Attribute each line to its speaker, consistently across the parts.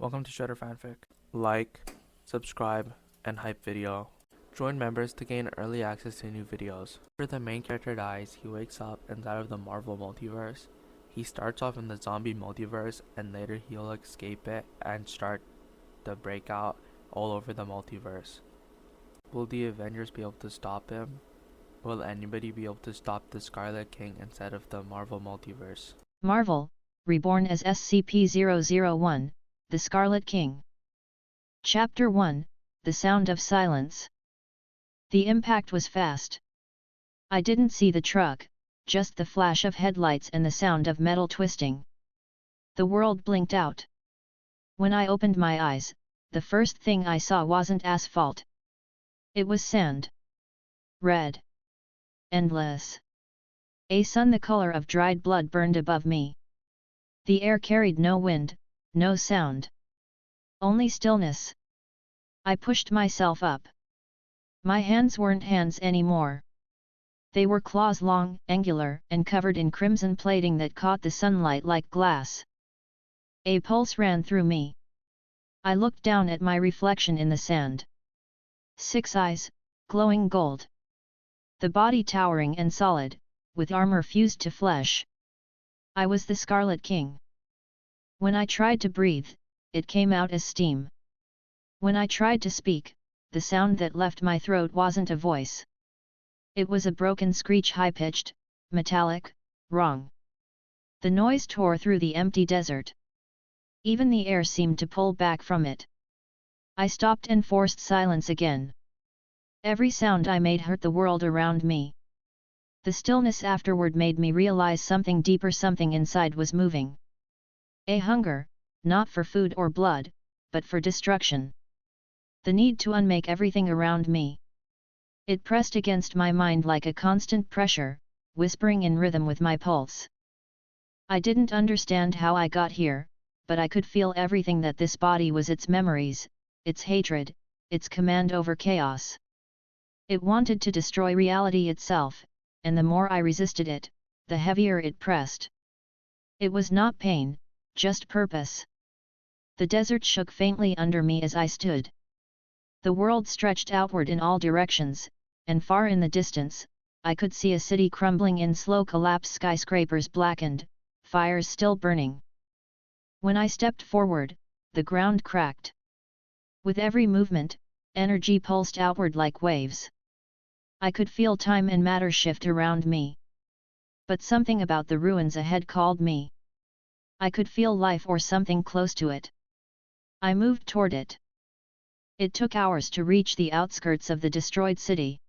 Speaker 1: Welcome to Shredder Fanfic. Like, subscribe, and hype video. Join members to gain early access to new videos. After the main character dies, he wakes up inside of the Marvel multiverse. He starts off in the zombie multiverse and later he'll escape it and start the breakout all over the multiverse. Will the Avengers be able to stop him? Will anybody be able to stop the Scarlet King instead of the Marvel multiverse?
Speaker 2: Marvel, Reborn as SCP-001, the Scarlet King. Chapter 1, The Sound of Silence. The impact was fast. I didn't see the truck, just the flash of headlights and the sound of metal twisting. The world blinked out. When I opened my eyes, the first thing I saw wasn't asphalt. It was sand. Red. Endless. A sun the color of dried blood burned above me. The air carried no wind, no sound. Only stillness. I pushed myself up. My hands weren't hands anymore. They were claws long, angular, and covered in crimson plating that caught the sunlight like glass. A pulse ran through me. I looked down at my reflection in the sand. 6 eyes, glowing gold. The body towering and solid, with armor fused to flesh. I was the Scarlet King. When I tried to breathe, it came out as steam. When I tried to speak, the sound that left my throat wasn't a voice. It was a broken screech, high-pitched, metallic, wrong. The noise tore through the empty desert. Even the air seemed to pull back from it. I stopped and forced silence again. Every sound I made hurt the world around me. The stillness afterward made me realize something deeper, something inside was moving. A hunger, not for food or blood, but for destruction. The need to unmake everything around me. It pressed against my mind like a constant pressure, whispering in rhythm with my pulse. I didn't understand how I got here, but I could feel everything that this body was, its memories, its hatred, its command over chaos. It wanted to destroy reality itself, and the more I resisted it, the heavier it pressed. It was not pain, just purpose. The desert shook faintly under me as I stood. The world stretched outward in all directions, and far in the distance, I could see a city crumbling in slow collapse, skyscrapers blackened, fires still burning. When I stepped forward, the ground cracked. With every movement, energy pulsed outward like waves. I could feel time and matter shift around me. But something about the ruins ahead called me. I could feel life or something close to it. I moved toward it. It took hours to reach the outskirts of the destroyed city.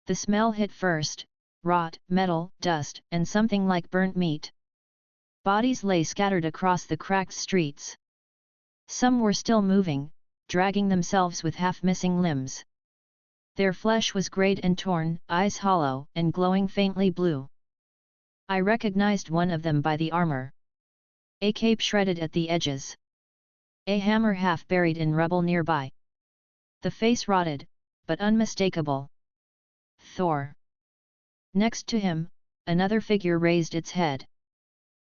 Speaker 2: The smell hit first: rot, metal, dust, and something like burnt meat. Bodies lay scattered across the cracked streets. Some were still moving, dragging themselves with half-missing limbs. Their flesh was grayed and torn, eyes hollow and glowing faintly blue. I recognized one of them by the armor. A cape shredded at the edges. A hammer half buried in rubble nearby. The face rotted, but unmistakable. Thor. Next to him, another figure raised its head.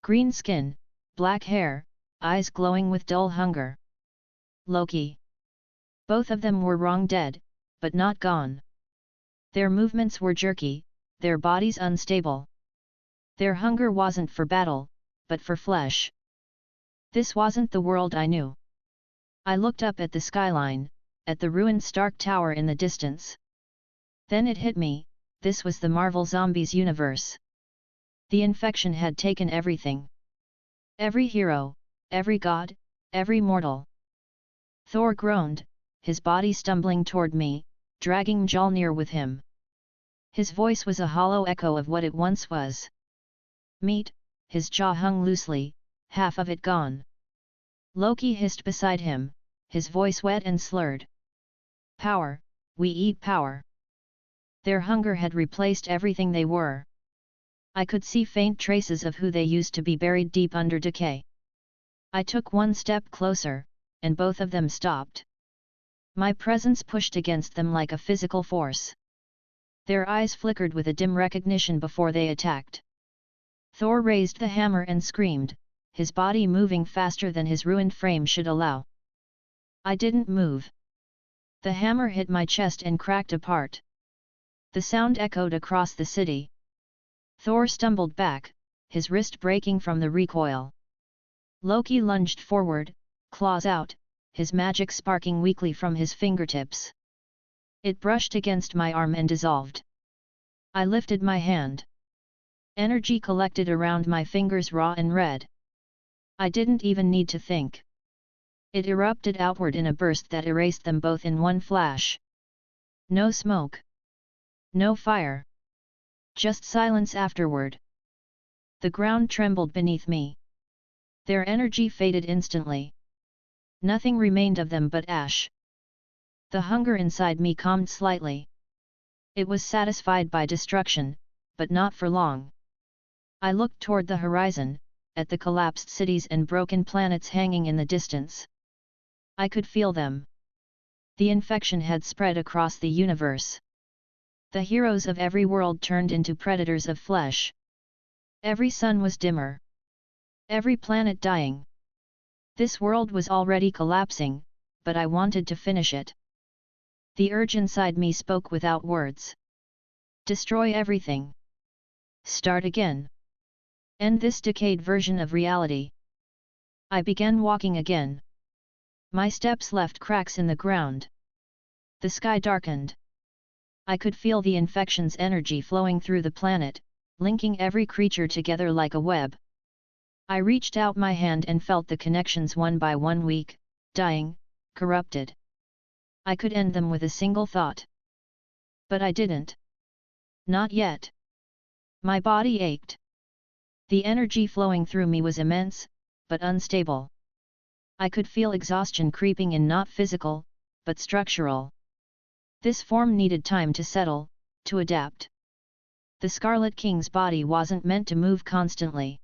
Speaker 2: Green skin, black hair, eyes glowing with dull hunger. Loki. Both of them were wrong dead, but not gone. Their movements were jerky, their bodies unstable. Their hunger wasn't for battle, but for flesh. This wasn't the world I knew. I looked up at the skyline, at the ruined Stark Tower in the distance. Then it hit me, this was the Marvel Zombies universe. The infection had taken everything. Every hero, every god, every mortal. Thor groaned, his body stumbling toward me, dragging Mjolnir with him. His voice was a hollow echo of what it once was. Meat, his jaw hung loosely, half of it gone. Loki hissed beside him, his voice wet and slurred. Power, we eat power. Their hunger had replaced everything they were. I could see faint traces of who they used to be buried deep under decay. I took one step closer, and both of them stopped. My presence pushed against them like a physical force. Their eyes flickered with a dim recognition before they attacked. Thor raised the hammer and screamed, his body moving faster than his ruined frame should allow. I didn't move. The hammer hit my chest and cracked apart. The sound echoed across the city. Thor stumbled back, his wrist breaking from the recoil. Loki lunged forward, claws out, his magic sparking weakly from his fingertips. It brushed against my arm and dissolved. I lifted my hand. Energy collected around my fingers raw and red. I didn't even need to think. It erupted outward in a burst that erased them both in one flash. No smoke. No fire. Just silence afterward. The ground trembled beneath me. Their energy faded instantly. Nothing remained of them but ash. The hunger inside me calmed slightly. It was satisfied by destruction, but not for long. I looked toward the horizon, at the collapsed cities and broken planets hanging in the distance. I could feel them. The infection had spread across the universe. The heroes of every world turned into predators of flesh. Every sun was dimmer. Every planet dying. This world was already collapsing, but I wanted to finish it. The urge inside me spoke without words. Destroy everything. Start again. End this decayed version of reality. I began walking again. My steps left cracks in the ground. The sky darkened. I could feel the infection's energy flowing through the planet, linking every creature together like a web. I reached out my hand and felt the connections one by one weak, dying, corrupted. I could end them with a single thought. But I didn't. Not yet. My body ached. The energy flowing through me was immense, but unstable. I could feel exhaustion creeping in, not physical, but structural. This form needed time to settle, to adapt. The Scarlet King's body wasn't meant to move constantly.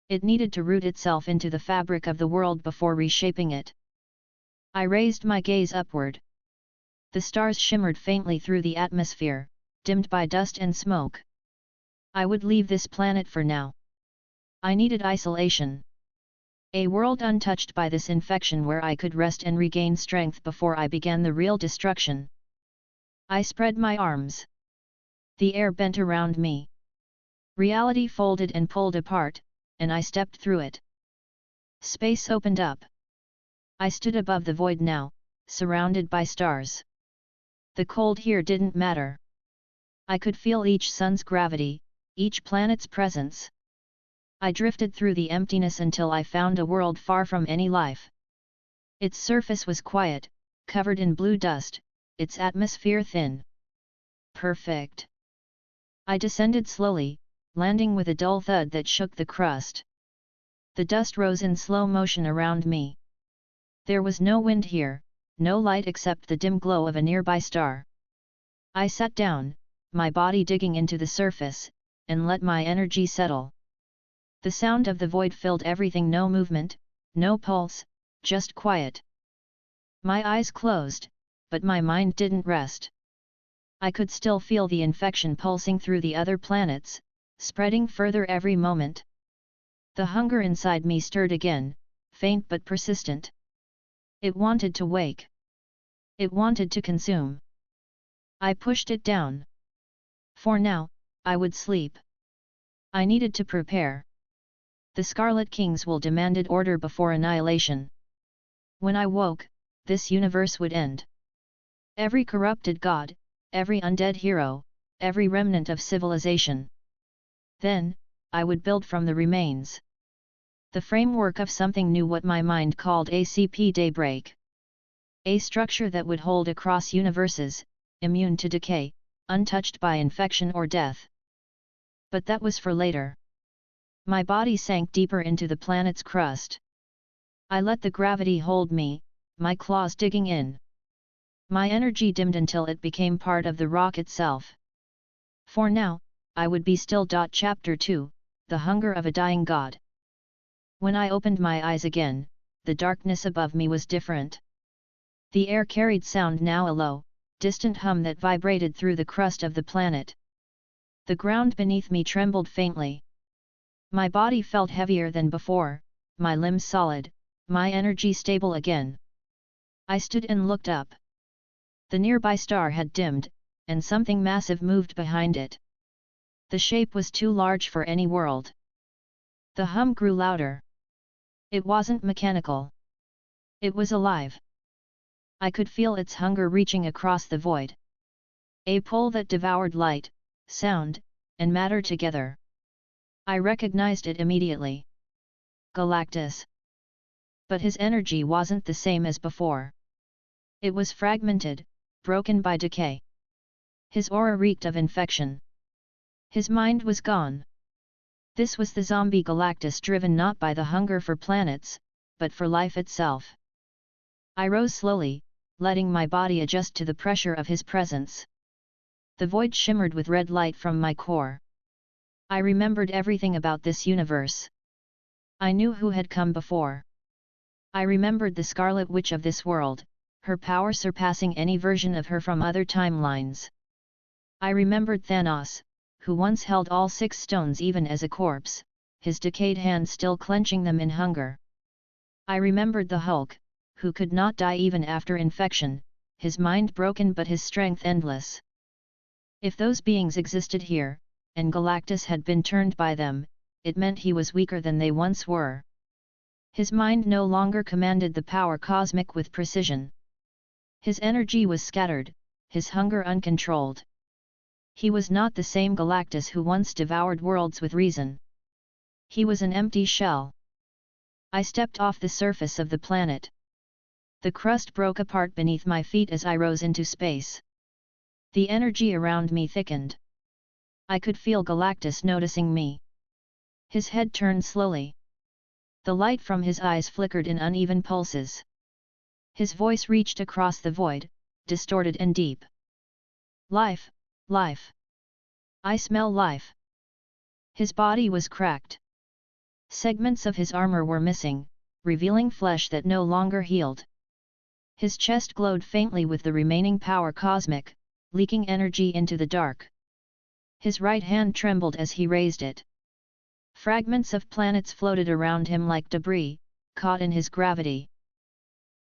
Speaker 2: It needed to root itself into the fabric of the world before reshaping it. I raised my gaze upward. The stars shimmered faintly through the atmosphere, dimmed by dust and smoke. I would leave this planet for now. I needed isolation. A world untouched by this infection where I could rest and regain strength before I began the real destruction. I spread my arms. The air bent around me. Reality folded and pulled apart, and I stepped through it. Space opened up. I stood above the void now, surrounded by stars. The cold here didn't matter. I could feel each sun's gravity, each planet's presence. I drifted through the emptiness until I found a world far from any life. Its surface was quiet, covered in blue dust, its atmosphere thin. Perfect. I descended slowly, landing with a dull thud that shook the crust. The dust rose in slow motion around me. There was no wind here, no light except the dim glow of a nearby star. I sat down, my body digging into the surface, and let my energy settle. The sound of the void filled everything, no movement, no pulse, just quiet. My eyes closed, but my mind didn't rest. I could still feel the infection pulsing through the other planets, spreading further every moment. The hunger inside me stirred again, faint but persistent. It wanted to wake. It wanted to consume. I pushed it down. For now, I would sleep. I needed to prepare. The Scarlet King's will demanded order before annihilation. When I woke, this universe would end. Every corrupted god, every undead hero, every remnant of civilization. Then, I would build from the remains. The framework of something new, what my mind called SCP Daybreak. A structure that would hold across universes, immune to decay, untouched by infection or death. But that was for later. My body sank deeper into the planet's crust. I let the gravity hold me, my claws digging in. My energy dimmed until it became part of the rock itself. For now, I would be still. Chapter 2, The Hunger of a Dying God. When I opened my eyes again, the darkness above me was different. The air carried sound, now a low, distant hum that vibrated through the crust of the planet. The ground beneath me trembled faintly. My body felt heavier than before, my limbs solid, my energy stable again. I stood and looked up. The nearby star had dimmed, and something massive moved behind it. The shape was too large for any world. The hum grew louder. It wasn't mechanical. It was alive. I could feel its hunger reaching across the void. A pull that devoured light, sound, and matter together. I recognized it immediately. Galactus. But his energy wasn't the same as before. It was fragmented, broken by decay. His aura reeked of infection. His mind was gone. This was the zombie Galactus, driven not by the hunger for planets, but for life itself. I rose slowly, letting my body adjust to the pressure of his presence. The void shimmered with red light from my core. I remembered everything about this universe. I knew who had come before. I remembered the Scarlet Witch of this world, her power surpassing any version of her from other timelines. I remembered Thanos, who once held all 6 stones even as a corpse, his decayed hand still clenching them in hunger. I remembered the Hulk, who could not die even after infection, his mind broken but his strength endless. If those beings existed here, and Galactus had been turned by them, it meant he was weaker than they once were. His mind no longer commanded the power cosmic with precision. His energy was scattered, his hunger uncontrolled. He was not the same Galactus who once devoured worlds with reason. He was an empty shell. I stepped off the surface of the planet. The crust broke apart beneath my feet as I rose into space. The energy around me thickened. I could feel Galactus noticing me. His head turned slowly. The light from his eyes flickered in uneven pulses. His voice reached across the void, distorted and deep. Life, life. I smell life. His body was cracked. Segments of his armor were missing, revealing flesh that no longer healed. His chest glowed faintly with the remaining power cosmic, leaking energy into the dark. His right hand trembled as he raised it. Fragments of planets floated around him like debris, caught in his gravity.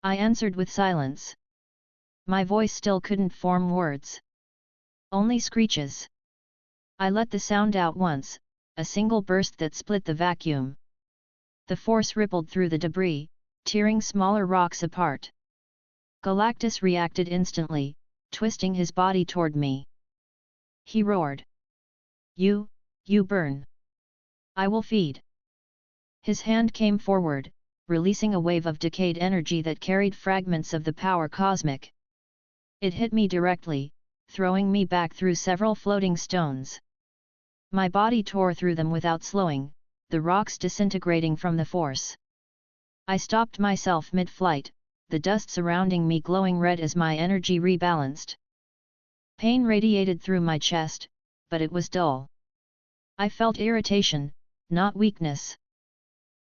Speaker 2: I answered with silence. My voice still couldn't form words. Only screeches. I let the sound out once, a single burst that split the vacuum. The force rippled through the debris, tearing smaller rocks apart. Galactus reacted instantly, twisting his body toward me. He roared. You burn. I will feed. His hand came forward, releasing a wave of decayed energy that carried fragments of the power cosmic. It hit me directly, throwing me back through several floating stones. My body tore through them without slowing, the rocks disintegrating from the force. I stopped myself mid-flight, the dust surrounding me glowing red as my energy rebalanced. Pain radiated through my chest, but it was dull. I felt irritation, not weakness.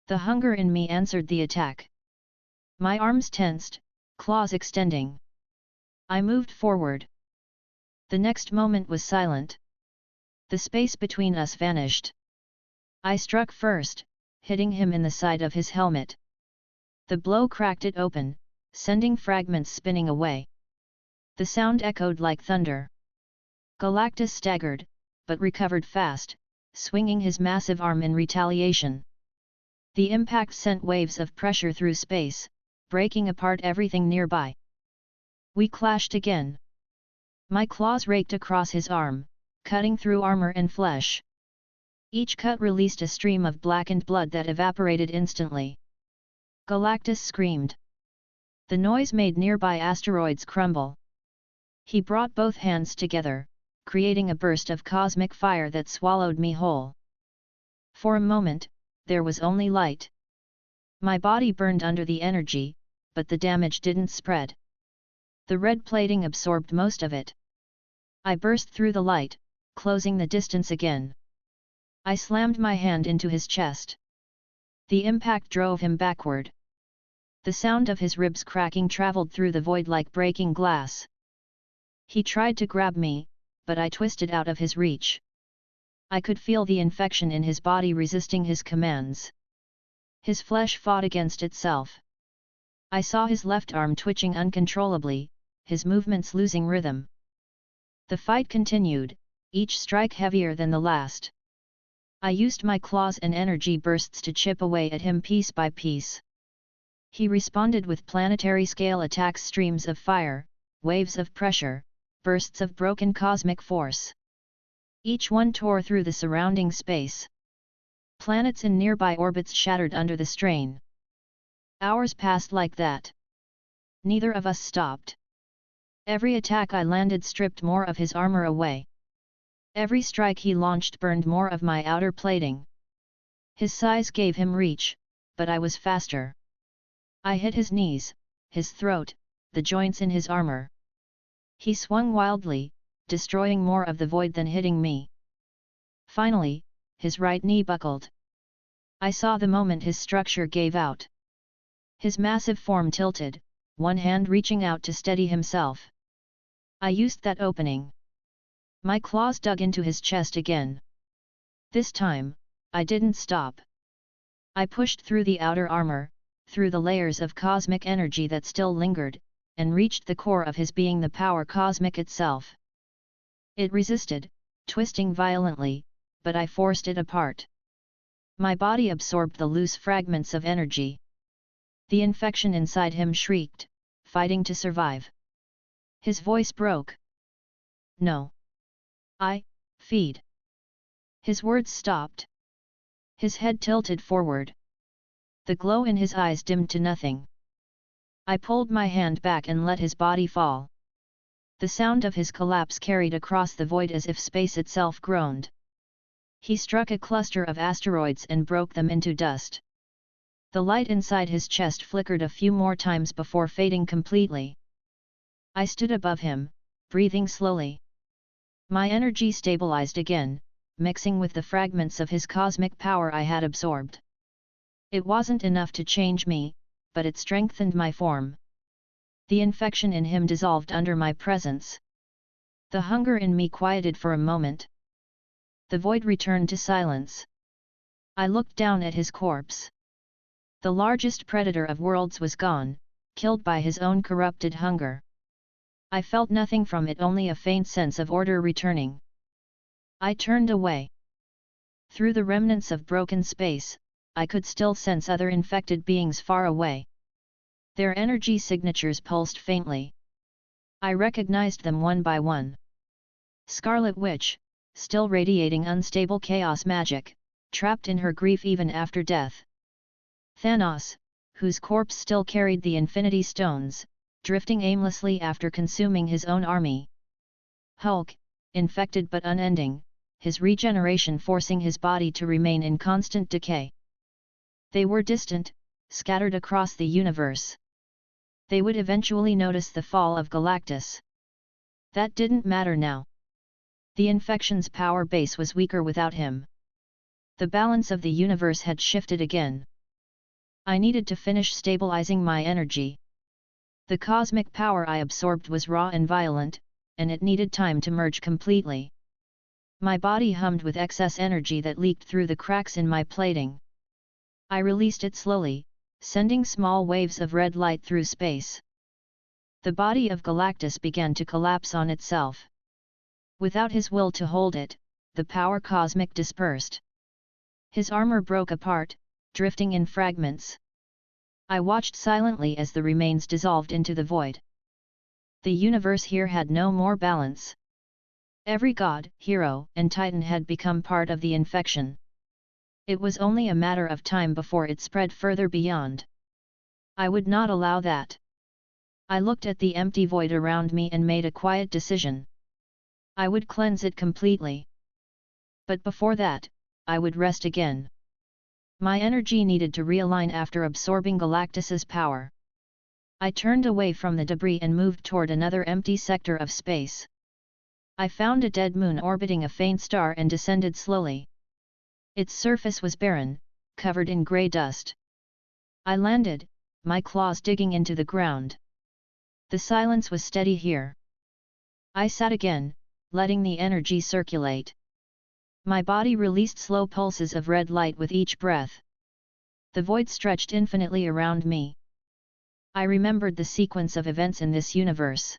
Speaker 2: The hunger in me answered the attack. My arms tensed, claws extending. I moved forward. The next moment was silent. The space between us vanished. I struck first, hitting him in the side of his helmet. The blow cracked it open, sending fragments spinning away. The sound echoed like thunder. Galactus staggered, but recovered fast, swinging his massive arm in retaliation. The impact sent waves of pressure through space, breaking apart everything nearby. We clashed again. My claws raked across his arm, cutting through armor and flesh. Each cut released a stream of blackened blood that evaporated instantly. Galactus screamed. The noise made nearby asteroids crumble. He brought both hands together, creating a burst of cosmic fire that swallowed me whole. For a moment, there was only light. My body burned under the energy, but the damage didn't spread. The red plating absorbed most of it. I burst through the light, closing the distance again. I slammed my hand into his chest. The impact drove him backward. The sound of his ribs cracking traveled through the void like breaking glass. He tried to grab me, but I twisted out of his reach. I could feel the infection in his body resisting his commands. His flesh fought against itself. I saw his left arm twitching uncontrollably, his movements losing rhythm. The fight continued, each strike heavier than the last. I used my claws and energy bursts to chip away at him piece by piece. He responded with planetary-scale attacks, streams of fire, waves of pressure, bursts of broken cosmic force. Each one tore through the surrounding space. Planets in nearby orbits shattered under the strain. Hours passed like that. Neither of us stopped. Every attack I landed stripped more of his armor away. Every strike he launched burned more of my outer plating. His size gave him reach, but I was faster. I hit his knees, his throat, the joints in his armor. He swung wildly, destroying more of the void than hitting me. Finally, his right knee buckled. I saw the moment his structure gave out. His massive form tilted, one hand reaching out to steady himself. I used that opening. My claws dug into his chest again. This time, I didn't stop. I pushed through the outer armor, through the layers of cosmic energy that still lingered, and reached the core of his being, the power cosmic itself. It resisted, twisting violently, but I forced it apart. My body absorbed the loose fragments of energy. The infection inside him shrieked, fighting to survive. His voice broke. No. Feed. His words stopped. His head tilted forward. The glow in his eyes dimmed to nothing. I pulled my hand back and let his body fall. The sound of his collapse carried across the void as if space itself groaned. He struck a cluster of asteroids and broke them into dust. The light inside his chest flickered a few more times before fading completely. I stood above him, breathing slowly. My energy stabilized again, mixing with the fragments of his cosmic power I had absorbed. It wasn't enough to change me, but it strengthened my form. The infection in him dissolved under my presence. The hunger in me quieted for a moment. The void returned to silence. I looked down at his corpse. The largest predator of worlds was gone, killed by his own corrupted hunger. I felt nothing from it, only a faint sense of order returning. I turned away. Through the remnants of broken space, I could still sense other infected beings far away. Their energy signatures pulsed faintly. I recognized them one by one. Scarlet Witch, still radiating unstable chaos magic, trapped in her grief even after death. Thanos, whose corpse still carried the Infinity Stones, drifting aimlessly after consuming his own army. Hulk, infected but unending, his regeneration forcing his body to remain in constant decay. They were distant, scattered across the universe. They would eventually notice the fall of Galactus. That didn't matter now. The infection's power base was weaker without him. The balance of the universe had shifted again. I needed to finish stabilizing my energy. The cosmic power I absorbed was raw and violent, and it needed time to merge completely. My body hummed with excess energy that leaked through the cracks in my plating. I released it slowly, sending small waves of red light through space. The body of Galactus began to collapse on itself. Without his will to hold it, the power cosmic dispersed. His armor broke apart, drifting in fragments. I watched silently as the remains dissolved into the void. The universe here had no more balance. Every god, hero, and titan had become part of the infection. It was only a matter of time before it spread further beyond. I would not allow that. I looked at the empty void around me and made a quiet decision. I would cleanse it completely. But before that, I would rest again. My energy needed to realign after absorbing Galactus's power. I turned away from the debris and moved toward another empty sector of space. I found a dead moon orbiting a faint star and descended slowly. Its surface was barren, covered in grey dust. I landed, my claws digging into the ground. The silence was steady here. I sat again, letting the energy circulate. My body released slow pulses of red light with each breath. The void stretched infinitely around me. I remembered the sequence of events in this universe.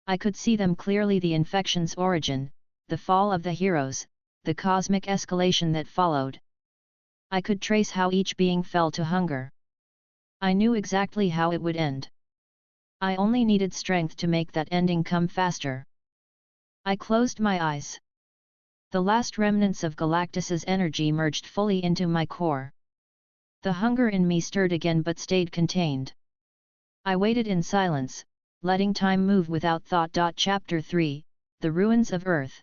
Speaker 2: I could see them clearly: the infection's origin, the fall of the heroes, the cosmic escalation that followed. I could trace how each being fell to hunger. I knew exactly how it would end. I only needed strength to make that ending come faster. I closed my eyes. The last remnants of Galactus's energy merged fully into my core. The hunger in me stirred again but stayed contained. I waited in silence, letting time move without thought. Chapter 3, The Ruins of Earth.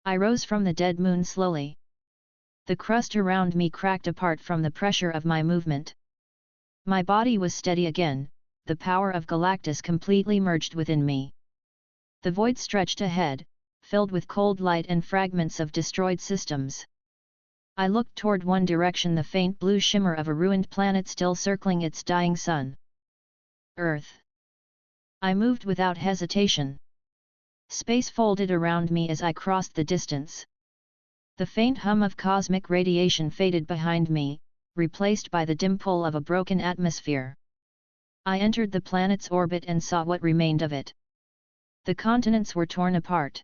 Speaker 2: I rose from the dead moon slowly. The crust around me cracked apart from the pressure of my movement. My body was steady again, the power of Galactus completely merged within me. The void stretched ahead, filled with cold light and fragments of destroyed systems. I looked toward one direction: the faint blue shimmer of a ruined planet still circling its dying sun. Earth. I moved without hesitation. Space folded around me as I crossed the distance. The faint hum of cosmic radiation faded behind me, replaced by the dim pull of a broken atmosphere. I entered the planet's orbit and saw what remained of it. The continents were torn apart.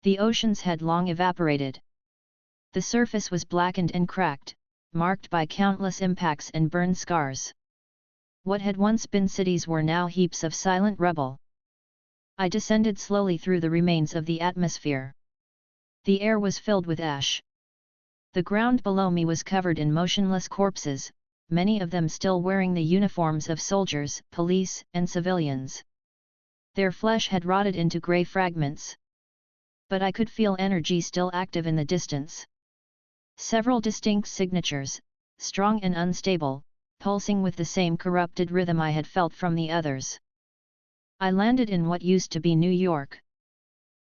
Speaker 2: The oceans had long evaporated. The surface was blackened and cracked, marked by countless impacts and burn scars. What had once been cities were now heaps of silent rubble. I descended slowly through the remains of the atmosphere. The air was filled with ash. The ground below me was covered in motionless corpses, many of them still wearing the uniforms of soldiers, police, and civilians. Their flesh had rotted into grey fragments. But I could feel energy still active in the distance. Several distinct signatures, strong and unstable, pulsing with the same corrupted rhythm I had felt from the others. I landed in what used to be New York.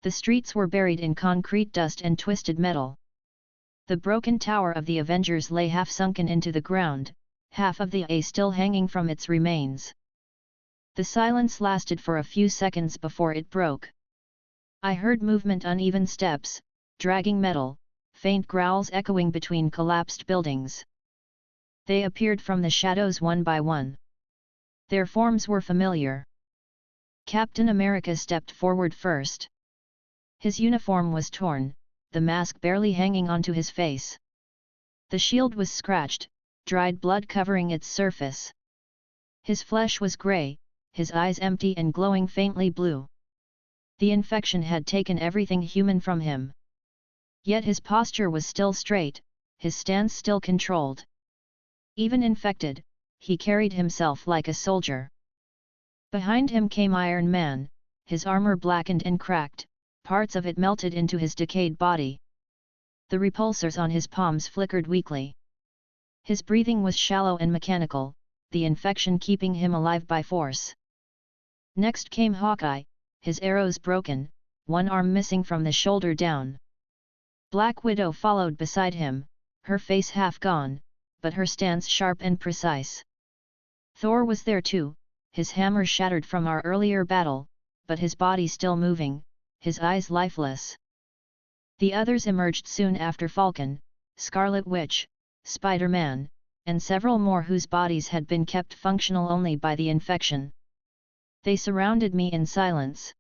Speaker 2: The streets were buried in concrete dust and twisted metal. The broken tower of the Avengers lay half sunken into the ground, half of the A still hanging from its remains. The silence lasted for a few seconds before it broke. I heard movement: uneven steps, dragging metal, faint growls echoing between collapsed buildings. They appeared from the shadows one by one. Their forms were familiar. Captain America stepped forward first. His uniform was torn, the mask barely hanging onto his face. The shield was scratched, dried blood covering its surface. His flesh was grey, his eyes empty and glowing faintly blue. The infection had taken everything human from him. Yet his posture was still straight, his stance still controlled. Even infected, he carried himself like a soldier. Behind him came Iron Man, his armor blackened and cracked, parts of it melted into his decayed body. The repulsors on his palms flickered weakly. His breathing was shallow and mechanical, the infection keeping him alive by force. Next came Hawkeye, his arrows broken, one arm missing from the shoulder down. Black Widow followed beside him, her face half gone, but her stance sharp and precise. Thor was there too, his hammer shattered from our earlier battle, but his body still moving, his eyes lifeless. The others emerged soon after: Falcon, Scarlet Witch, Spider-Man, and several more whose bodies had been kept functional only by the infection. They surrounded me in silence.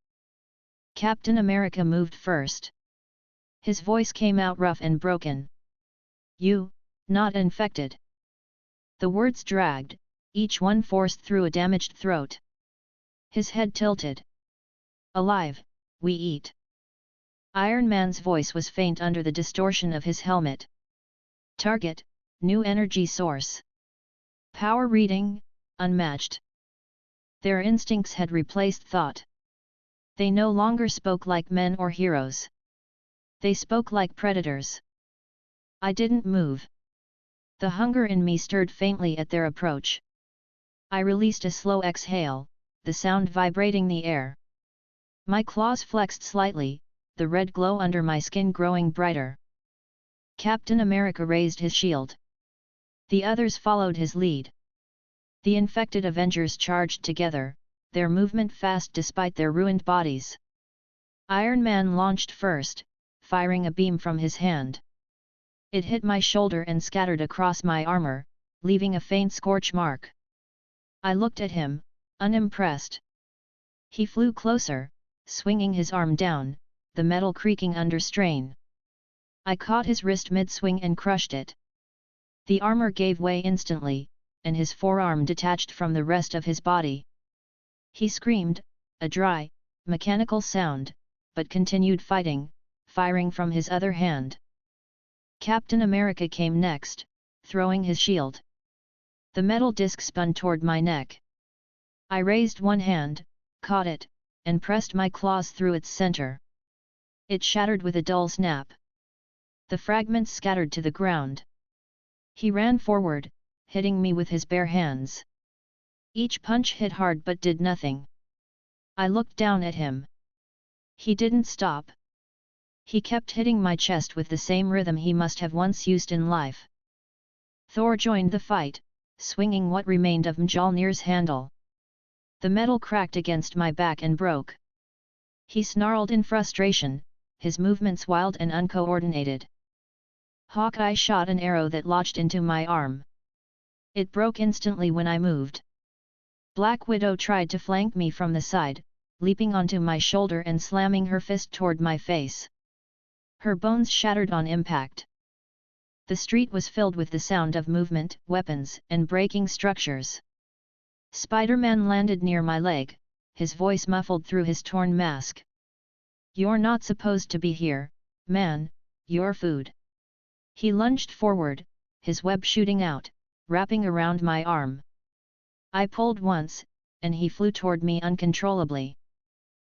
Speaker 2: Captain America moved first. His voice came out rough and broken. "You, not infected." The words dragged, each one forced through a damaged throat. His head tilted. "Alive, we eat." Iron Man's voice was faint under the distortion of his helmet. "Target, new energy source. Power reading, unmatched." Their instincts had replaced thought. They no longer spoke like men or heroes. They spoke like predators. I didn't move. The hunger in me stirred faintly at their approach. I released a slow exhale, the sound vibrating the air. My claws flexed slightly, the red glow under my skin growing brighter. Captain America raised his shield. The others followed his lead. The infected Avengers charged together, their movement fast despite their ruined bodies. Iron Man launched first, firing a beam from his hand. It hit my shoulder and scattered across my armor, leaving a faint scorch mark. I looked at him, unimpressed. He flew closer, swinging his arm down, the metal creaking under strain. I caught his wrist mid-swing and crushed it. The armor gave way instantly, and his forearm detached from the rest of his body. He screamed, a dry, mechanical sound, but continued fighting, firing from his other hand. Captain America came next, throwing his shield. The metal disc spun toward my neck. I raised one hand, caught it, and pressed my claws through its center. It shattered with a dull snap. The fragments scattered to the ground. He ran forward, hitting me with his bare hands. Each punch hit hard but did nothing. I looked down at him. He didn't stop. He kept hitting my chest with the same rhythm he must have once used in life. Thor joined the fight, swinging what remained of Mjolnir's handle. The metal cracked against my back and broke. He snarled in frustration, his movements wild and uncoordinated. Hawkeye shot an arrow that lodged into my arm. It broke instantly when I moved. Black Widow tried to flank me from the side, leaping onto my shoulder and slamming her fist toward my face. Her bones shattered on impact. The street was filled with the sound of movement, weapons, and breaking structures. Spider-Man landed near my leg, his voice muffled through his torn mask. "You're not supposed to be here, man, you're food." He lunged forward, his web shooting out, wrapping around my arm. I pulled once, and he flew toward me uncontrollably.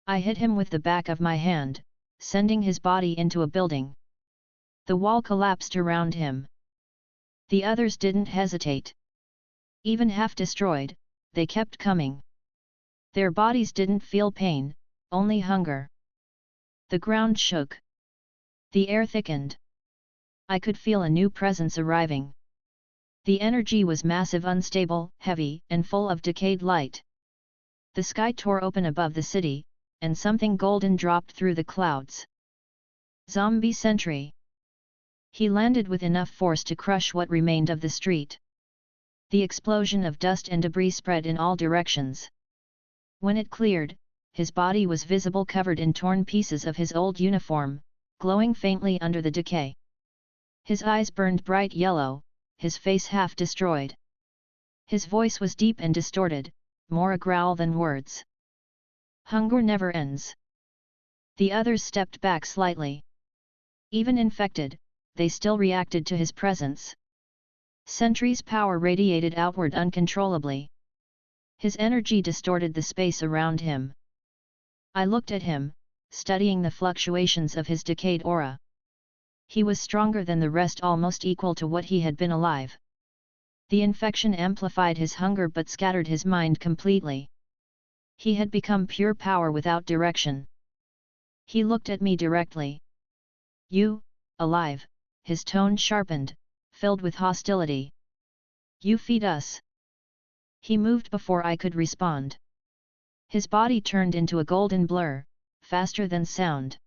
Speaker 2: I hit him with the back of my hand, sending his body into a building. The wall collapsed around him. The others didn't hesitate. Even half destroyed, they kept coming. Their bodies didn't feel pain, only hunger. The ground shook. The air thickened. I could feel a new presence arriving. The energy was massive, unstable, heavy, and full of decayed light. The sky tore open above the city, and something golden dropped through the clouds. Zombie sentry. He landed with enough force to crush what remained of the street. The explosion of dust and debris spread in all directions. When it cleared, his body was visible, covered in torn pieces of his old uniform, glowing faintly under the decay. His eyes burned bright yellow, his face half destroyed. His voice was deep and distorted, more a growl than words. "Hunger never ends." The others stepped back slightly. Even infected, they still reacted to his presence. Sentry's power radiated outward uncontrollably. His energy distorted the space around him. I looked at him, studying the fluctuations of his decayed aura. He was stronger than the rest, almost equal to what he had been alive. The infection amplified his hunger but scattered his mind completely. He had become pure power without direction. He looked at me directly. "You, alive," his tone sharpened, filled with hostility. "You feed us." He moved before I could respond. His body turned into a golden blur, faster than sound.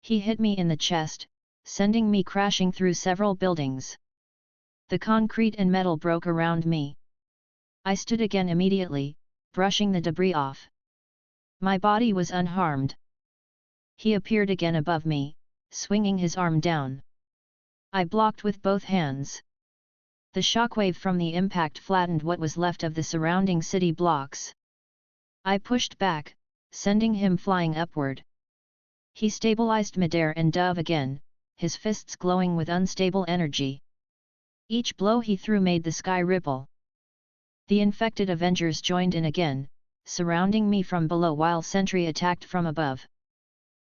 Speaker 2: He hit me in the chest, sending me crashing through several buildings. The concrete and metal broke around me. I stood again immediately, brushing the debris off. My body was unharmed. He appeared again above me, swinging his arm down. I blocked with both hands. The shockwave from the impact flattened what was left of the surrounding city blocks. I pushed back, sending him flying upward. He stabilized midair and dove again, his fists glowing with unstable energy. Each blow he threw made the sky ripple. The infected Avengers joined in again, surrounding me from below while Sentry attacked from above.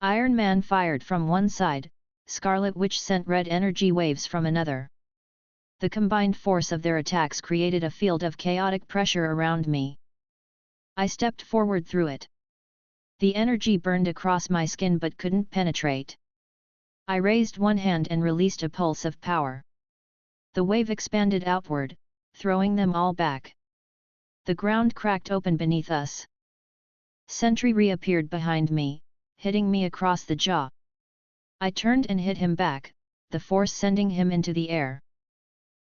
Speaker 2: Iron Man fired from one side, Scarlet Witch sent red energy waves from another. The combined force of their attacks created a field of chaotic pressure around me. I stepped forward through it. The energy burned across my skin but couldn't penetrate. I raised one hand and released a pulse of power. The wave expanded outward, throwing them all back. The ground cracked open beneath us. Sentry reappeared behind me, hitting me across the jaw. I turned and hit him back, the force sending him into the air.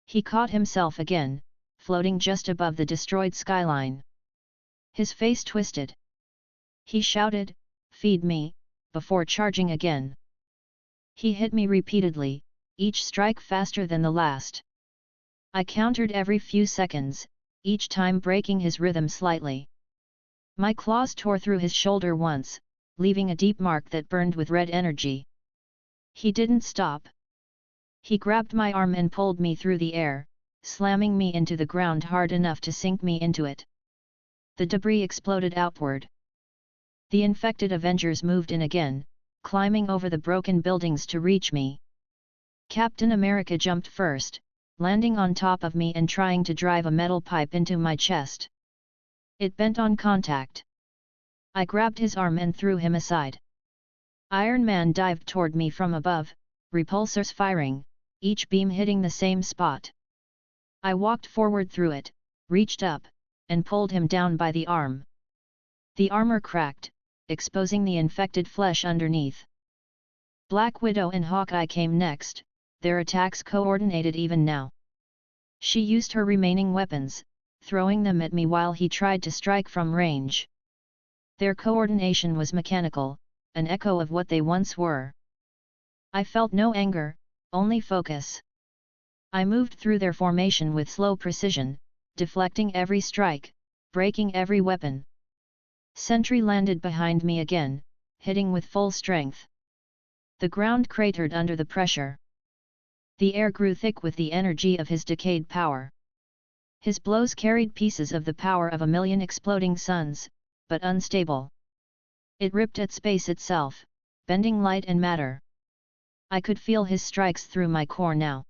Speaker 2: He caught himself again, floating just above the destroyed skyline. His face twisted. He shouted, "Feed me," before charging again. He hit me repeatedly, each strike faster than the last. I countered every few seconds, each time breaking his rhythm slightly. My claws tore through his shoulder once, leaving a deep mark that burned with red energy. He didn't stop. He grabbed my arm and pulled me through the air, slamming me into the ground hard enough to sink me into it. The debris exploded outward. The infected Avengers moved in again, climbing over the broken buildings to reach me. Captain America jumped first, landing on top of me and trying to drive a metal pipe into my chest. It bent on contact. I grabbed his arm and threw him aside. Iron Man dived toward me from above, repulsors firing, each beam hitting the same spot. I walked forward through it, reached up, and pulled him down by the arm. The armor cracked, exposing the infected flesh underneath. Black Widow and Hawkeye came next, their attacks coordinated even now. She used her remaining weapons, throwing them at me while he tried to strike from range. Their coordination was mechanical, an echo of what they once were. I felt no anger, only focus. I moved through their formation with slow precision, deflecting every strike, breaking every weapon. Sentry landed behind me again, hitting with full strength. The ground cratered under the pressure. The air grew thick with the energy of his decayed power. His blows carried pieces of the power of a million exploding suns, but unstable. It ripped at space itself, bending light and matter. I could feel his strikes through my core now.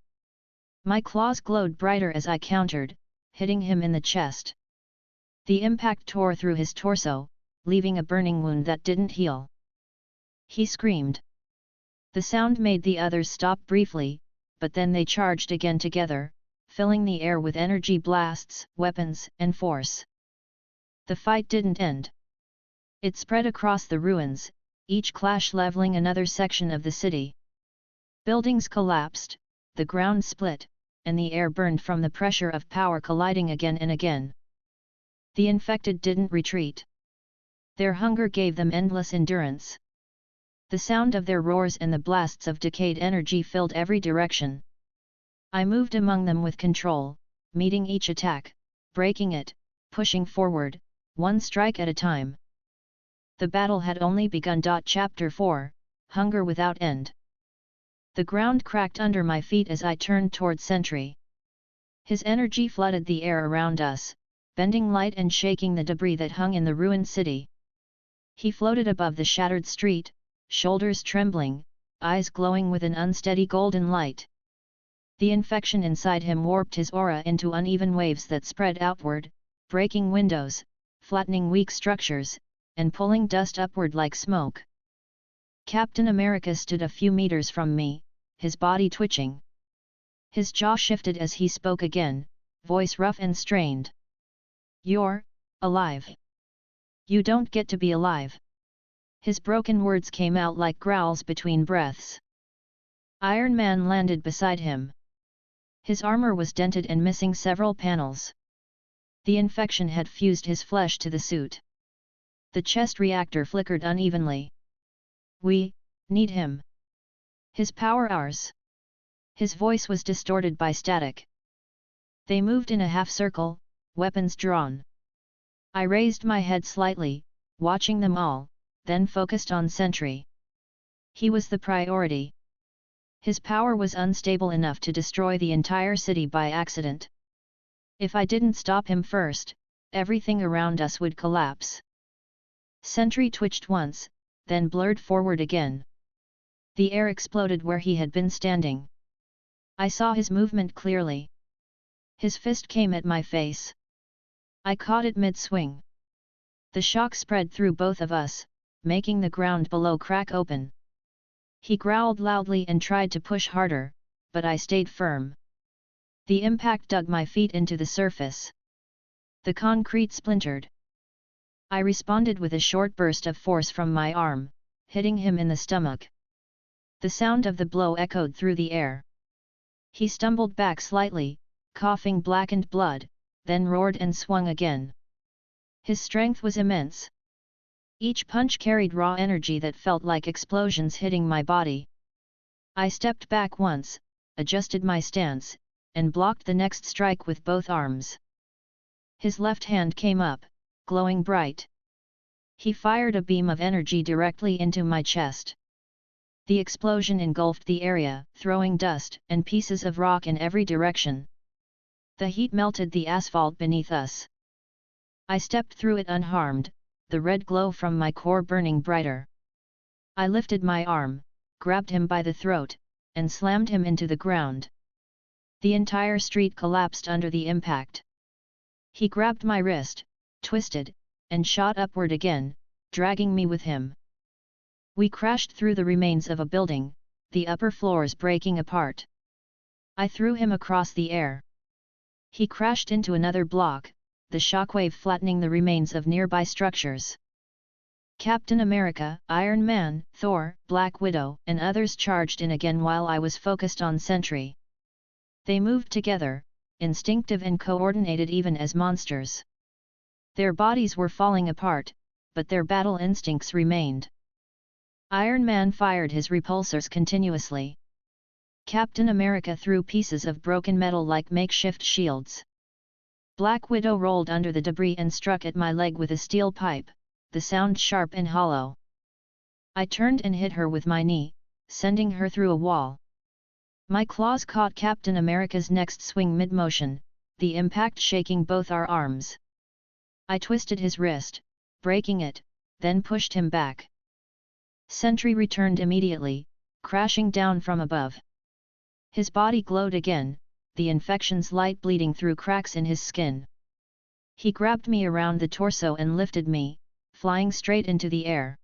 Speaker 2: My claws glowed brighter as I countered, hitting him in the chest. The impact tore through his torso, leaving a burning wound that didn't heal. He screamed. The sound made the others stop briefly, but then they charged again together, filling the air with energy blasts, weapons, and force. The fight didn't end. It spread across the ruins, each clash leveling another section of the city. Buildings collapsed, the ground split, and the air burned from the pressure of power colliding again and again. The infected didn't retreat. Their hunger gave them endless endurance. The sound of their roars and the blasts of decayed energy filled every direction. I moved among them with control, meeting each attack, breaking it, pushing forward, one strike at a time. The battle had only begun. Chapter 4, Hunger Without End. The ground cracked under my feet as I turned toward Sentry. His energy flooded the air around us, bending light and shaking the debris that hung in the ruined city. He floated above the shattered street, shoulders trembling, eyes glowing with an unsteady golden light. The infection inside him warped his aura into uneven waves that spread outward, breaking windows, flattening weak structures, and pulling dust upward like smoke. Captain America stood a few meters from me, his body twitching. His jaw shifted as he spoke again, voice rough and strained. "You're alive. You don't get to be alive." His broken words came out like growls between breaths. Iron Man landed beside him. His armor was dented and missing several panels. The infection had fused his flesh to the suit. The chest reactor flickered unevenly. "We need him. His power ours." His voice was distorted by static. They moved in a half-circle, weapons drawn. I raised my head slightly, watching them all, then focused on Sentry. He was the priority. His power was unstable enough to destroy the entire city by accident. If I didn't stop him first, everything around us would collapse. Sentry twitched once, then blurred forward again. The air exploded where he had been standing. I saw his movement clearly. His fist came at my face. I caught it mid-swing. The shock spread through both of us, making the ground below crack open. He growled loudly and tried to push harder, but I stayed firm. The impact dug my feet into the surface. The concrete splintered. I responded with a short burst of force from my arm, hitting him in the stomach. The sound of the blow echoed through the air. He stumbled back slightly, coughing blackened blood, then roared and swung again. His strength was immense. Each punch carried raw energy that felt like explosions hitting my body. I stepped back once, adjusted my stance, and blocked the next strike with both arms. His left hand came up, glowing bright. He fired a beam of energy directly into my chest. The explosion engulfed the area, throwing dust and pieces of rock in every direction. The heat melted the asphalt beneath us. I stepped through it unharmed, the red glow from my core burning brighter. I lifted my arm, grabbed him by the throat, and slammed him into the ground. The entire street collapsed under the impact. He grabbed my wrist, twisted, and shot upward again, dragging me with him. We crashed through the remains of a building, the upper floors breaking apart. I threw him across the air. He crashed into another block, the shockwave flattening the remains of nearby structures. Captain America, Iron Man, Thor, Black Widow, and others charged in again while I was focused on Sentry. They moved together, instinctive and coordinated even as monsters. Their bodies were falling apart, but their battle instincts remained. Iron Man fired his repulsors continuously. Captain America threw pieces of broken metal like makeshift shields. Black Widow rolled under the debris and struck at my leg with a steel pipe, the sound sharp and hollow. I turned and hit her with my knee, sending her through a wall. My claws caught Captain America's next swing mid-motion, the impact shaking both our arms. I twisted his wrist, breaking it, then pushed him back. Sentry returned immediately, crashing down from above. His body glowed again, the infection's light bleeding through cracks in his skin. He grabbed me around the torso and lifted me, flying straight into the air.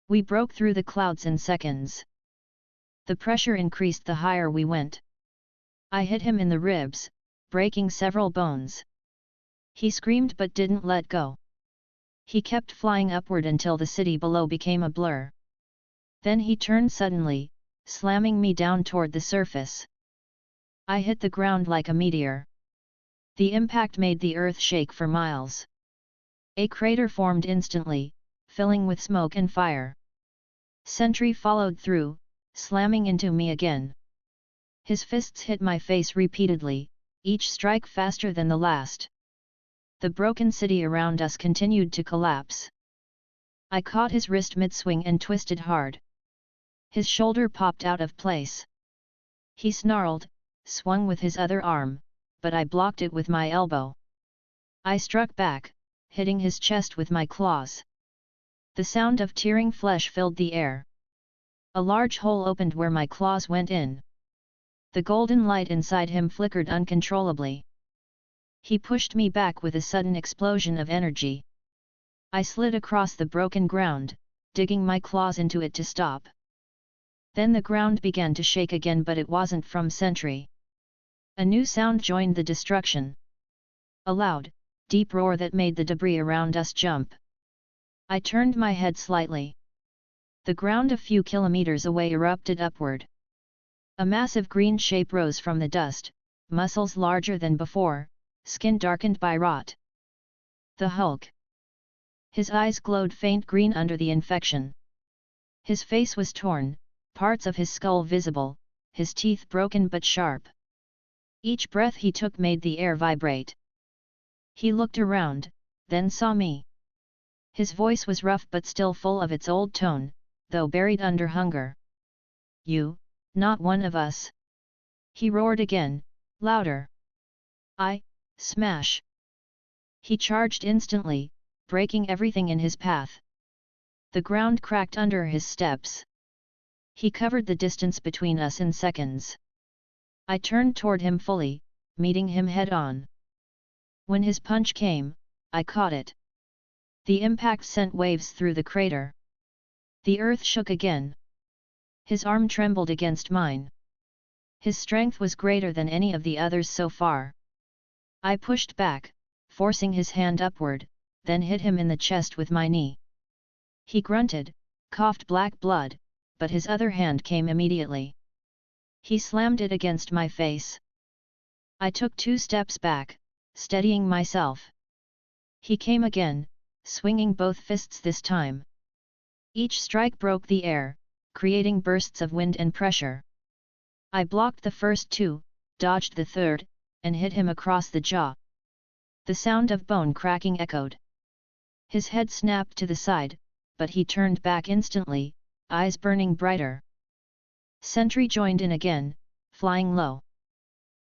Speaker 2: We broke through the clouds in seconds. The pressure increased the higher we went. I hit him in the ribs, breaking several bones. He screamed but didn't let go. He kept flying upward until the city below became a blur. Then he turned suddenly, slamming me down toward the surface. I hit the ground like a meteor. The impact made the earth shake for miles. A crater formed instantly, filling with smoke and fire. Sentry followed through, slamming into me again. His fists hit my face repeatedly, each strike faster than the last. The broken city around us continued to collapse. I caught his wrist mid-swing and twisted hard. His shoulder popped out of place. He snarled, swung with his other arm, but I blocked it with my elbow. I struck back, hitting his chest with my claws. The sound of tearing flesh filled the air. A large hole opened where my claws went in. The golden light inside him flickered uncontrollably. He pushed me back with a sudden explosion of energy. I slid across the broken ground, digging my claws into it to stop. Then the ground began to shake again, but it wasn't from Sentry. A new sound joined the destruction. A loud, deep roar that made the debris around us jump. I turned my head slightly. The ground a few kilometers away erupted upward. A massive green shape rose from the dust, muscles larger than before, skin darkened by rot. The Hulk. His eyes glowed faint green under the infection. His face was torn, parts of his skull visible, his teeth broken but sharp. Each breath he took made the air vibrate. He looked around, then saw me. His voice was rough but still full of its old tone, though buried under hunger. "You, not one of us!" He roared again, louder. Smash! He charged instantly, breaking everything in his path. The ground cracked under his steps. He covered the distance between us in seconds. I turned toward him fully, meeting him head-on. When his punch came, I caught it. The impact sent waves through the crater. The earth shook again. His arm trembled against mine. His strength was greater than any of the others so far. I pushed back, forcing his hand upward, then hit him in the chest with my knee. He grunted, coughed black blood, but his other hand came immediately. He slammed it against my face. I took 2 steps back, steadying myself. He came again, swinging both fists this time. Each strike broke the air, creating bursts of wind and pressure. I blocked the first 2, dodged the third, and hit him across the jaw. The sound of bone cracking echoed. His head snapped to the side, but he turned back instantly, eyes burning brighter. Sentry joined in again, flying low.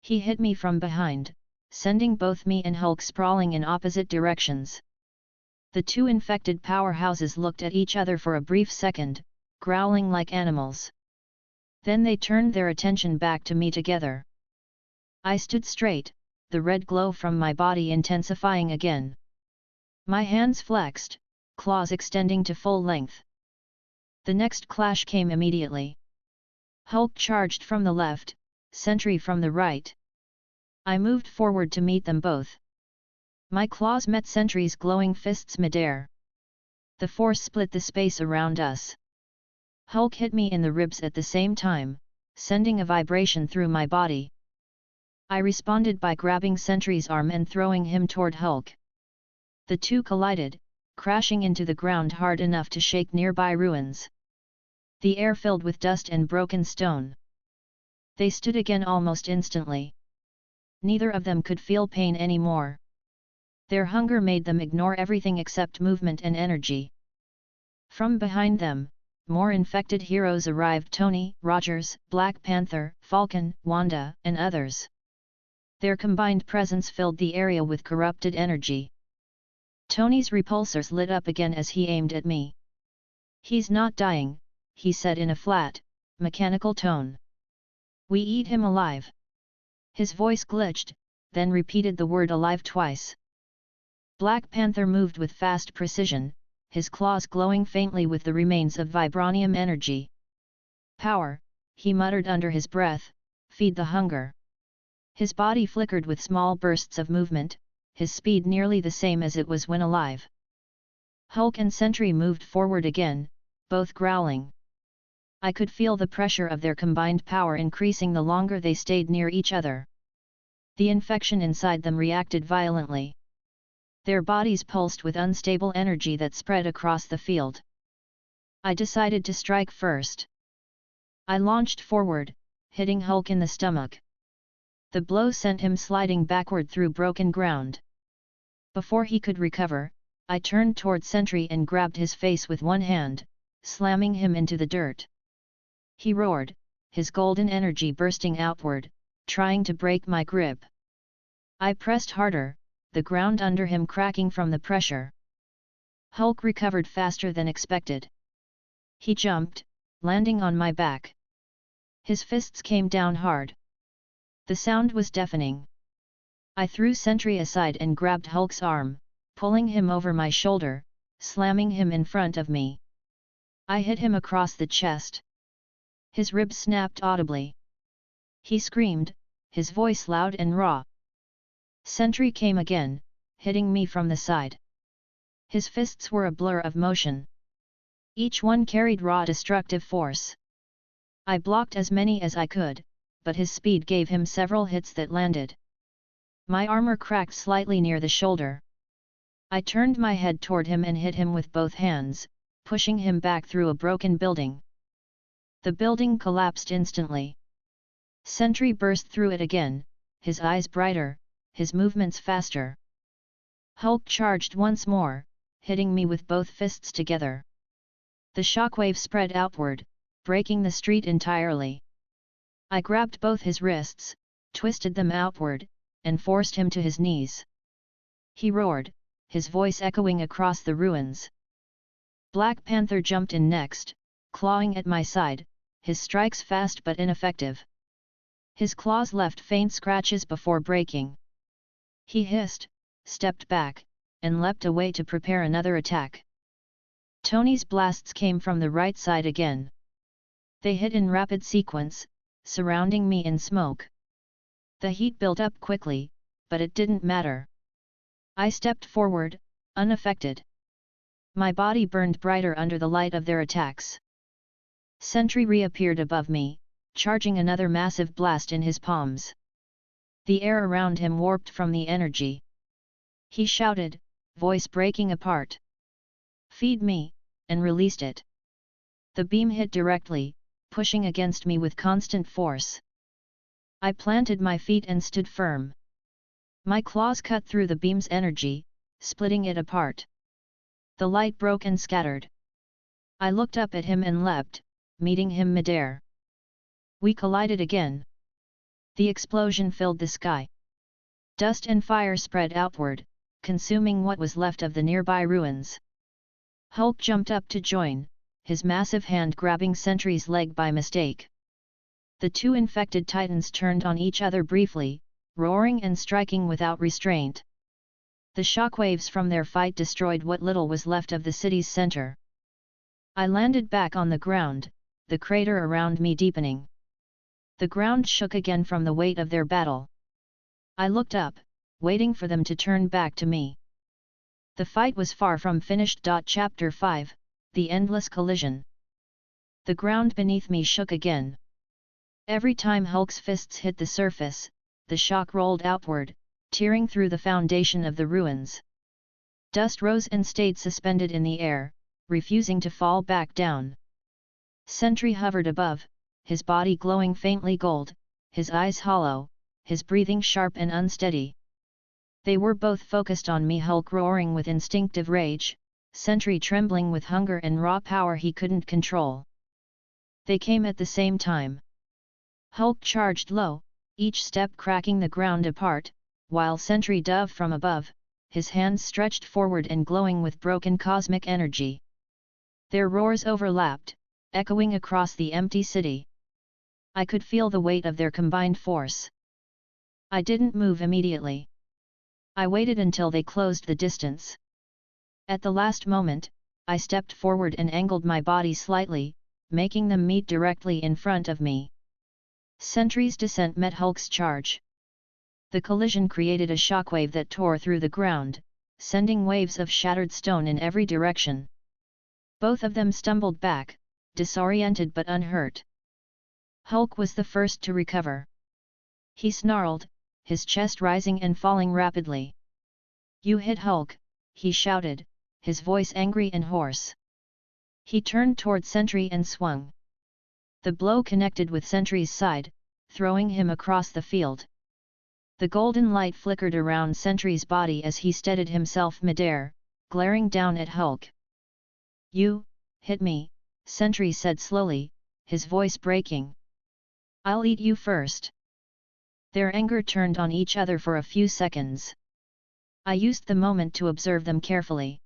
Speaker 2: He hit me from behind, sending both me and Hulk sprawling in opposite directions. The 2 infected powerhouses looked at each other for a brief second, growling like animals. Then they turned their attention back to me together. I stood straight, the red glow from my body intensifying again. My hands flexed, claws extending to full length. The next clash came immediately. Hulk charged from the left, Sentry from the right. I moved forward to meet them both. My claws met Sentry's glowing fists midair. The force split the space around us. Hulk hit me in the ribs at the same time, sending a vibration through my body. I responded by grabbing Sentry's arm and throwing him toward Hulk. The 2 collided, crashing into the ground hard enough to shake nearby ruins. The air filled with dust and broken stone. They stood again almost instantly. Neither of them could feel pain anymore. Their hunger made them ignore everything except movement and energy. From behind them, more infected heroes arrived: Tony, Rogers, Black Panther, Falcon, Wanda, and others. Their combined presence filled the area with corrupted energy. Tony's repulsors lit up again as he aimed at me. "He's not dying," he said in a flat, mechanical tone. "We eat him alive." His voice glitched, then repeated the word alive twice. Black Panther moved with fast precision, his claws glowing faintly with the remains of vibranium energy. "Power," he muttered under his breath, "feed the hunger." His body flickered with small bursts of movement, his speed nearly the same as it was when alive. Hulk and Sentry moved forward again, both growling. I could feel the pressure of their combined power increasing the longer they stayed near each other. The infection inside them reacted violently. Their bodies pulsed with unstable energy that spread across the field. I decided to strike first. I launched forward, hitting Hulk in the stomach. The blow sent him sliding backward through broken ground. Before he could recover, I turned toward Sentry and grabbed his face with one hand, slamming him into the dirt. He roared, his golden energy bursting outward, trying to break my grip. I pressed harder, the ground under him cracking from the pressure. Hulk recovered faster than expected. He jumped, landing on my back. His fists came down hard. The sound was deafening. I threw Sentry aside and grabbed Hulk's arm, pulling him over my shoulder, slamming him in front of me. I hit him across the chest. His ribs snapped audibly. He screamed, his voice loud and raw. Sentry came again, hitting me from the side. His fists were a blur of motion. Each one carried raw destructive force. I blocked as many as I could, but his speed gave him several hits that landed. My armor cracked slightly near the shoulder. I turned my head toward him and hit him with both hands, pushing him back through a broken building. The building collapsed instantly. Sentry burst through it again, his eyes brighter, his movements faster. Hulk charged once more, hitting me with both fists together. The shockwave spread outward, breaking the street entirely. I grabbed both his wrists, twisted them outward, and forced him to his knees. He roared, his voice echoing across the ruins. Black Panther jumped in next, clawing at my side, his strikes fast but ineffective. His claws left faint scratches before breaking. He hissed, stepped back, and leapt away to prepare another attack. Tony's blasts came from the right side again. They hit in rapid sequence, surrounding me in smoke. The heat built up quickly, but it didn't matter. I stepped forward, unaffected. My body burned brighter under the light of their attacks. Sentry reappeared above me, charging another massive blast in his palms. The air around him warped from the energy. He shouted, voice breaking apart. "Feed me," and released it. The beam hit directly, pushing against me with constant force. I planted my feet and stood firm. My claws cut through the beam's energy, splitting it apart. The light broke and scattered. I looked up at him and leapt, meeting him midair. We collided again. The explosion filled the sky. Dust and fire spread outward, consuming what was left of the nearby ruins. Hulk jumped up to join, his massive hand grabbing Sentry's leg by mistake. The two infected titans turned on each other briefly, roaring and striking without restraint. The shockwaves from their fight destroyed what little was left of the city's center. I landed back on the ground, the crater around me deepening. The ground shook again from the weight of their battle. I looked up, waiting for them to turn back to me. The fight was far from finished. Chapter 5, The Endless Collision. The ground beneath me shook again. Every time Hulk's fists hit the surface, the shock rolled outward, tearing through the foundation of the ruins. Dust rose and stayed suspended in the air, refusing to fall back down. Sentry hovered above, his body glowing faintly gold, his eyes hollow, his breathing sharp and unsteady. They were both focused on me, Hulk roaring with instinctive rage, Sentry trembling with hunger and raw power he couldn't control. They came at the same time. Hulk charged low, each step cracking the ground apart, while Sentry dove from above, his hands stretched forward and glowing with broken cosmic energy. Their roars overlapped, echoing across the empty city. I could feel the weight of their combined force. I didn't move immediately. I waited until they closed the distance. At the last moment, I stepped forward and angled my body slightly, making them meet directly in front of me. Sentry's descent met Hulk's charge. The collision created a shockwave that tore through the ground, sending waves of shattered stone in every direction. Both of them stumbled back, disoriented but unhurt. Hulk was the first to recover. He snarled, his chest rising and falling rapidly. "You hit Hulk," he shouted, his voice angry and hoarse. He turned toward Sentry and swung. The blow connected with Sentry's side, throwing him across the field. The golden light flickered around Sentry's body as he steadied himself midair, glaring down at Hulk. "You hit me," Sentry said slowly, his voice breaking. "I'll eat you first." Their anger turned on each other for a few seconds. I used the moment to observe them carefully.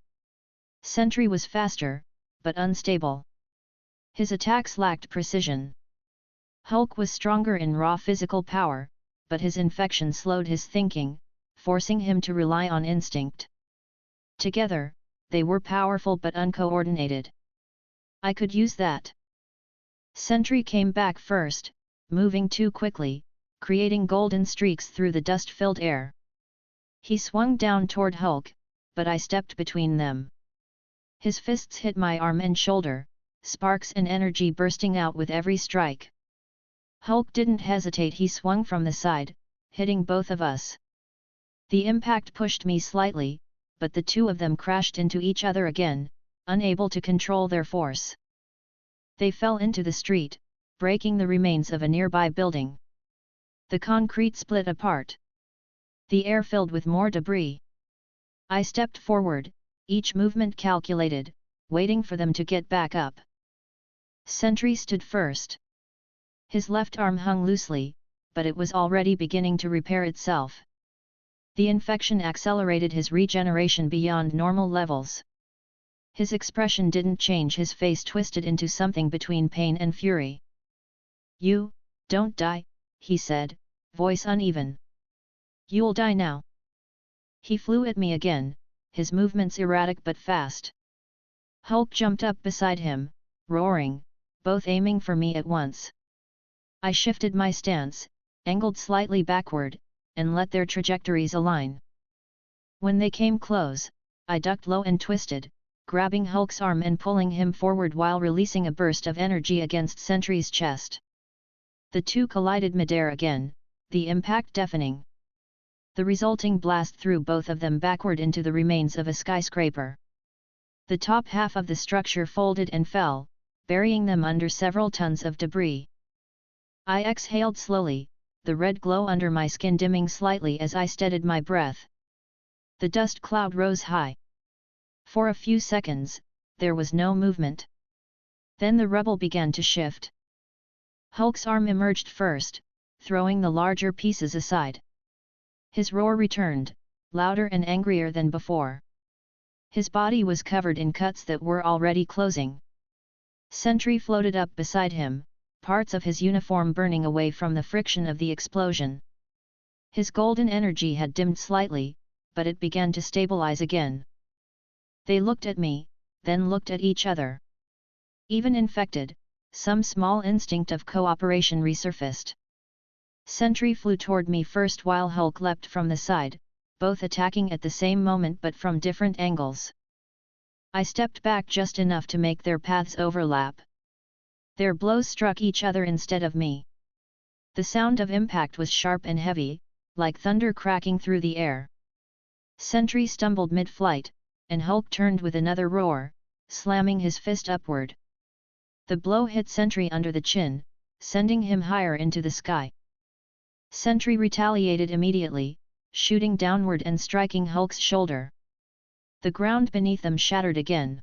Speaker 2: Sentry was faster, but unstable. His attacks lacked precision. Hulk was stronger in raw physical power, but his infection slowed his thinking, forcing him to rely on instinct. Together, they were powerful but uncoordinated. I could use that. Sentry came back first, moving too quickly, creating golden streaks through the dust-filled air. He swung down toward Hulk, but I stepped between them. His fists hit my arm and shoulder, sparks and energy bursting out with every strike. Hulk didn't hesitate, he swung from the side, hitting both of us. The impact pushed me slightly, but the two of them crashed into each other again, unable to control their force. They fell into the street, breaking the remains of a nearby building. The concrete split apart. The air filled with more debris. I stepped forward, each movement calculated, waiting for them to get back up. Sentry stood first. His left arm hung loosely, but it was already beginning to repair itself. The infection accelerated his regeneration beyond normal levels. His expression didn't change, his face twisted into something between pain and fury. "You, don't die," he said, voice uneven. "You'll die now." He flew at me again, his movements erratic but fast. Hulk jumped up beside him, roaring, both aiming for me at once. I shifted my stance, angled slightly backward, and let their trajectories align. When they came close, I ducked low and twisted, grabbing Hulk's arm and pulling him forward while releasing a burst of energy against Sentry's chest. The two collided midair again, the impact deafening. The resulting blast threw both of them backward into the remains of a skyscraper. The top half of the structure folded and fell, burying them under several tons of debris. I exhaled slowly, the red glow under my skin dimming slightly as I steadied my breath. The dust cloud rose high. For a few seconds, there was no movement. Then the rubble began to shift. Hulk's arm emerged first, throwing the larger pieces aside. His roar returned, louder and angrier than before. His body was covered in cuts that were already closing. Sentry floated up beside him, parts of his uniform burning away from the friction of the explosion. His golden energy had dimmed slightly, but it began to stabilize again. They looked at me, then looked at each other. Even infected, some small instinct of cooperation resurfaced. Sentry flew toward me first while Hulk leapt from the side, both attacking at the same moment but from different angles. I stepped back just enough to make their paths overlap. Their blows struck each other instead of me. The sound of impact was sharp and heavy, like thunder cracking through the air. Sentry stumbled mid-flight, and Hulk turned with another roar, slamming his fist upward. The blow hit Sentry under the chin, sending him higher into the sky. Sentry retaliated immediately, shooting downward and striking Hulk's shoulder. The ground beneath them shattered again.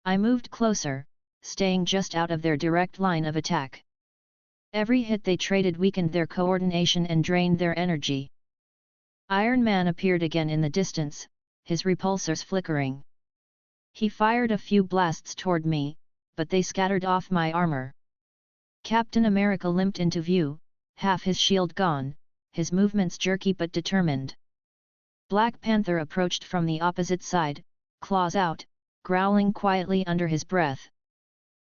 Speaker 2: I moved closer, staying just out of their direct line of attack. Every hit they traded weakened their coordination and drained their energy. Iron Man appeared again in the distance, his repulsors flickering. He fired a few blasts toward me, but they scattered off my armor. Captain America limped into view, half his shield gone, his movements jerky but determined. Black Panther approached from the opposite side, claws out, growling quietly under his breath.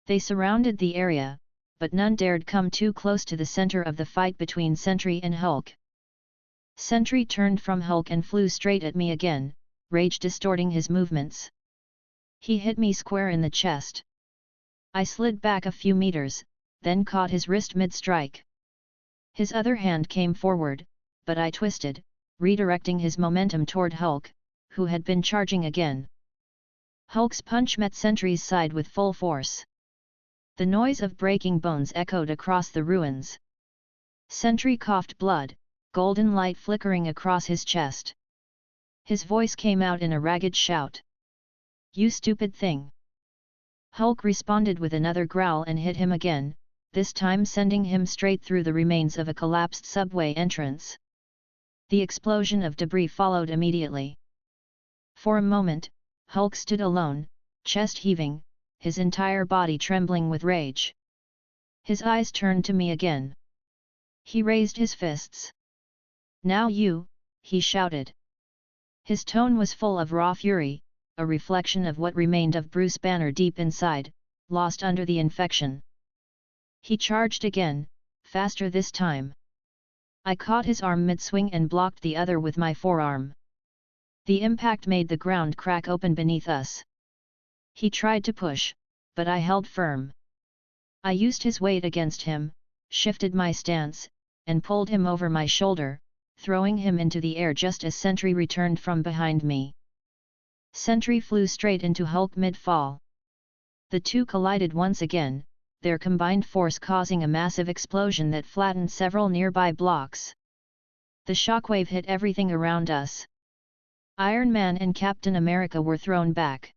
Speaker 2: They surrounded the area, but none dared come too close to the center of the fight between Sentry and Hulk. Sentry turned from Hulk and flew straight at me again, rage distorting his movements. He hit me square in the chest. I slid back a few meters, then caught his wrist mid-strike. His other hand came forward, but I twisted, redirecting his momentum toward Hulk, who had been charging again. Hulk's punch met Sentry's side with full force. The noise of breaking bones echoed across the ruins. Sentry coughed blood, golden light flickering across his chest. His voice came out in a ragged shout. "You stupid thing!" Hulk responded with another growl and hit him again, this time sending him straight through the remains of a collapsed subway entrance. The explosion of debris followed immediately. For a moment, Hulk stood alone, chest heaving, his entire body trembling with rage. His eyes turned to me again. He raised his fists. "Now you," he shouted. His tone was full of raw fury, a reflection of what remained of Bruce Banner deep inside, lost under the infection. He charged again, faster this time. I caught his arm mid-swing and blocked the other with my forearm. The impact made the ground crack open beneath us. He tried to push, but I held firm. I used his weight against him, shifted my stance, and pulled him over my shoulder, throwing him into the air just as Sentry returned from behind me. Sentry flew straight into Hulk mid-fall. The two collided once again, their combined force causing a massive explosion that flattened several nearby blocks. The shockwave hit everything around us. Iron Man and Captain America were thrown back.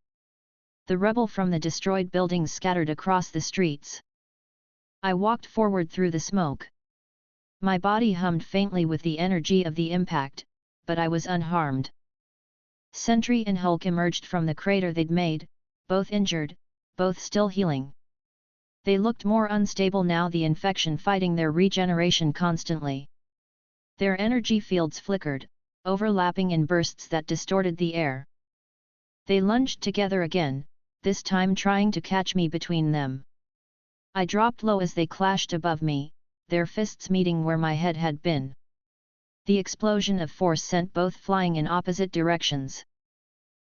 Speaker 2: The rubble from the destroyed buildings scattered across the streets. I walked forward through the smoke. My body hummed faintly with the energy of the impact, but I was unharmed. Sentry and Hulk emerged from the crater they'd made, both injured, both still healing. They looked more unstable now, the infection fighting their regeneration constantly. Their energy fields flickered, overlapping in bursts that distorted the air. They lunged together again, this time trying to catch me between them. I dropped low as they clashed above me, their fists meeting where my head had been. The explosion of force sent both flying in opposite directions.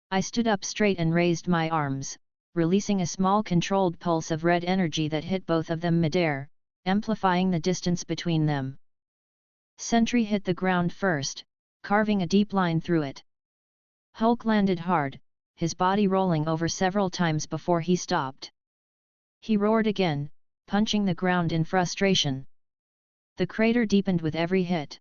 Speaker 2: I stood up straight and raised my arms, releasing a small controlled pulse of red energy that hit both of them midair, amplifying the distance between them. Sentry hit the ground first, carving a deep line through it. Hulk landed hard, his body rolling over several times before he stopped. He roared again, punching the ground in frustration. The crater deepened with every hit.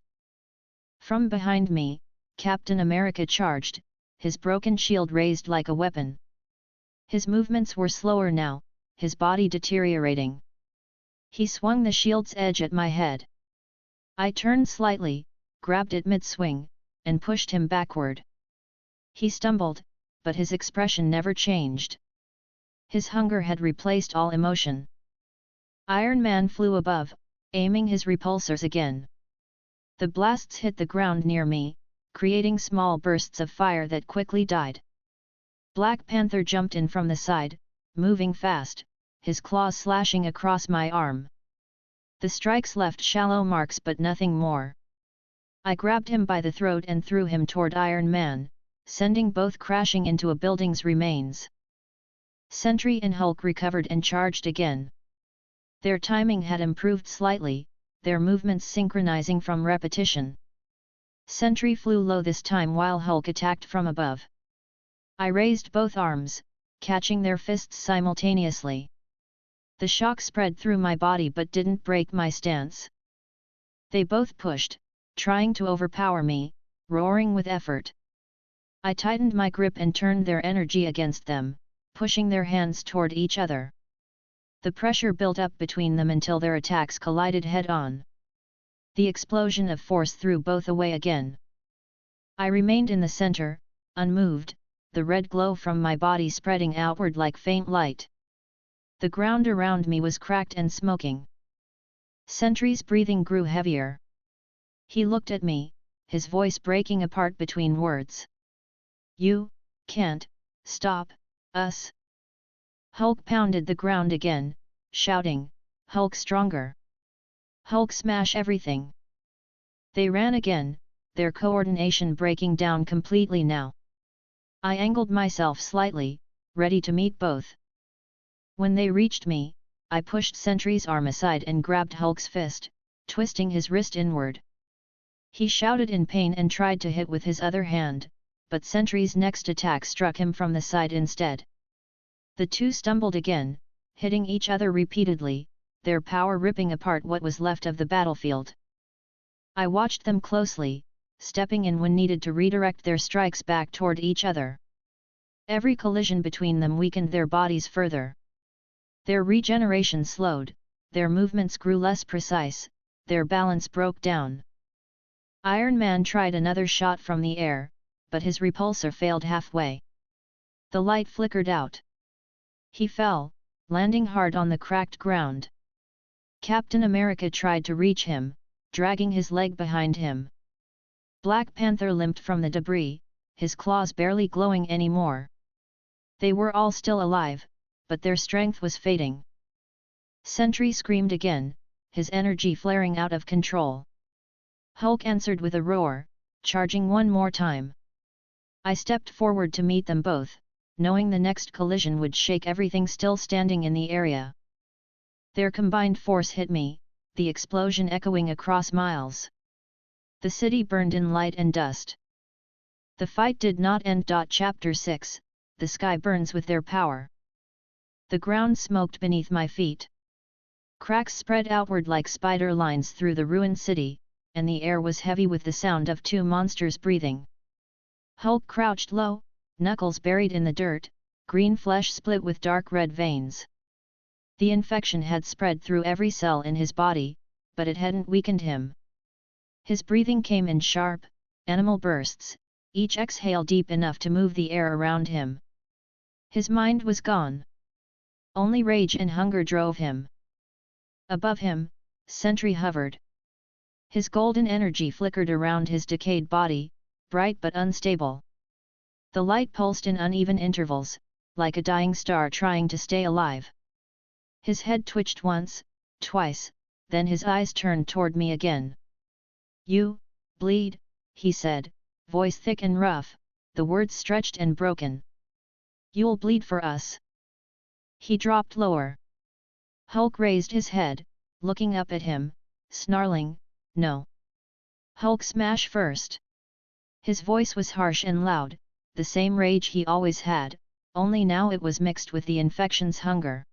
Speaker 2: From behind me, Captain America charged, his broken shield raised like a weapon. His movements were slower now, his body deteriorating. He swung the shield's edge at my head. I turned slightly, grabbed it mid-swing, and pushed him backward. He stumbled, but his expression never changed. His hunger had replaced all emotion. Iron Man flew above, aiming his repulsors again. The blasts hit the ground near me, creating small bursts of fire that quickly died. Black Panther jumped in from the side, moving fast, his claws slashing across my arm. The strikes left shallow marks but nothing more. I grabbed him by the throat and threw him toward Iron Man, sending both crashing into a building's remains. Sentry and Hulk recovered and charged again. Their timing had improved slightly, their movements synchronizing from repetition. Sentry flew low this time while Hulk attacked from above. I raised both arms, catching their fists simultaneously. The shock spread through my body but didn't break my stance. They both pushed, trying to overpower me, roaring with effort. I tightened my grip and turned their energy against them, pushing their hands toward each other. The pressure built up between them until their attacks collided head-on. The explosion of force threw both away again. I remained in the center, unmoved, the red glow from my body spreading outward like faint light. The ground around me was cracked and smoking. Sentry's breathing grew heavier. He looked at me, his voice breaking apart between words. "You can't stop us." Hulk pounded the ground again, shouting, "Hulk stronger! Hulk smash everything!" They ran again, their coordination breaking down completely now. I angled myself slightly, ready to meet both. When they reached me, I pushed Sentry's arm aside and grabbed Hulk's fist, twisting his wrist inward. He shouted in pain and tried to hit with his other hand, but Sentry's next attack struck him from the side instead. The two stumbled again, hitting each other repeatedly, their power ripping apart what was left of the battlefield. I watched them closely, stepping in when needed to redirect their strikes back toward each other. Every collision between them weakened their bodies further. Their regeneration slowed, their movements grew less precise, their balance broke down. Iron Man tried another shot from the air, but his repulsor failed halfway. The light flickered out. He fell, landing hard on the cracked ground. Captain America tried to reach him, dragging his leg behind him. Black Panther limped from the debris, his claws barely glowing anymore. They were all still alive, but their strength was fading. Sentry screamed again, his energy flaring out of control. Hulk answered with a roar, charging one more time. I stepped forward to meet them both, knowing the next collision would shake everything still standing in the area. Their combined force hit me, the explosion echoing across miles. The city burned in light and dust. The fight did not end. Chapter 6, The Sky Burns with Their Power. The ground smoked beneath my feet. Cracks spread outward like spider lines through the ruined city, and the air was heavy with the sound of two monsters breathing. Hulk crouched low, knuckles buried in the dirt, green flesh split with dark red veins. The infection had spread through every cell in his body, but it hadn't weakened him. His breathing came in sharp, animal bursts, each exhale deep enough to move the air around him. His mind was gone. Only rage and hunger drove him. Above him, Sentry hovered. His golden energy flickered around his decayed body, bright but unstable. The light pulsed in uneven intervals, like a dying star trying to stay alive. His head twitched once, twice, then his eyes turned toward me again. "You bleed," he said, voice thick and rough, the words stretched and broken. "You'll bleed for us." He dropped lower. Hulk raised his head, looking up at him, snarling, "No. Hulk smash first." His voice was harsh and loud, the same rage he always had, only now it was mixed with the infection's hunger.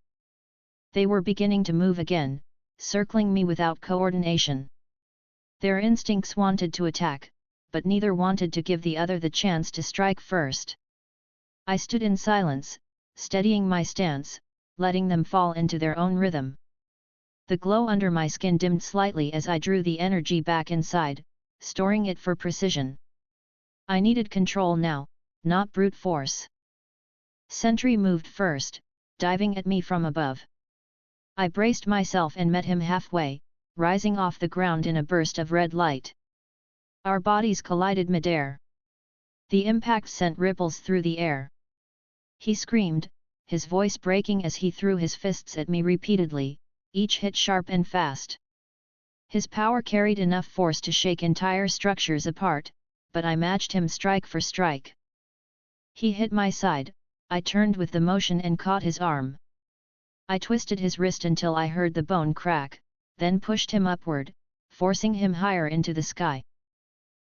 Speaker 2: They were beginning to move again, circling me without coordination. Their instincts wanted to attack, but neither wanted to give the other the chance to strike first. I stood in silence, steadying my stance, letting them fall into their own rhythm. The glow under my skin dimmed slightly as I drew the energy back inside, storing it for precision. I needed control now, not brute force. Sentry moved first, diving at me from above. I braced myself and met him halfway, rising off the ground in a burst of red light. Our bodies collided midair. The impact sent ripples through the air. He screamed, his voice breaking as he threw his fists at me repeatedly, each hit sharp and fast. His power carried enough force to shake entire structures apart, but I matched him strike for strike. He hit my side, I turned with the motion and caught his arm. I twisted his wrist until I heard the bone crack, then pushed him upward, forcing him higher into the sky.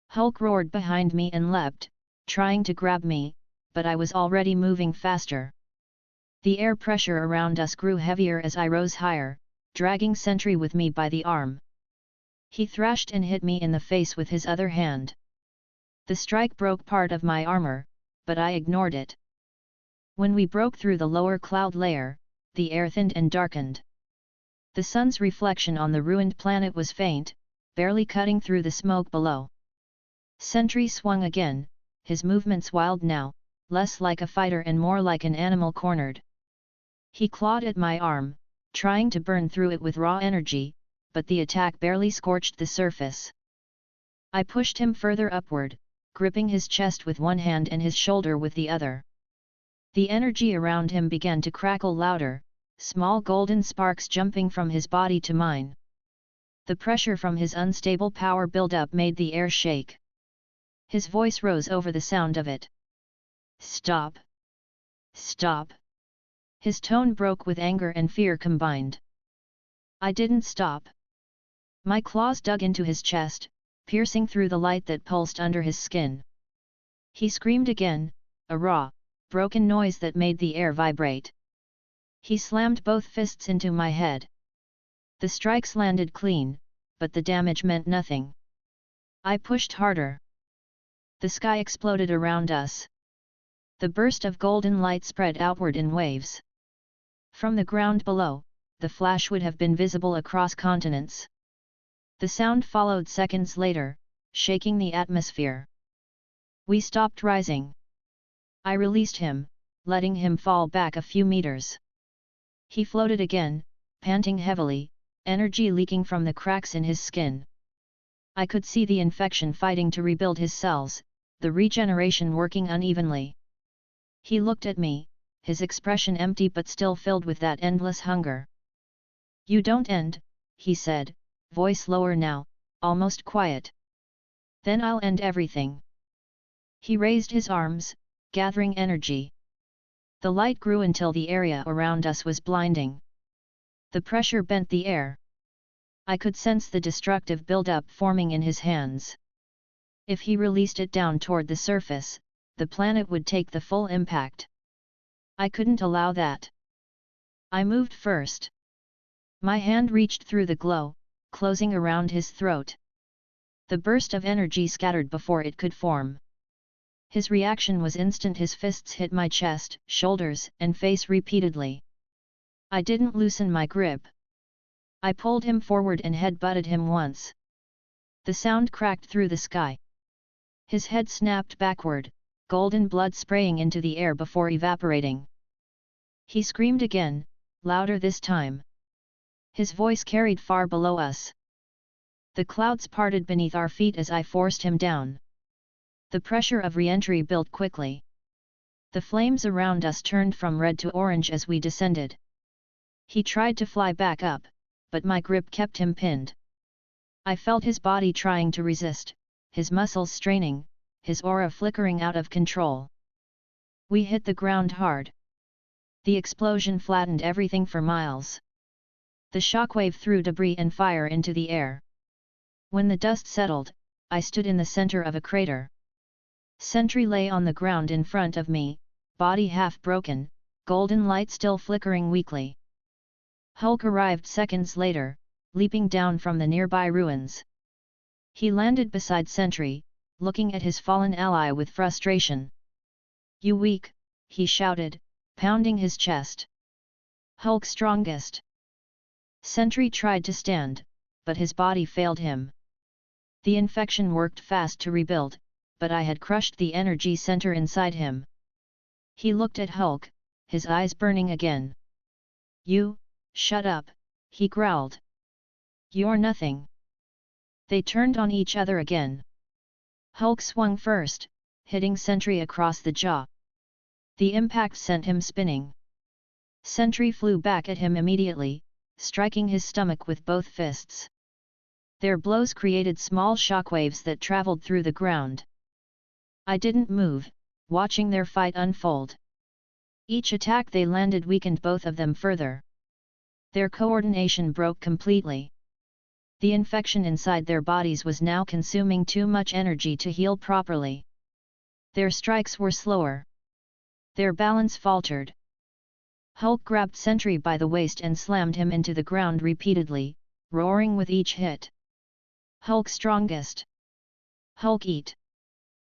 Speaker 2: Hulk roared behind me and leapt, trying to grab me, but I was already moving faster. The air pressure around us grew heavier as I rose higher, dragging Sentry with me by the arm. He thrashed and hit me in the face with his other hand. The strike broke part of my armor, but I ignored it. When we broke through the lower cloud layer, the air thinned and darkened. The sun's reflection on the ruined planet was faint, barely cutting through the smoke below. Sentry swung again, his movements wild now, less like a fighter and more like an animal cornered. He clawed at my arm, trying to burn through it with raw energy, but the attack barely scorched the surface. I pushed him further upward, gripping his chest with one hand and his shoulder with the other. The energy around him began to crackle louder, small golden sparks jumping from his body to mine. The pressure from his unstable power build-up made the air shake. His voice rose over the sound of it. "Stop! Stop!" His tone broke with anger and fear combined. I didn't stop. My claws dug into his chest, piercing through the light that pulsed under his skin. He screamed again, a raw, broken noise that made the air vibrate. He slammed both fists into my head. The strikes landed clean, but the damage meant nothing. I pushed harder. The sky exploded around us. The burst of golden light spread outward in waves. From the ground below, the flash would have been visible across continents. The sound followed seconds later, shaking the atmosphere. We stopped rising. I released him, letting him fall back a few meters. He floated again, panting heavily, energy leaking from the cracks in his skin. I could see the infection fighting to rebuild his cells, the regeneration working unevenly. He looked at me, his expression empty but still filled with that endless hunger. "You don't end," he said, voice lower now, almost quiet. "Then I'll end everything." He raised his arms, gathering energy. The light grew until the area around us was blinding. The pressure bent the air. I could sense the destructive buildup forming in his hands. If he released it down toward the surface, the planet would take the full impact. I couldn't allow that. I moved first. My hand reached through the glow, closing around his throat. The burst of energy scattered before it could form. His reaction was instant. His fists hit my chest, shoulders, and face repeatedly. I didn't loosen my grip. I pulled him forward and head-butted him once. The sound cracked through the sky. His head snapped backward, golden blood spraying into the air before evaporating. He screamed again, louder this time. His voice carried far below us. The clouds parted beneath our feet as I forced him down. The pressure of re-entry built quickly. The flames around us turned from red to orange as we descended. He tried to fly back up, but my grip kept him pinned. I felt his body trying to resist, his muscles straining, his aura flickering out of control. We hit the ground hard. The explosion flattened everything for miles. The shockwave threw debris and fire into the air. When the dust settled, I stood in the center of a crater. Sentry lay on the ground in front of me, body half broken, golden light still flickering weakly. Hulk arrived seconds later, leaping down from the nearby ruins. He landed beside Sentry, looking at his fallen ally with frustration. "You weak," he shouted, pounding his chest. "Hulk strongest." Sentry tried to stand, but his body failed him. The infection worked fast to rebuild, but I had crushed the energy center inside him. He looked at Hulk, his eyes burning again. "You, shut up," he growled. "You're nothing." They turned on each other again. Hulk swung first, hitting Sentry across the jaw. The impact sent him spinning. Sentry flew back at him immediately, striking his stomach with both fists. Their blows created small shockwaves that traveled through the ground. I didn't move, watching their fight unfold. Each attack they landed weakened both of them further. Their coordination broke completely. The infection inside their bodies was now consuming too much energy to heal properly. Their strikes were slower. Their balance faltered. Hulk grabbed Sentry by the waist and slammed him into the ground repeatedly, roaring with each hit. "Hulk strongest! Hulk eat!"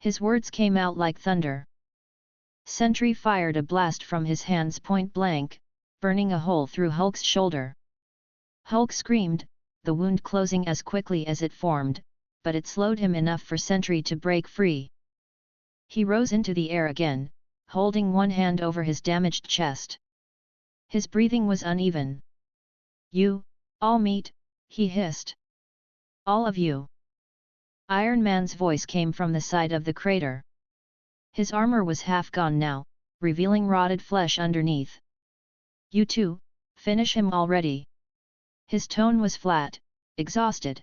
Speaker 2: His words came out like thunder. Sentry fired a blast from his hands point blank, burning a hole through Hulk's shoulder. Hulk screamed, the wound closing as quickly as it formed, but it slowed him enough for Sentry to break free. He rose into the air again, holding one hand over his damaged chest. His breathing was uneven. "You, all meat," he hissed. "All of you." Iron Man's voice came from the side of the crater. His armor was half gone now, revealing rotted flesh underneath. "You too, finish him already." His tone was flat, exhausted.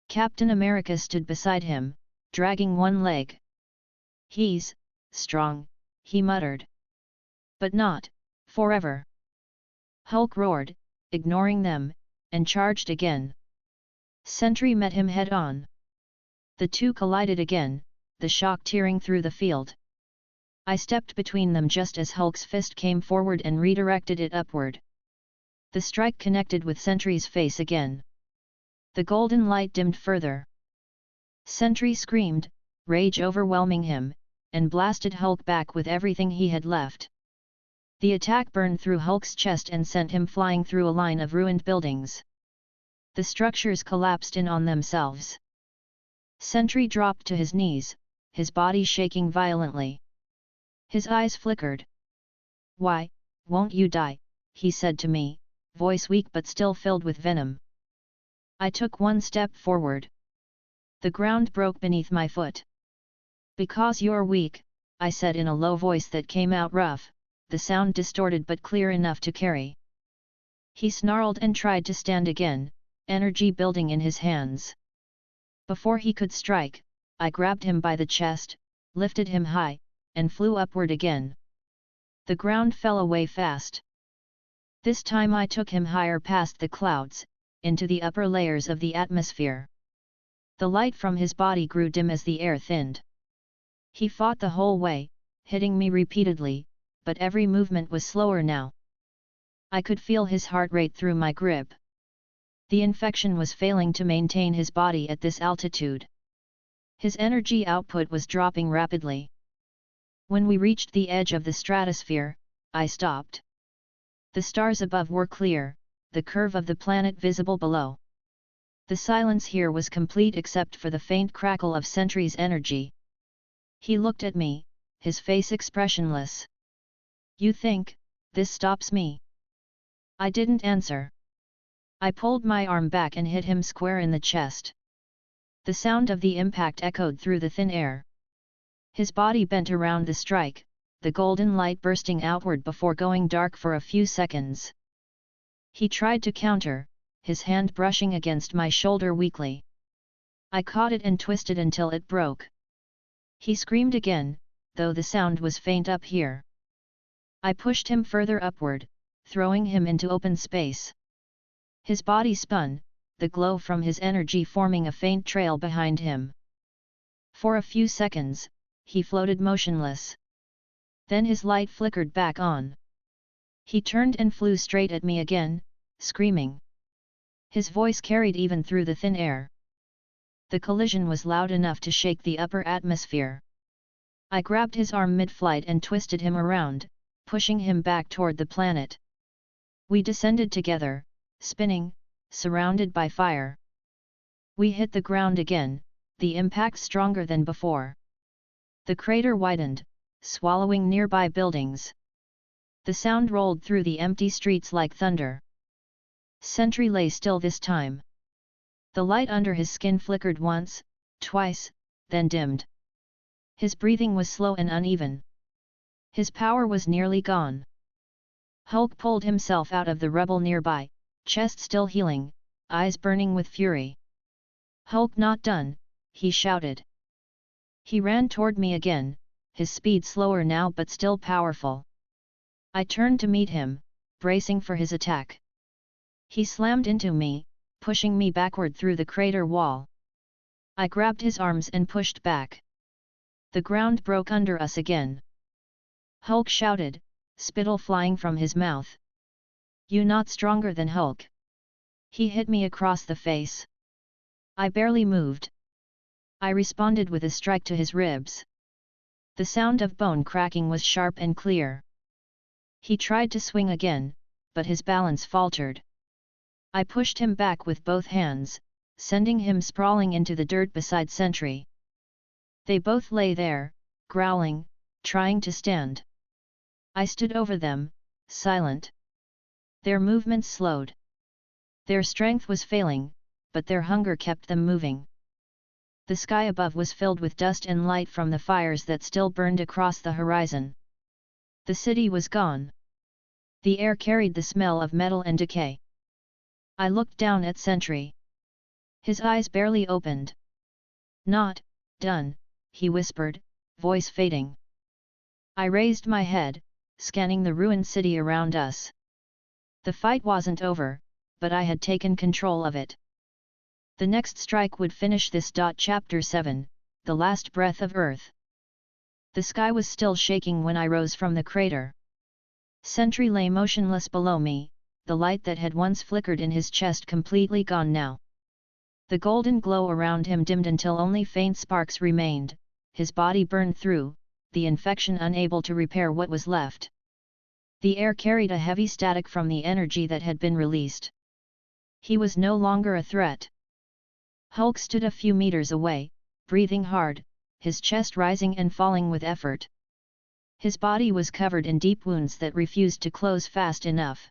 Speaker 2: Captain America stood beside him, dragging one leg. "He's strong," he muttered. "But not forever." Hulk roared, ignoring them, and charged again. Sentry met him head-on. The two collided again, the shock tearing through the field. I stepped between them just as Hulk's fist came forward and redirected it upward. The strike connected with Sentry's face again. The golden light dimmed further. Sentry screamed, rage overwhelming him, and blasted Hulk back with everything he had left. The attack burned through Hulk's chest and sent him flying through a line of ruined buildings. The structures collapsed in on themselves. Sentry dropped to his knees, his body shaking violently. His eyes flickered. "Why, won't you die?" he said to me, voice weak but still filled with venom. I took one step forward. The ground broke beneath my foot. "Because you're weak," I said in a low voice that came out rough, the sound distorted but clear enough to carry. He snarled and tried to stand again, energy building in his hands. Before he could strike, I grabbed him by the chest, lifted him high, and flew upward again. The ground fell away fast. This time I took him higher past the clouds, into the upper layers of the atmosphere. The light from his body grew dim as the air thinned. He fought the whole way, hitting me repeatedly, but every movement was slower now. I could feel his heart rate through my grip. The infection was failing to maintain his body at this altitude. His energy output was dropping rapidly. When we reached the edge of the stratosphere, I stopped. The stars above were clear, the curve of the planet visible below. The silence here was complete except for the faint crackle of Sentry's energy. He looked at me, his face expressionless. "You think this stops me?" I didn't answer. I pulled my arm back and hit him square in the chest. The sound of the impact echoed through the thin air. His body bent around the strike, the golden light bursting outward before going dark for a few seconds. He tried to counter, his hand brushing against my shoulder weakly. I caught it and twisted until it broke. He screamed again, though the sound was faint up here. I pushed him further upward, throwing him into open space. His body spun, the glow from his energy forming a faint trail behind him. For a few seconds, he floated motionless. Then his light flickered back on. He turned and flew straight at me again, screaming. His voice carried even through the thin air. The collision was loud enough to shake the upper atmosphere. I grabbed his arm mid-flight and twisted him around, pushing him back toward the planet. We descended together, spinning, surrounded by fire. We hit the ground again, the impact stronger than before. The crater widened, swallowing nearby buildings. The sound rolled through the empty streets like thunder. Sentry lay still this time. The light under his skin flickered once, twice, then dimmed. His breathing was slow and uneven. His power was nearly gone. Hulk pulled himself out of the rubble nearby, chest still healing, eyes burning with fury. "Hulk, not done," he shouted. He ran toward me again, his speed slower now but still powerful. I turned to meet him, bracing for his attack. He slammed into me, pushing me backward through the crater wall. I grabbed his arms and pushed back. The ground broke under us again. Hulk shouted, spittle flying from his mouth. "You not stronger than Hulk." He hit me across the face. I barely moved. I responded with a strike to his ribs. The sound of bone cracking was sharp and clear. He tried to swing again, but his balance faltered. I pushed him back with both hands, sending him sprawling into the dirt beside Sentry. They both lay there, growling, trying to stand. I stood over them, silent. Their movements slowed. Their strength was failing, but their hunger kept them moving. The sky above was filled with dust and light from the fires that still burned across the horizon. The city was gone. The air carried the smell of metal and decay. I looked down at Sentry. His eyes barely opened. "Not done," he whispered, voice fading. I raised my head, scanning the ruined city around us. The fight wasn't over, but I had taken control of it. The next strike would finish this. Chapter 7, The Last Breath of Earth. The sky was still shaking when I rose from the crater. Sentry lay motionless below me, the light that had once flickered in his chest completely gone now. The golden glow around him dimmed until only faint sparks remained, his body burned through, the infection unable to repair what was left. The air carried a heavy static from the energy that had been released. He was no longer a threat. Hulk stood a few meters away, breathing hard, his chest rising and falling with effort. His body was covered in deep wounds that refused to close fast enough.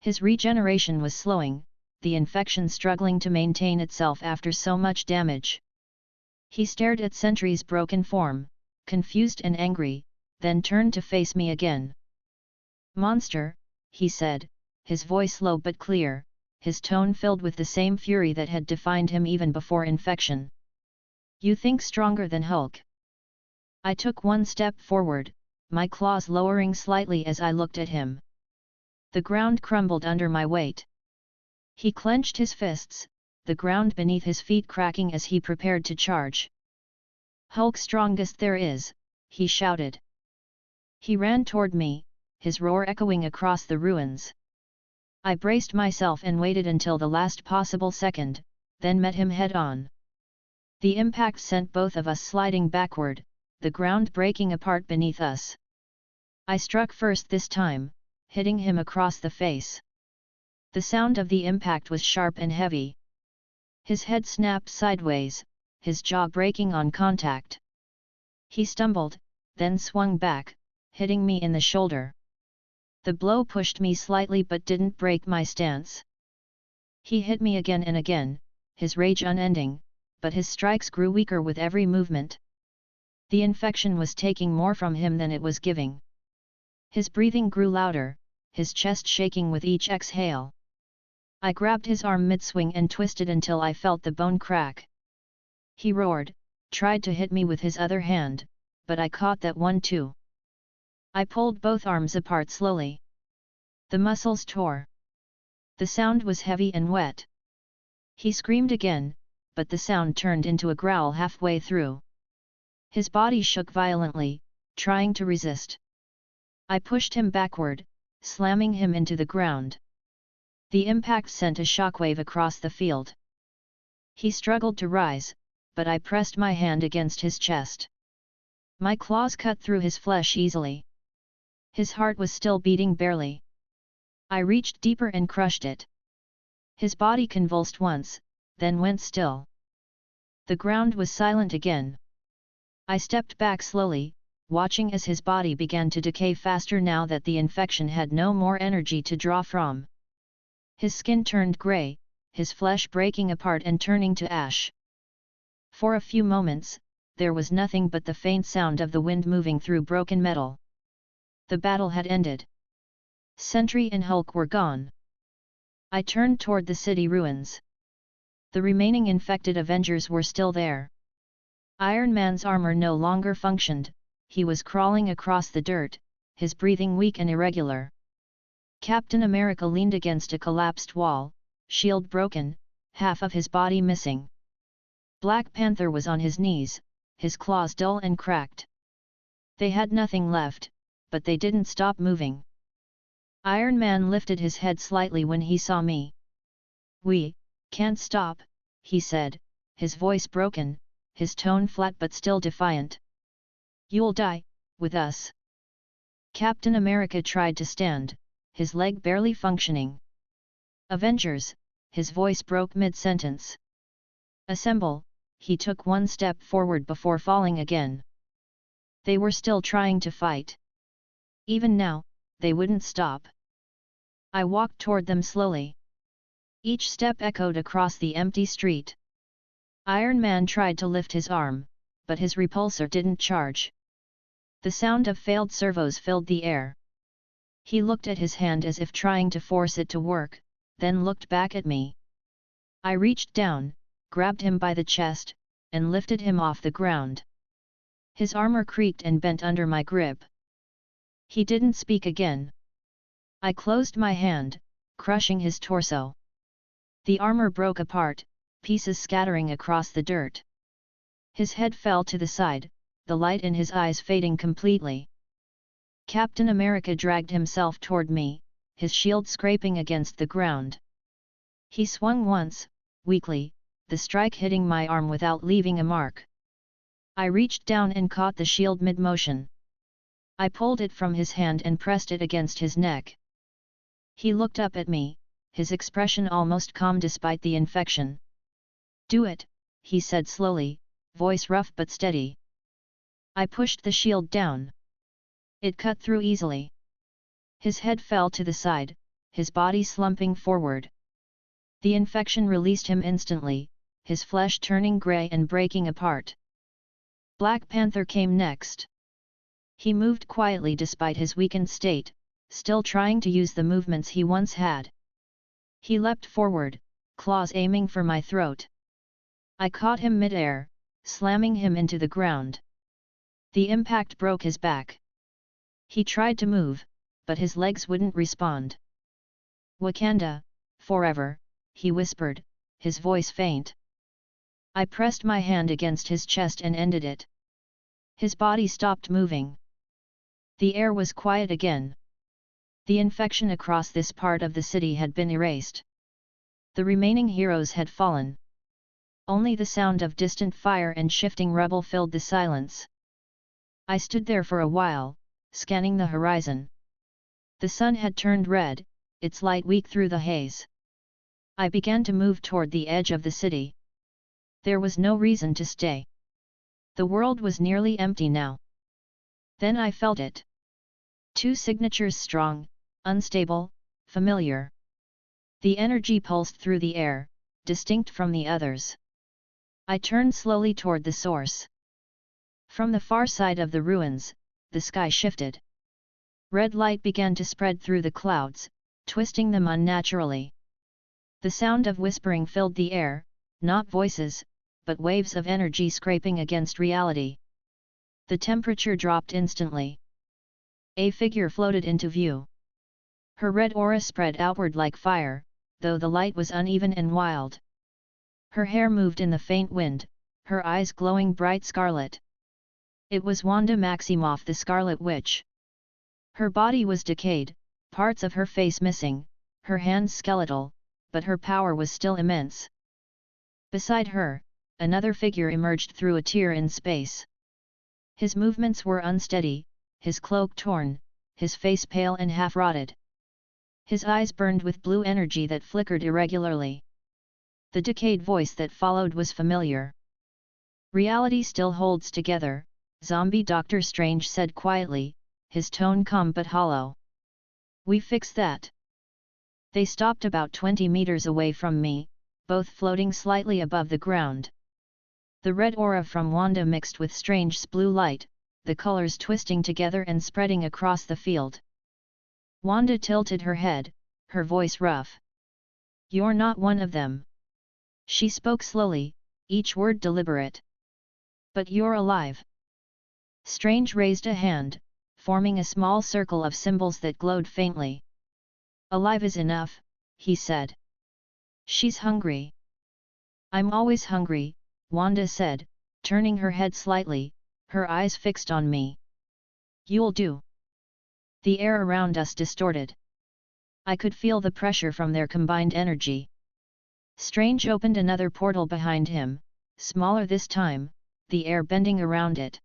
Speaker 2: His regeneration was slowing, the infection struggling to maintain itself after so much damage. He stared at Sentry's broken form, confused and angry, then turned to face me again. "Monster," he said, his voice low but clear, his tone filled with the same fury that had defined him even before infection. "You think stronger than Hulk?" I took one step forward, my claws lowering slightly as I looked at him. The ground crumbled under my weight. He clenched his fists, the ground beneath his feet cracking as he prepared to charge. "Hulk strongest there is," he shouted. He ran toward me, his roar echoing across the ruins. I braced myself and waited until the last possible second, then met him head-on. The impact sent both of us sliding backward, the ground breaking apart beneath us. I struck first this time, hitting him across the face. The sound of the impact was sharp and heavy. His head snapped sideways, his jaw breaking on contact. He stumbled, then swung back, hitting me in the shoulder. The blow pushed me slightly but didn't break my stance. He hit me again and again, his rage unending, but his strikes grew weaker with every movement. The infection was taking more from him than it was giving. His breathing grew louder, his chest shaking with each exhale. I grabbed his arm mid-swing and twisted until I felt the bone crack. He roared, tried to hit me with his other hand, but I caught that one too. I pulled both arms apart slowly. The muscles tore. The sound was heavy and wet. He screamed again, but the sound turned into a growl halfway through. His body shook violently, trying to resist. I pushed him backward, slamming him into the ground. The impact sent a shockwave across the field. He struggled to rise, but I pressed my hand against his chest. My claws cut through his flesh easily. His heart was still beating barely. I reached deeper and crushed it. His body convulsed once, then went still. The ground was silent again. I stepped back slowly, watching as his body began to decay faster now that the infection had no more energy to draw from. His skin turned grey, his flesh breaking apart and turning to ash. For a few moments, there was nothing but the faint sound of the wind moving through broken metal. The battle had ended. Sentry and Hulk were gone. I turned toward the city ruins. The remaining infected Avengers were still there. Iron Man's armor no longer functioned, he was crawling across the dirt, his breathing weak and irregular. Captain America leaned against a collapsed wall, shield broken, half of his body missing. Black Panther was on his knees, his claws dull and cracked. They had nothing left, but they didn't stop moving. Iron Man lifted his head slightly when he saw me. "We can't stop," he said, his voice broken, his tone flat but still defiant. "You'll die, with us." Captain America tried to stand, his leg barely functioning. "Avengers," his voice broke mid-sentence. "Assemble," he took one step forward before falling again. They were still trying to fight. Even now, they wouldn't stop. I walked toward them slowly. Each step echoed across the empty street. Iron Man tried to lift his arm, but his repulsor didn't charge. The sound of failed servos filled the air. He looked at his hand as if trying to force it to work, then looked back at me. I reached down, grabbed him by the chest, and lifted him off the ground. His armor creaked and bent under my grip. He didn't speak again. I closed my hand, crushing his torso. The armor broke apart, pieces scattering across the dirt. His head fell to the side, the light in his eyes fading completely. Captain America dragged himself toward me, his shield scraping against the ground. He swung once, weakly, the strike hitting my arm without leaving a mark. I reached down and caught the shield mid-motion. I pulled it from his hand and pressed it against his neck. He looked up at me, his expression almost calm despite the infection. "Do it," he said slowly, voice rough but steady. I pushed the shield down. It cut through easily. His head fell to the side, his body slumping forward. The infection released him instantly, his flesh turning grey and breaking apart. Black Panther came next. He moved quietly despite his weakened state, still trying to use the movements he once had. He leapt forward, claws aiming for my throat. I caught him mid-air, slamming him into the ground. The impact broke his back. He tried to move, but his legs wouldn't respond. "Wakanda, forever," he whispered, his voice faint. I pressed my hand against his chest and ended it. His body stopped moving. The air was quiet again. The infection across this part of the city had been erased. The remaining heroes had fallen. Only the sound of distant fire and shifting rubble filled the silence. I stood there for a while, scanning the horizon. The sun had turned red, its light weak through the haze. I began to move toward the edge of the city. There was no reason to stay. The world was nearly empty now. Then I felt it. Two signatures strong, unstable, familiar. The energy pulsed through the air, distinct from the others. I turned slowly toward the source. From the far side of the ruins, the sky shifted. Red light began to spread through the clouds, twisting them unnaturally. The sound of whispering filled the air, not voices, but waves of energy scraping against reality. The temperature dropped instantly. A figure floated into view. Her red aura spread outward like fire, though the light was uneven and wild. Her hair moved in the faint wind, her eyes glowing bright scarlet. It was Wanda Maximoff, the Scarlet Witch. Her body was decayed, parts of her face missing, her hands skeletal, but her power was still immense. Beside her, another figure emerged through a tear in space. His movements were unsteady, his cloak torn, his face pale and half-rotted. His eyes burned with blue energy that flickered irregularly. The decayed voice that followed was familiar. "Reality still holds together," Zombie Doctor Strange said quietly, his tone calm but hollow. "We fix that." They stopped about 20 meters away from me, both floating slightly above the ground. The red aura from Wanda mixed with Strange's blue light, the colors twisting together and spreading across the field. Wanda tilted her head, her voice rough. "You're not one of them." She spoke slowly, each word deliberate. "But you're alive." Strange raised a hand, forming a small circle of symbols that glowed faintly. "Alive is enough," he said. "She's hungry." "I'm always hungry," Wanda said, turning her head slightly, her eyes fixed on me. "You'll do." The air around us distorted. I could feel the pressure from their combined energy. Strange opened another portal behind him, smaller this time, the air bending around it.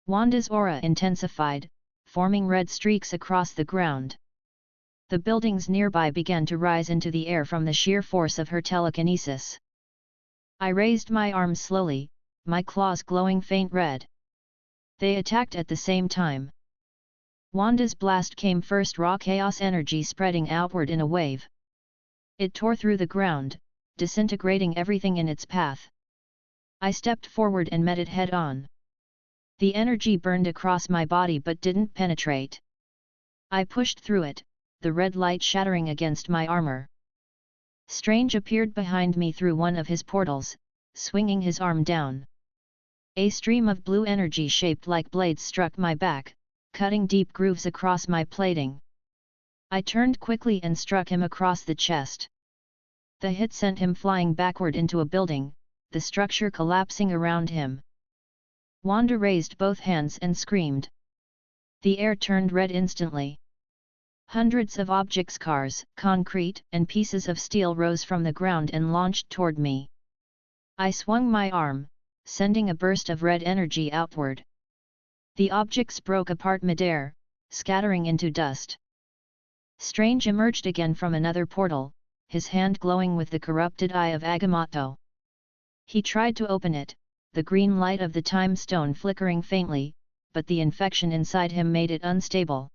Speaker 2: Wanda's aura intensified, forming red streaks across the ground. The buildings nearby began to rise into the air from the sheer force of her telekinesis. I raised my arms slowly, my claws glowing faint red. They attacked at the same time. Wanda's blast came first, raw chaos energy spreading outward in a wave. It tore through the ground, disintegrating everything in its path. I stepped forward and met it head-on. The energy burned across my body but didn't penetrate. I pushed through it, the red light shattering against my armor. Strange appeared behind me through one of his portals, swinging his arm down. A stream of blue energy shaped like blades struck my back, cutting deep grooves across my plating. I turned quickly and struck him across the chest. The hit sent him flying backward into a building, the structure collapsing around him. Wanda raised both hands and screamed. The air turned red instantly. Hundreds of objects, cars, concrete, and pieces of steel rose from the ground and launched toward me. I swung my arm, sending a burst of red energy outward. The objects broke apart midair, scattering into dust. Strange emerged again from another portal, his hand glowing with the corrupted eye of Agamotto. He tried to open it, the green light of the time stone flickering faintly, but the infection inside him made it unstable.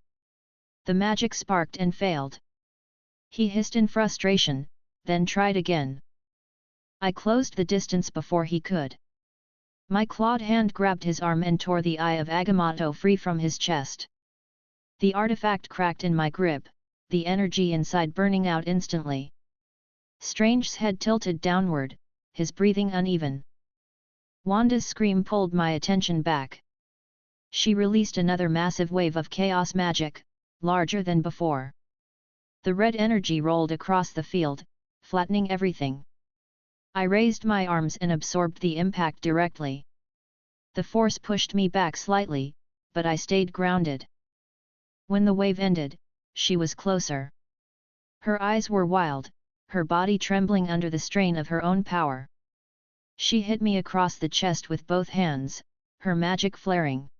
Speaker 2: The magic sparked and failed. He hissed in frustration, then tried again. I closed the distance before he could. My clawed hand grabbed his arm and tore the eye of Agamotto free from his chest. The artifact cracked in my grip, the energy inside burning out instantly. Strange's head tilted downward, his breathing uneven. Wanda's scream pulled my attention back. She released another massive wave of chaos magic, larger than before. The red energy rolled across the field, flattening everything. I raised my arms and absorbed the impact directly. The force pushed me back slightly, but I stayed grounded. When the wave ended, she was closer. Her eyes were wild, her body trembling under the strain of her own power. She hit me across the chest with both hands, her magic flaring.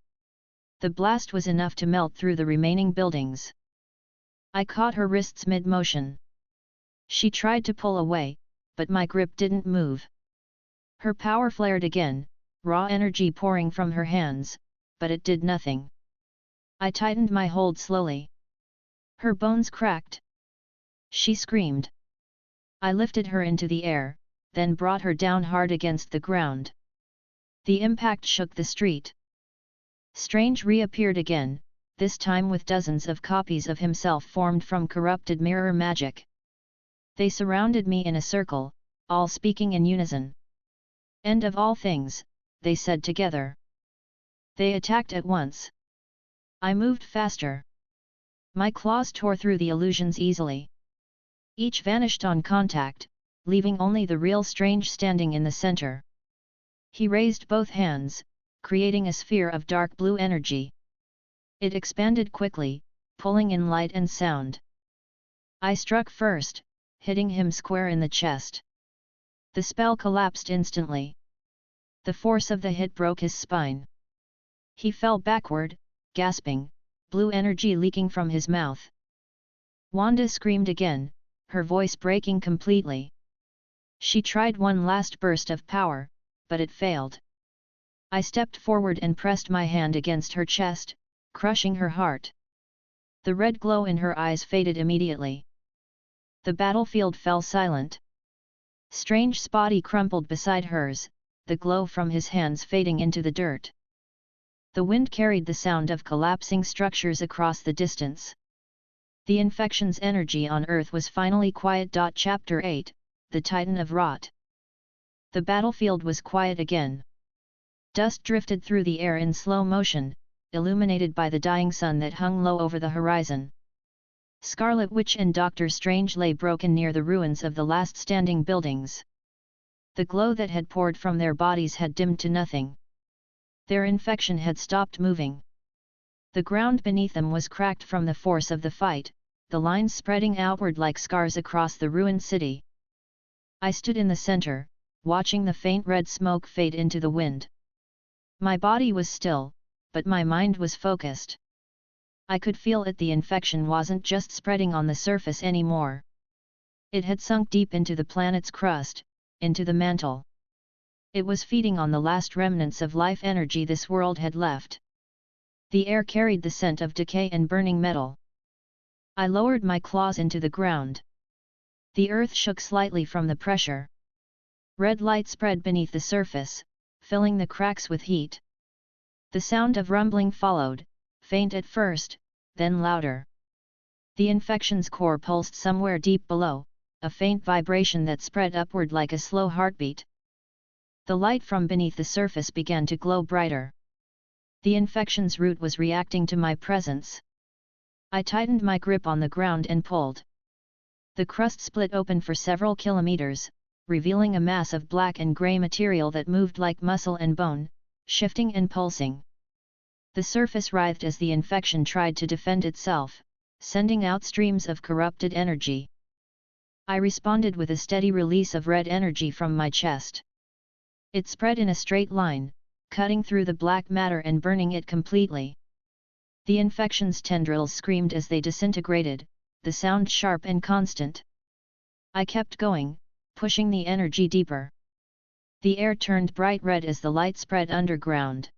Speaker 2: The blast was enough to melt through the remaining buildings. I caught her wrists mid-motion. She tried to pull away, but my grip didn't move. Her power flared again, raw energy pouring from her hands, but it did nothing. I tightened my hold slowly. Her bones cracked. She screamed. I lifted her into the air, then brought her down hard against the ground. The impact shook the street. Strange reappeared again, this time with dozens of copies of himself formed from corrupted mirror magic. They surrounded me in a circle, all speaking in unison. End of all things, they said together. They attacked at once. I moved faster. My claws tore through the illusions easily. Each vanished on contact, leaving only the real Strange standing in the center. He raised both hands, creating a sphere of dark blue energy. It expanded quickly, pulling in light and sound. I struck first, hitting him square in the chest. The spell collapsed instantly. The force of the hit broke his spine. He fell backward, gasping, blue energy leaking from his mouth. Wanda screamed again, her voice breaking completely. She tried one last burst of power, but it failed. I stepped forward and pressed my hand against her chest, crushing her heart. The red glow in her eyes faded immediately. The battlefield fell silent. Strange's body crumpled beside hers, the glow from his hands fading into the dirt. The wind carried the sound of collapsing structures across the distance. The infection's energy on Earth was finally quiet. Chapter 8, The Titan of Rot. The battlefield was quiet again. Dust drifted through the air in slow motion, illuminated by the dying sun that hung low over the horizon. Scarlet Witch and Doctor Strange lay broken near the ruins of the last standing buildings. The glow that had poured from their bodies had dimmed to nothing. Their infection had stopped moving. The ground beneath them was cracked from the force of the fight, the lines spreading outward like scars across the ruined city. I stood in the center, watching the faint red smoke fade into the wind. My body was still, but my mind was focused. I could feel it. The infection wasn't just spreading on the surface anymore. It had sunk deep into the planet's crust, into the mantle. It was feeding on the last remnants of life energy this world had left. The air carried the scent of decay and burning metal. I lowered my claws into the ground. The earth shook slightly from the pressure. Red light spread beneath the surface, filling the cracks with heat. The sound of rumbling followed, faint at first, then louder. The infection's core pulsed somewhere deep below, a faint vibration that spread upward like a slow heartbeat. The light from beneath the surface began to glow brighter. The infection's root was reacting to my presence. I tightened my grip on the ground and pulled. The crust split open for several kilometers, revealing a mass of black and grey material that moved like muscle and bone, shifting and pulsing. The surface writhed as the infection tried to defend itself, sending out streams of corrupted energy. I responded with a steady release of red energy from my chest. It spread in a straight line, cutting through the black matter and burning it completely. The infection's tendrils screamed as they disintegrated, the sound sharp and constant. I kept going, pushing the energy deeper. The air turned bright red as the light spread underground.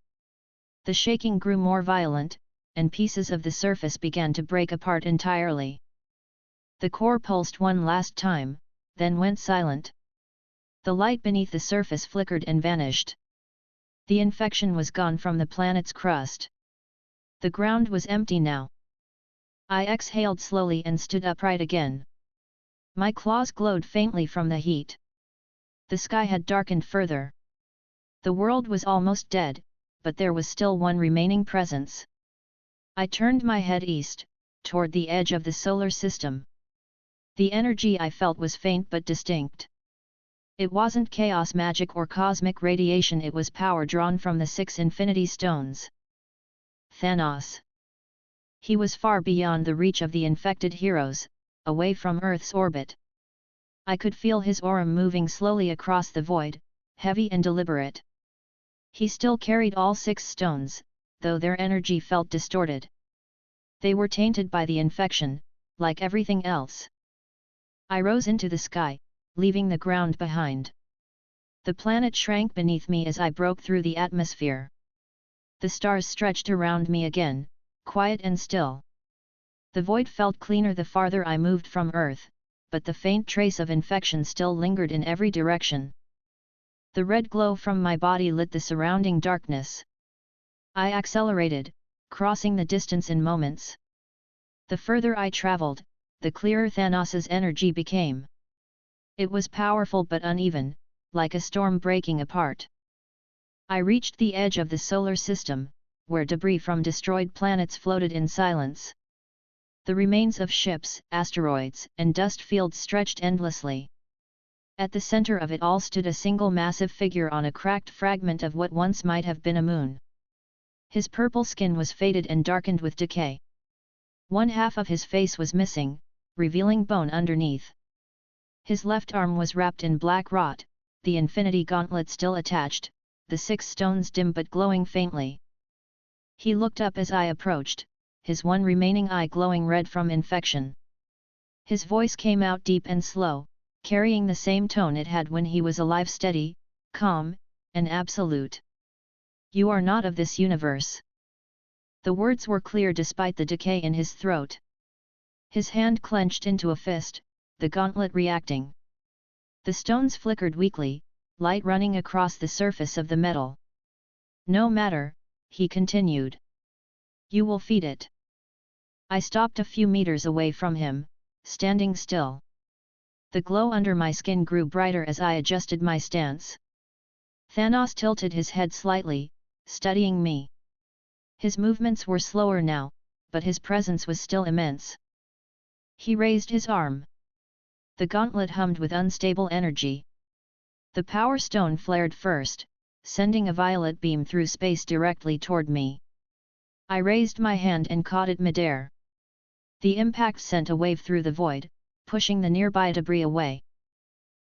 Speaker 2: The shaking grew more violent, and pieces of the surface began to break apart entirely. The core pulsed one last time, then went silent. The light beneath the surface flickered and vanished. The infection was gone from the planet's crust. The ground was empty now. I exhaled slowly and stood upright again. My claws glowed faintly from the heat. The sky had darkened further. The world was almost dead, but there was still one remaining presence. I turned my head east, toward the edge of the solar system. The energy I felt was faint but distinct. It wasn't chaos magic or cosmic radiation, it was power drawn from the 6 Infinity Stones. Thanos. He was far beyond the reach of the infected heroes, away from Earth's orbit. I could feel his aura moving slowly across the void, heavy and deliberate. He still carried all 6 stones, though their energy felt distorted. They were tainted by the infection, like everything else. I rose into the sky, leaving the ground behind. The planet shrank beneath me as I broke through the atmosphere. The stars stretched around me again, quiet and still. The void felt cleaner the farther I moved from Earth, but the faint trace of infection still lingered in every direction. The red glow from my body lit the surrounding darkness. I accelerated, crossing the distance in moments. The further I traveled, the clearer Thanos's energy became. It was powerful but uneven, like a storm breaking apart. I reached the edge of the solar system, where debris from destroyed planets floated in silence. The remains of ships, asteroids, and dust fields stretched endlessly. At the center of it all stood a single massive figure on a cracked fragment of what once might have been a moon. His purple skin was faded and darkened with decay. One half of his face was missing, revealing bone underneath. His left arm was wrapped in black rot, the infinity gauntlet still attached, the 6 stones dim but glowing faintly. He looked up as I approached, his one remaining eye glowing red from infection. His voice came out deep and slow, carrying the same tone it had when he was alive, steady, calm, and absolute. "You are not of this universe." The words were clear despite the decay in his throat. His hand clenched into a fist, the gauntlet reacting. The stones flickered weakly, light running across the surface of the metal. "No matter," he continued. "You will feed it." I stopped a few meters away from him, standing still. The glow under my skin grew brighter as I adjusted my stance. Thanos tilted his head slightly, studying me. His movements were slower now, but his presence was still immense. He raised his arm. The gauntlet hummed with unstable energy. The power stone flared first, sending a violet beam through space directly toward me. I raised my hand and caught it midair. The impact sent a wave through the void, pushing the nearby debris away.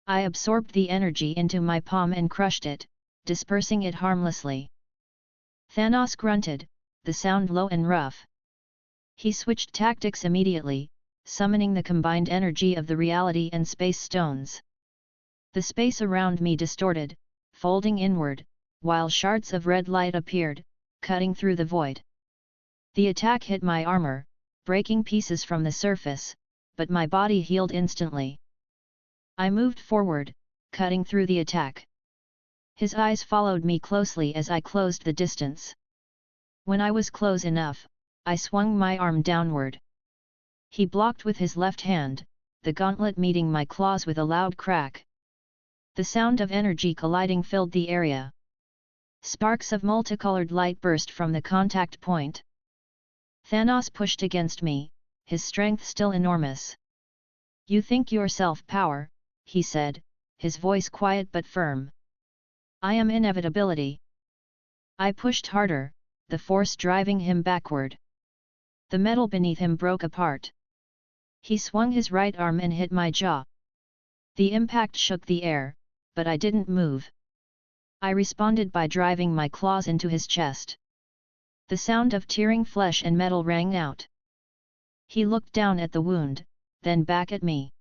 Speaker 2: I absorbed the energy into my palm and crushed it, dispersing it harmlessly. Thanos grunted, the sound low and rough. He switched tactics immediately, summoning the combined energy of the reality and space stones. The space around me distorted, folding inward, while shards of red light appeared, cutting through the void. The attack hit my armor, breaking pieces from the surface, but my body healed instantly. I moved forward, cutting through the attack. His eyes followed me closely as I closed the distance. When I was close enough, I swung my arm downward. He blocked with his left hand, the gauntlet meeting my claws with a loud crack. The sound of energy colliding filled the area. Sparks of multicolored light burst from the contact point. Thanos pushed against me, his strength still enormous. "You think yourself power," he said, his voice quiet but firm. "I am inevitability." I pushed harder, the force driving him backward. The metal beneath him broke apart. He swung his right arm and hit my jaw. The impact shook the air, but I didn't move. I responded by driving my claws into his chest. The sound of tearing flesh and metal rang out. He looked down at the wound, then back at me.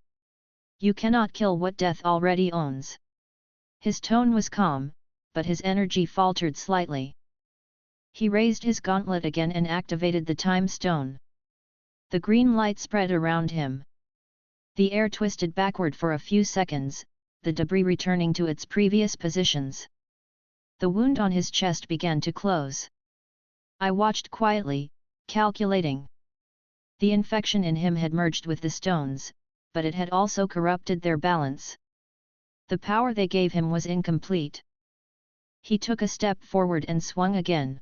Speaker 2: "You cannot kill what death already owns." His tone was calm, but his energy faltered slightly. He raised his gauntlet again and activated the time stone. The green light spread around him. The air twisted backward for a few seconds, the debris returning to its previous positions. The wound on his chest began to close. I watched quietly, calculating. The infection in him had merged with the stones, but it had also corrupted their balance. The power they gave him was incomplete. He took a step forward and swung again.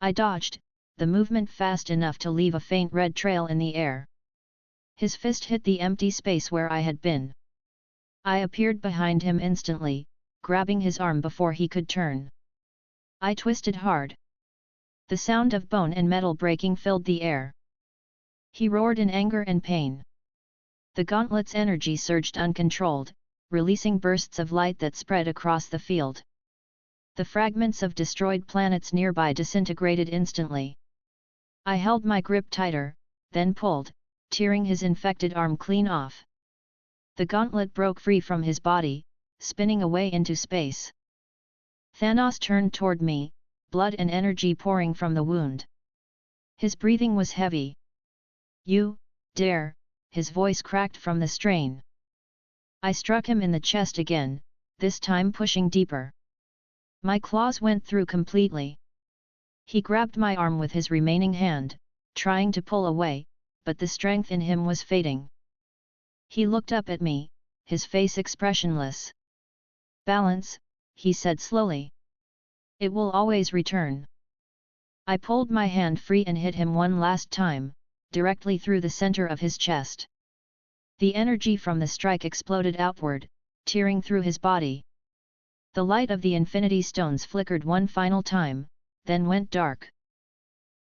Speaker 2: I dodged, the movement fast enough to leave a faint red trail in the air. His fist hit the empty space where I had been. I appeared behind him instantly, grabbing his arm before he could turn. I twisted hard. The sound of bone and metal breaking filled the air. He roared in anger and pain. The gauntlet's energy surged uncontrolled, releasing bursts of light that spread across the field. The fragments of destroyed planets nearby disintegrated instantly. I held my grip tighter, then pulled, tearing his infected arm clean off. The gauntlet broke free from his body, spinning away into space. Thanos turned toward me, blood and energy pouring from the wound. His breathing was heavy. "You dare," his voice cracked from the strain. I struck him in the chest again, this time pushing deeper. My claws went through completely. He grabbed my arm with his remaining hand, trying to pull away, but the strength in him was fading. He looked up at me, his face expressionless. Balance, he said slowly. It will always return. I pulled my hand free and hit him one last time, directly through the center of his chest. The energy from the strike exploded outward, tearing through his body. The light of the Infinity Stones flickered one final time, then went dark.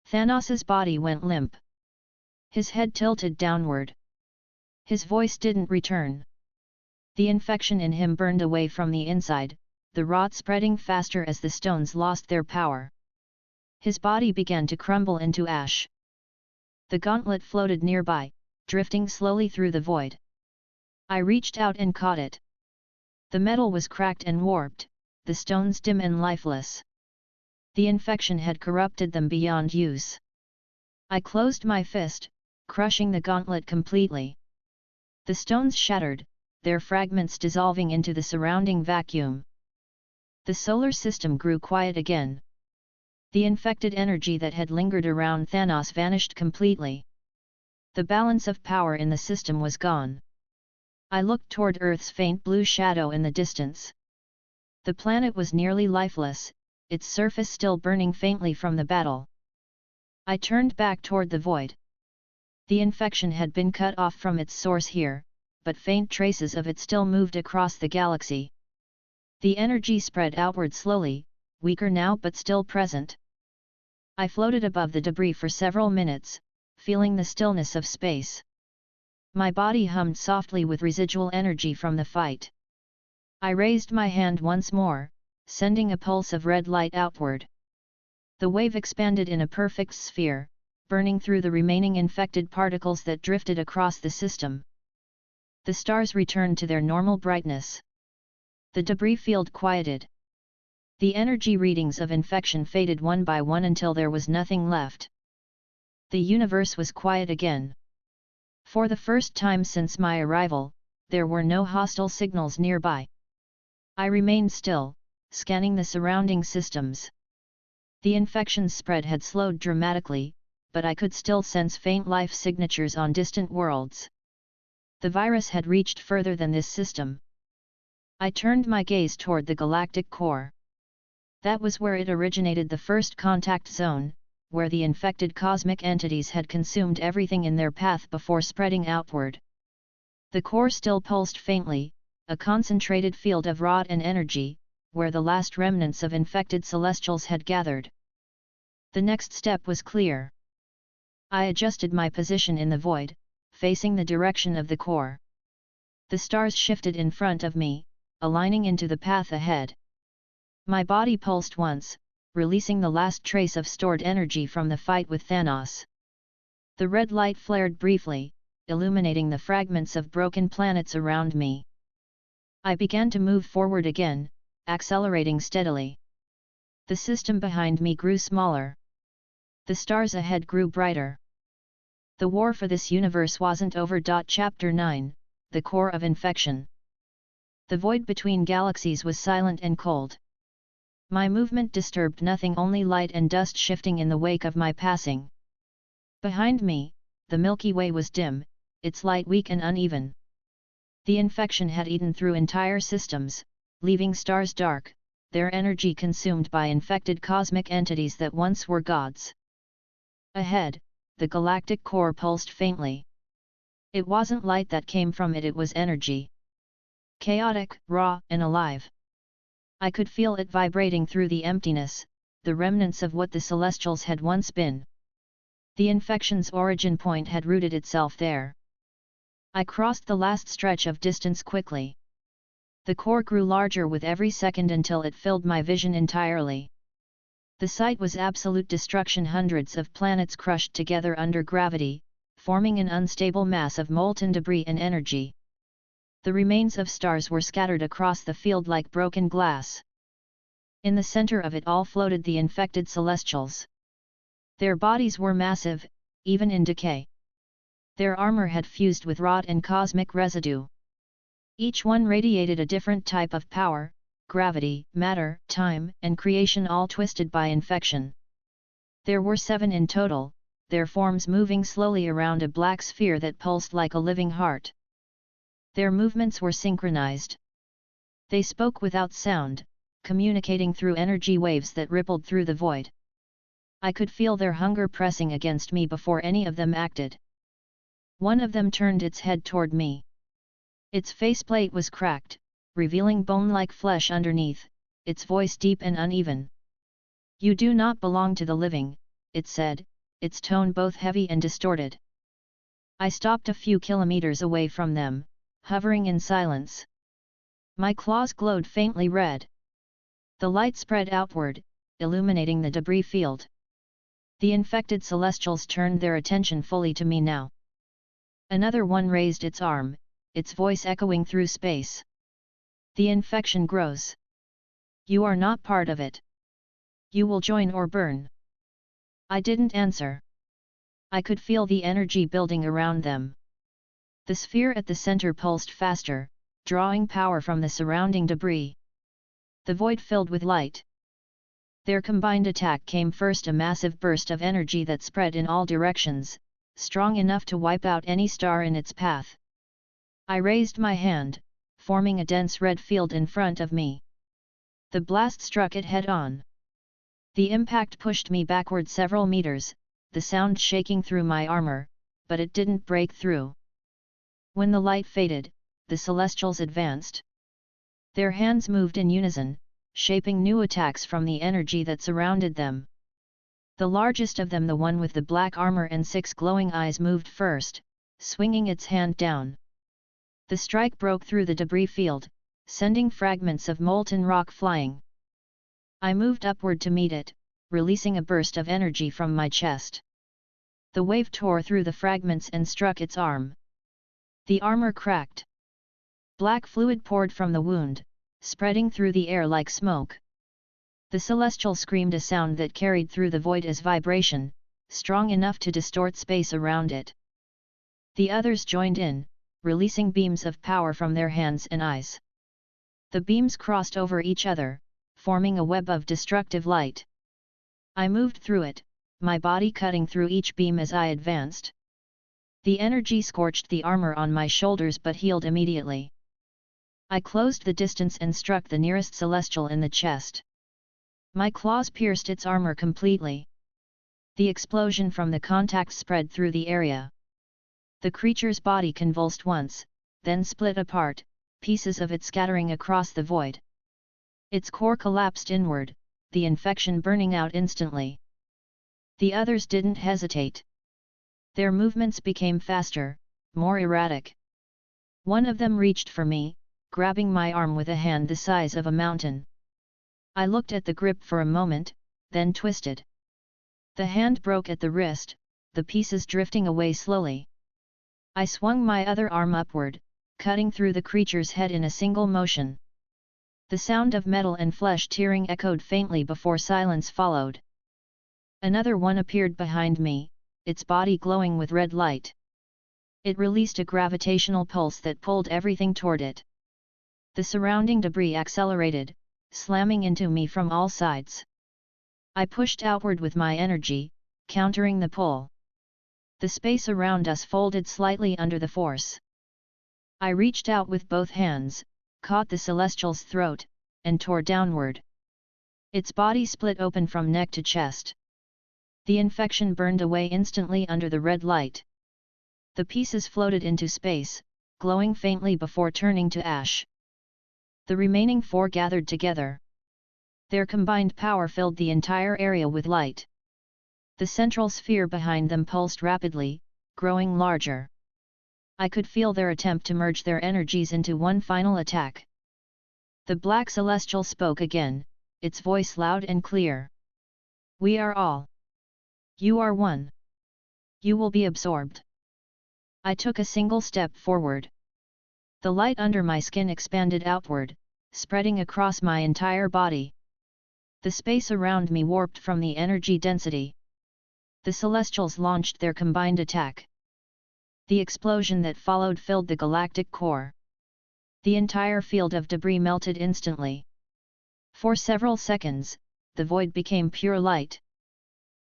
Speaker 2: Thanos's body went limp. His head tilted downward. His voice didn't return. The infection in him burned away from the inside, the rot spreading faster as the stones lost their power. His body began to crumble into ash. The gauntlet floated nearby, drifting slowly through the void. I reached out and caught it. The metal was cracked and warped, the stones dim and lifeless. The infection had corrupted them beyond use. I closed my fist, crushing the gauntlet completely. The stones shattered, their fragments dissolving into the surrounding vacuum. The solar system grew quiet again. The infected energy that had lingered around Thanos vanished completely. The balance of power in the system was gone. I looked toward Earth's faint blue shadow in the distance. The planet was nearly lifeless, its surface still burning faintly from the battle. I turned back toward the void. The infection had been cut off from its source here, but faint traces of it still moved across the galaxy. The energy spread outward slowly, weaker now but still present. I floated above the debris for several minutes, feeling the stillness of space. My body hummed softly with residual energy from the fight. I raised my hand once more, sending a pulse of red light outward. The wave expanded in a perfect sphere, burning through the remaining infected particles that drifted across the system. The stars returned to their normal brightness. The debris field quieted. The energy readings of infection faded one by one until there was nothing left. The universe was quiet again. For the first time since my arrival, there were no hostile signals nearby. I remained still, scanning the surrounding systems. The infection's spread had slowed dramatically, but I could still sense faint life signatures on distant worlds. The virus had reached further than this system. I turned my gaze toward the galactic core. That was where it originated, the first contact zone, where the infected cosmic entities had consumed everything in their path before spreading outward. The core still pulsed faintly, a concentrated field of rot and energy, where the last remnants of infected celestials had gathered. The next step was clear. I adjusted my position in the void, facing the direction of the core. The stars shifted in front of me, aligning into the path ahead. My body pulsed once, releasing the last trace of stored energy from the fight with Thanos. The red light flared briefly, illuminating the fragments of broken planets around me. I began to move forward again, accelerating steadily. The system behind me grew smaller. The stars ahead grew brighter. The war for this universe wasn't over. Chapter 9, The Core of Infection. The void between galaxies was silent and cold. My movement disturbed nothing, only light and dust shifting in the wake of my passing. Behind me, the Milky Way was dim, its light weak and uneven. The infection had eaten through entire systems, leaving stars dark, their energy consumed by infected cosmic entities that once were gods. Ahead, the galactic core pulsed faintly. It wasn't light that came from it, it was energy. Chaotic, raw, and alive. I could feel it vibrating through the emptiness, the remnants of what the Celestials had once been. The infection's origin point had rooted itself there. I crossed the last stretch of distance quickly. The core grew larger with every second until it filled my vision entirely. The sight was absolute destruction, hundreds of planets crushed together under gravity, forming an unstable mass of molten debris and energy. The remains of stars were scattered across the field like broken glass. In the center of it all floated the infected Celestials. Their bodies were massive, even in decay. Their armor had fused with rot and cosmic residue. Each one radiated a different type of power, gravity, matter, time, and creation, all twisted by infection. There were 7 in total, their forms moving slowly around a black sphere that pulsed like a living heart. Their movements were synchronized. They spoke without sound, communicating through energy waves that rippled through the void. I could feel their hunger pressing against me before any of them acted. One of them turned its head toward me. Its faceplate was cracked, revealing bone-like flesh underneath, its voice deep and uneven. "You do not belong to the living," it said, its tone both heavy and distorted. I stopped a few kilometers away from them, hovering in silence. My claws glowed faintly red. The light spread outward, illuminating the debris field. The infected Celestials turned their attention fully to me now. Another one raised its arm, its voice echoing through space. "The infection grows. You are not part of it. You will join or burn." I didn't answer. I could feel the energy building around them. The sphere at the center pulsed faster, drawing power from the surrounding debris. The void filled with light. Their combined attack came first, a massive burst of energy that spread in all directions, strong enough to wipe out any star in its path. I raised my hand, forming a dense red field in front of me. The blast struck it head-on. The impact pushed me backward several meters, the sound shaking through my armor, but it didn't break through. When the light faded, the Celestials advanced. Their hands moved in unison, shaping new attacks from the energy that surrounded them. The largest of them, the one with the black armor and 6 glowing eyes, moved first, swinging its hand down. The strike broke through the debris field, sending fragments of molten rock flying. I moved upward to meet it, releasing a burst of energy from my chest. The wave tore through the fragments and struck its arm. The armor cracked. Black fluid poured from the wound, spreading through the air like smoke. The Celestial screamed a sound that carried through the void as vibration, strong enough to distort space around it. The others joined in, releasing beams of power from their hands and eyes. The beams crossed over each other, forming a web of destructive light. I moved through it, my body cutting through each beam as I advanced. The energy scorched the armor on my shoulders but healed immediately. I closed the distance and struck the nearest Celestial in the chest. My claws pierced its armor completely. The explosion from the contact spread through the area. The creature's body convulsed once, then split apart, pieces of it scattering across the void. Its core collapsed inward, the infection burning out instantly. The others didn't hesitate. Their movements became faster, more erratic. One of them reached for me, grabbing my arm with a hand the size of a mountain. I looked at the grip for a moment, then twisted. The hand broke at the wrist, the pieces drifting away slowly. I swung my other arm upward, cutting through the creature's head in a single motion. The sound of metal and flesh tearing echoed faintly before silence followed. Another one appeared behind me, its body glowing with red light. It released a gravitational pulse that pulled everything toward it. The surrounding debris accelerated, slamming into me from all sides. I pushed outward with my energy, countering the pull. The space around us folded slightly under the force. I reached out with both hands, caught the Celestial's throat, and tore downward. Its body split open from neck to chest. The infection burned away instantly under the red light. The pieces floated into space, glowing faintly before turning to ash. The remaining 4 gathered together. Their combined power filled the entire area with light. The central sphere behind them pulsed rapidly, growing larger. I could feel their attempt to merge their energies into one final attack. The Black Celestial spoke again, its voice loud and clear. "We are all. You are one. You will be absorbed." I took a single step forward. The light under my skin expanded outward, spreading across my entire body. The space around me warped from the energy density. The Celestials launched their combined attack. The explosion that followed filled the galactic core. The entire field of debris melted instantly. For several seconds, the void became pure light.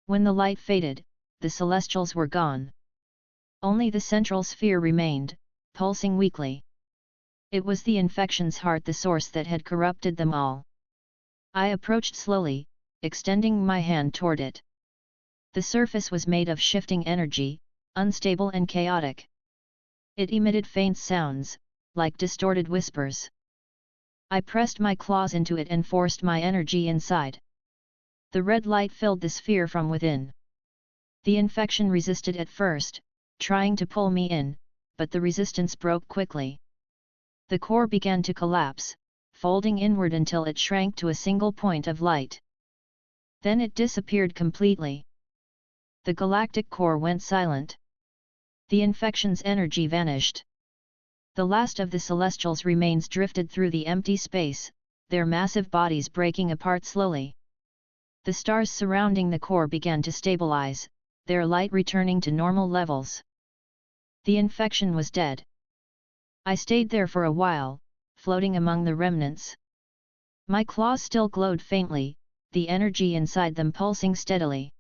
Speaker 2: When the light faded, the Celestials were gone. Only the central sphere remained, pulsing weakly. It was the infection's heart, the source that had corrupted them all. I approached slowly, extending my hand toward it. The surface was made of shifting energy, unstable and chaotic. It emitted faint sounds, like distorted whispers. I pressed my claws into it and forced my energy inside. The red light filled the sphere from within. The infection resisted at first, trying to pull me in, but the resistance broke quickly. The core began to collapse, folding inward until it shrank to a single point of light. Then it disappeared completely. The galactic core went silent. The infection's energy vanished. The last of the Celestials' remains drifted through the empty space, their massive bodies breaking apart slowly. The stars surrounding the core began to stabilize, their light returning to normal levels. The infection was dead. I stayed there for a while, floating among the remnants. My claws still glowed faintly, the energy inside them pulsing steadily.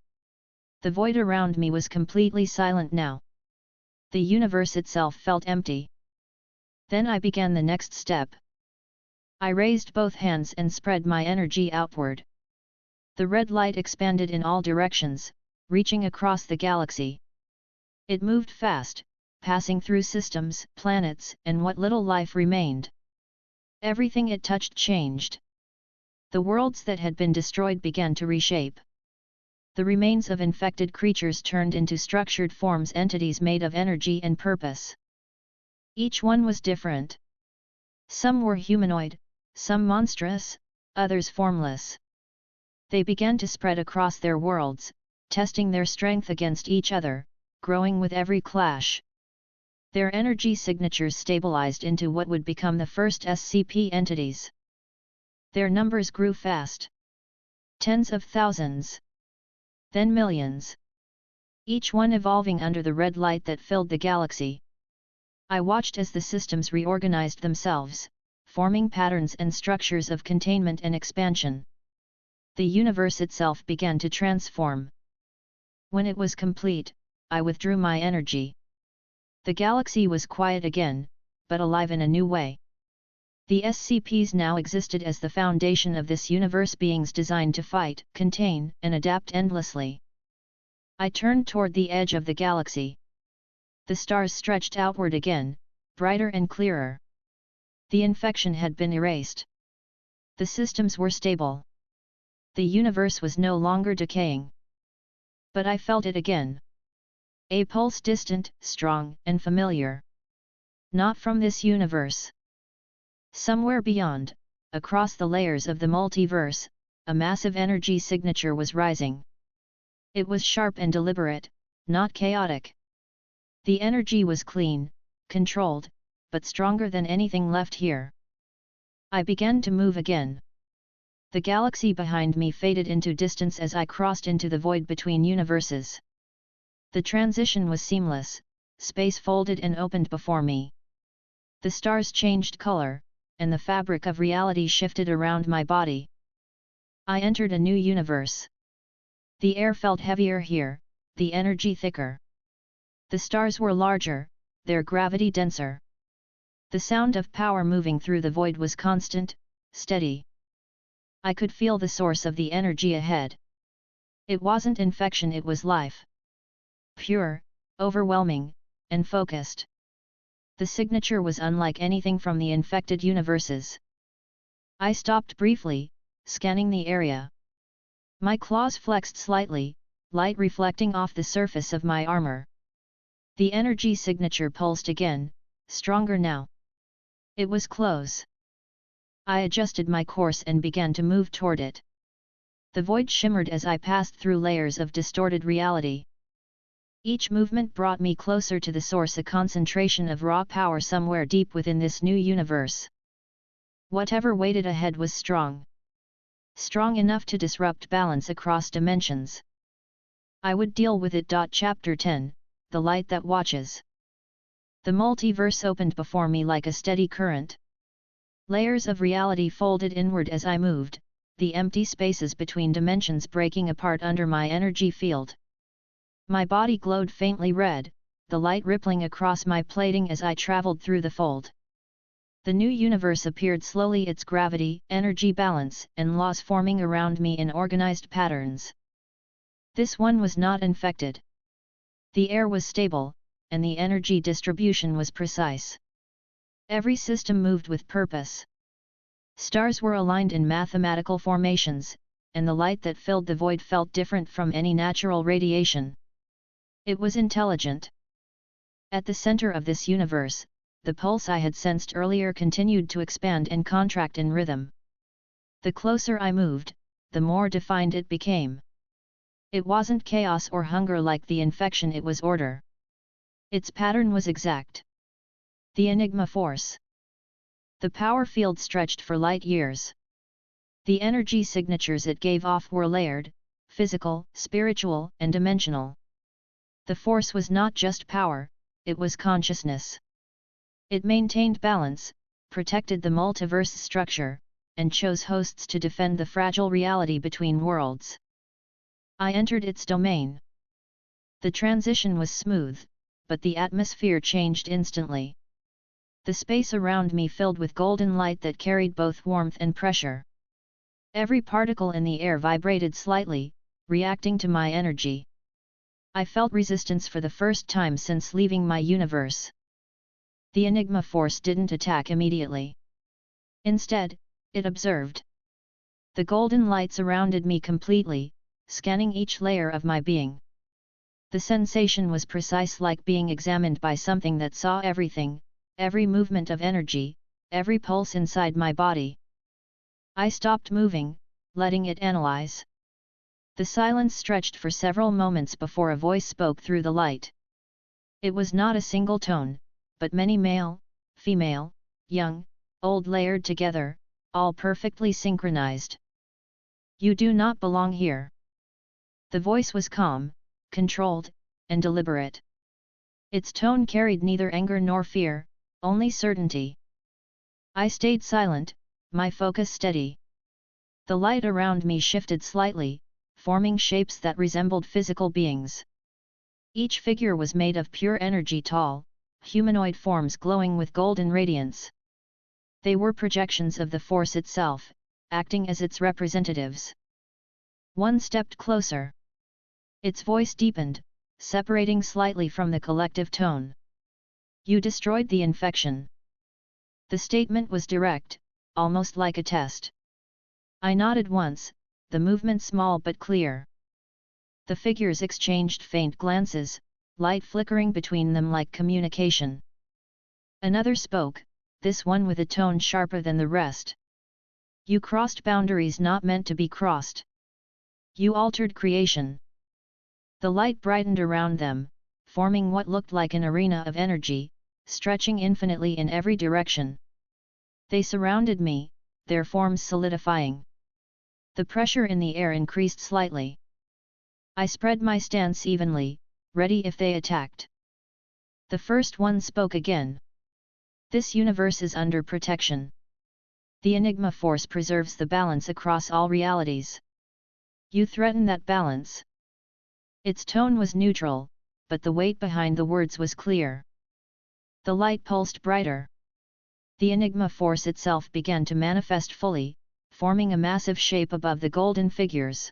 Speaker 2: The void around me was completely silent now. The universe itself felt empty. Then I began the next step. I raised both hands and spread my energy outward. The red light expanded in all directions, reaching across the galaxy. It moved fast, passing through systems, planets, and what little life remained. Everything it touched changed. The worlds that had been destroyed began to reshape. The remains of infected creatures turned into structured forms, entities made of energy and purpose. Each one was different. Some were humanoid, some monstrous, others formless. They began to spread across their worlds, testing their strength against each other, growing with every clash. Their energy signatures stabilized into what would become the first SCP entities. Their numbers grew fast. Tens of thousands. Then millions. Each one evolving under the red light that filled the galaxy. I watched as the systems reorganized themselves, forming patterns and structures of containment and expansion. The universe itself began to transform. When it was complete, I withdrew my energy. The galaxy was quiet again, but alive in a new way. The SCPs now existed as the foundation of this universe, beings designed to fight, contain, and adapt endlessly. I turned toward the edge of the galaxy. The stars stretched outward again, brighter and clearer. The infection had been erased. The systems were stable. The universe was no longer decaying. But I felt it again. A pulse, distant, strong, and familiar. Not from this universe. Somewhere beyond, across the layers of the multiverse, a massive energy signature was rising. It was sharp and deliberate, not chaotic. The energy was clean, controlled, but stronger than anything left here. I began to move again. The galaxy behind me faded into distance as I crossed into the void between universes. The transition was seamless, space folded and opened before me. The stars changed color, and the fabric of reality shifted around my body. I entered a new universe. The air felt heavier here, the energy thicker. The stars were larger, their gravity denser. The sound of power moving through the void was constant, steady. I could feel the source of the energy ahead. It wasn't infection, it was life. Pure, overwhelming, and focused. The signature was unlike anything from the infected universes. I stopped briefly, scanning the area. My claws flexed slightly, light reflecting off the surface of my armor. The energy signature pulsed again, stronger now. It was close. I adjusted my course and began to move toward it. The void shimmered as I passed through layers of distorted reality. Each movement brought me closer to the source, a concentration of raw power somewhere deep within this new universe. Whatever waited ahead was strong. Strong enough to disrupt balance across dimensions. I would deal with it. Chapter 10, The Light That Watches. The multiverse opened before me like a steady current. Layers of reality folded inward as I moved, the empty spaces between dimensions breaking apart under my energy field. My body glowed faintly red, the light rippling across my plating as I traveled through the fold. The new universe appeared slowly, its gravity, energy balance, and laws forming around me in organized patterns. This one was not infected. The air was stable, and the energy distribution was precise. Every system moved with purpose. Stars were aligned in mathematical formations, and the light that filled the void felt different from any natural radiation. It was intelligent. At the center of this universe, the pulse I had sensed earlier continued to expand and contract in rhythm. The closer I moved, the more defined it became. It wasn't chaos or hunger like the infection, it was order. Its pattern was exact. The Enigma Force. The power field stretched for light years. The energy signatures it gave off were layered, physical, spiritual, and dimensional. The force was not just power, it was consciousness. It maintained balance, protected the multiverse structure, and chose hosts to defend the fragile reality between worlds. I entered its domain. The transition was smooth, but the atmosphere changed instantly. The space around me filled with golden light that carried both warmth and pressure. Every particle in the air vibrated slightly, reacting to my energy. I felt resistance for the first time since leaving my universe. The Enigma Force didn't attack immediately. Instead, it observed. The golden light surrounded me completely, scanning each layer of my being. The sensation was precise, like being examined by something that saw everything, every movement of energy, every pulse inside my body. I stopped moving, letting it analyze. The silence stretched for several moments before a voice spoke through the light. It was not a single tone, but many, male, female, young, old, layered together, all perfectly synchronized. You do not belong here. The voice was calm, controlled, and deliberate. Its tone carried neither anger nor fear, only certainty. I stayed silent, my focus steady. The light around me shifted slightly, forming shapes that resembled physical beings. Each figure was made of pure energy, tall, humanoid forms glowing with golden radiance. They were projections of the Force itself, acting as its representatives. One stepped closer. Its voice deepened, separating slightly from the collective tone. You destroyed the infection. The statement was direct, almost like a test. I nodded once, the movement small but clear. The figures exchanged faint glances, light flickering between them like communication. Another spoke, this one with a tone sharper than the rest. You crossed boundaries not meant to be crossed. You altered creation. The light brightened around them, forming what looked like an arena of energy, stretching infinitely in every direction. They surrounded me, their forms solidifying. The pressure in the air increased slightly. I spread my stance evenly, ready if they attacked. The first one spoke again. This universe is under protection. The Enigma Force preserves the balance across all realities. You threaten that balance. Its tone was neutral, but the weight behind the words was clear. The light pulsed brighter. The Enigma Force itself began to manifest fully, forming a massive shape above the golden figures.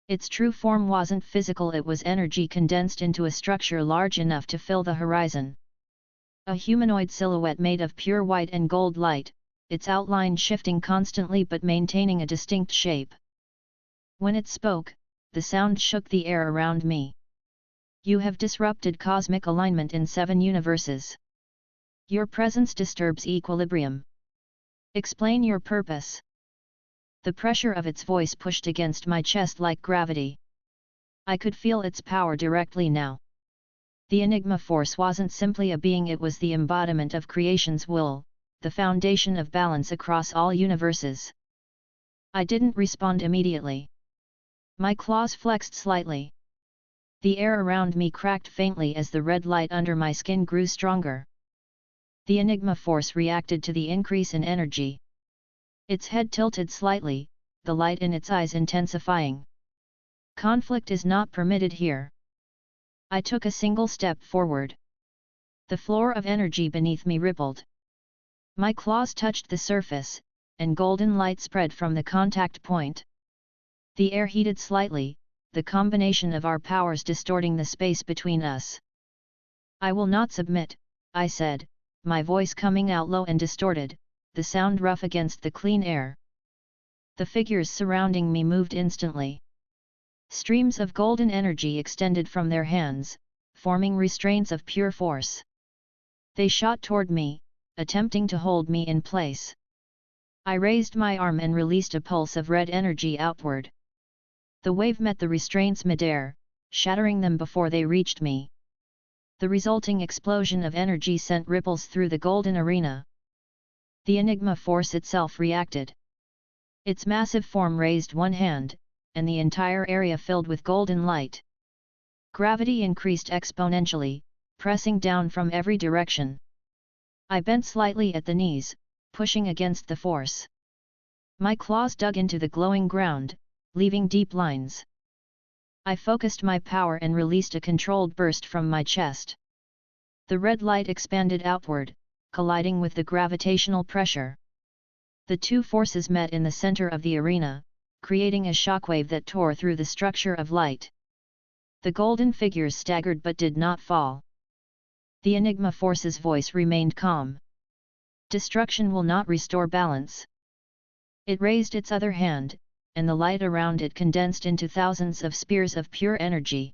Speaker 2: Its true form wasn't physical, it was energy condensed into a structure large enough to fill the horizon. A humanoid silhouette made of pure white and gold light, its outline shifting constantly but maintaining a distinct shape. When it spoke, the sound shook the air around me. You have disrupted cosmic alignment in 7 universes. Your presence disturbs equilibrium. Explain your purpose. The pressure of its voice pushed against my chest like gravity. I could feel its power directly now. The Enigma Force wasn't simply a being, it was the embodiment of creation's will, the foundation of balance across all universes. I didn't respond immediately. My claws flexed slightly. The air around me cracked faintly as the red light under my skin grew stronger. The Enigma Force reacted to the increase in energy. Its head tilted slightly, the light in its eyes intensifying. Conflict is not permitted here. I took a single step forward. The floor of energy beneath me rippled. My claws touched the surface, and golden light spread from the contact point. The air heated slightly, the combination of our powers distorting the space between us. "I will not submit," I said, my voice coming out low and distorted, the sound rough against the clean air. The figures surrounding me moved instantly. Streams of golden energy extended from their hands, forming restraints of pure force. They shot toward me, attempting to hold me in place. I raised my arm and released a pulse of red energy outward. The wave met the restraints midair, shattering them before they reached me. The resulting explosion of energy sent ripples through the golden arena. The Enigma force itself reacted. Its massive form raised one hand, and the entire area filled with golden light. Gravity increased exponentially, pressing down from every direction. I bent slightly at the knees, pushing against the force. My claws dug into the glowing ground, leaving deep lines. I focused my power and released a controlled burst from my chest. The red light expanded outward, colliding with the gravitational pressure. The two forces met in the center of the arena, creating a shockwave that tore through the structure of light. The golden figures staggered but did not fall. The Enigma force's voice remained calm. "Destruction will not restore balance." It raised its other hand, and the light around it condensed into thousands of spears of pure energy.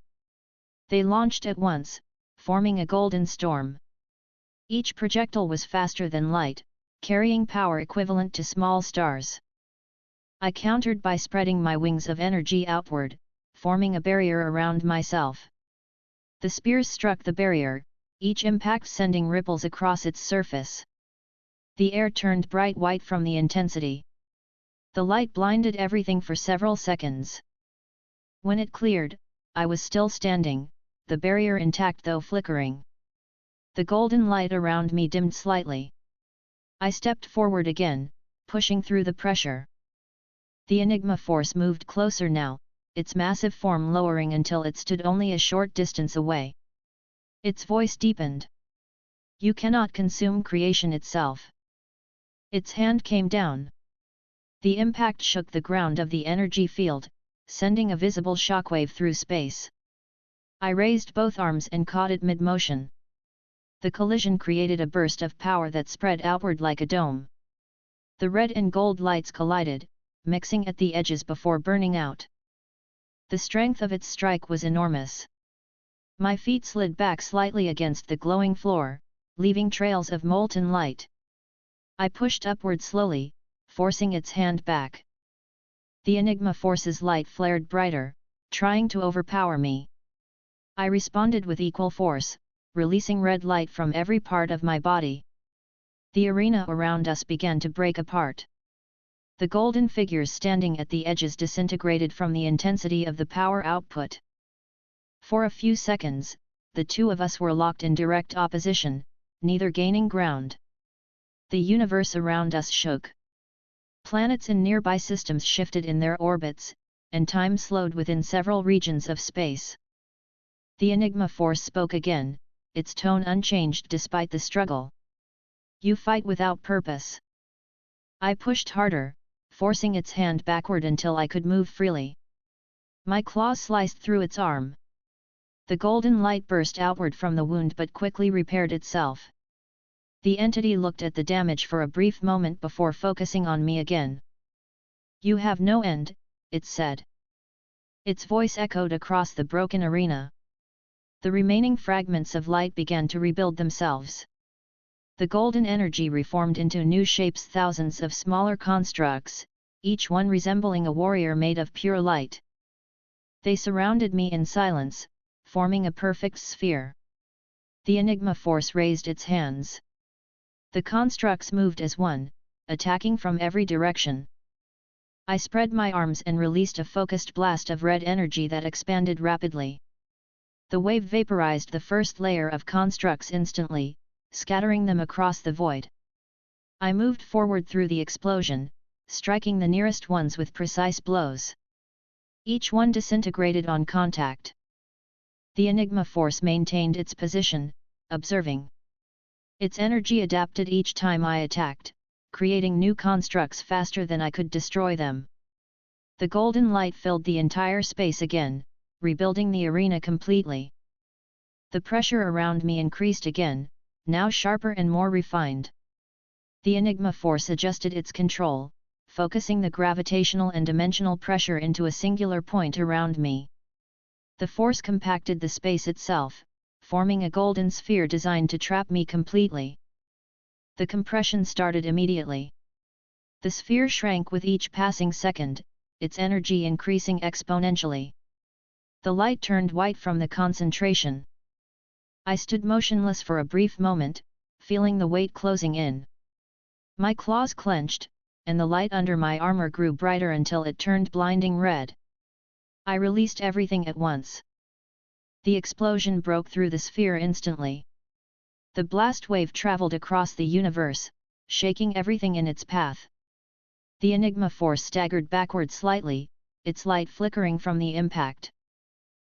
Speaker 2: They launched at once, forming a golden storm. Each projectile was faster than light, carrying power equivalent to small stars. I countered by spreading my wings of energy outward, forming a barrier around myself. The spears struck the barrier, each impact sending ripples across its surface. The air turned bright white from the intensity. The light blinded everything for several seconds. When it cleared, I was still standing, the barrier intact though flickering. The golden light around me dimmed slightly. I stepped forward again, pushing through the pressure. The Enigma force moved closer now, its massive form lowering until it stood only a short distance away. Its voice deepened. "You cannot consume creation itself." Its hand came down. The impact shook the ground of the energy field, sending a visible shockwave through space. I raised both arms and caught it mid-motion. The collision created a burst of power that spread outward like a dome. The red and gold lights collided, mixing at the edges before burning out. The strength of its strike was enormous. My feet slid back slightly against the glowing floor, leaving trails of molten light. I pushed upward slowly, forcing its hand back. The Enigma force's light flared brighter, trying to overpower me. I responded with equal force, releasing red light from every part of my body. The arena around us began to break apart. The golden figures standing at the edges disintegrated from the intensity of the power output. For a few seconds, the two of us were locked in direct opposition, neither gaining ground. The universe around us shook. Planets in nearby systems shifted in their orbits, and time slowed within several regions of space. The Enigma force spoke again, its tone unchanged despite the struggle. "You fight without purpose." I pushed harder, forcing its hand backward until I could move freely. My claws sliced through its arm. The golden light burst outward from the wound but quickly repaired itself. The entity looked at the damage for a brief moment before focusing on me again. "You have no end," it said. Its voice echoed across the broken arena. The remaining fragments of light began to rebuild themselves. The golden energy reformed into new shapes, thousands of smaller constructs, each one resembling a warrior made of pure light. They surrounded me in silence, forming a perfect sphere. The Enigma force raised its hands. The constructs moved as one, attacking from every direction. I spread my arms and released a focused blast of red energy that expanded rapidly. The wave vaporized the first layer of constructs instantly, scattering them across the void. I moved forward through the explosion, striking the nearest ones with precise blows. Each one disintegrated on contact. The Enigma force maintained its position, observing. Its energy adapted each time I attacked, creating new constructs faster than I could destroy them. The golden light filled the entire space again, rebuilding the arena completely. The pressure around me increased again, now sharper and more refined. The Enigma force adjusted its control, focusing the gravitational and dimensional pressure into a singular point around me. The force compacted the space itself, forming a golden sphere designed to trap me completely. The compression started immediately. The sphere shrank with each passing second, its energy increasing exponentially. The light turned white from the concentration. I stood motionless for a brief moment, feeling the weight closing in. My claws clenched, and the light under my armor grew brighter until it turned blinding red. I released everything at once. The explosion broke through the sphere instantly. The blast wave traveled across the universe, shaking everything in its path. The Enigma force staggered backward slightly, its light flickering from the impact.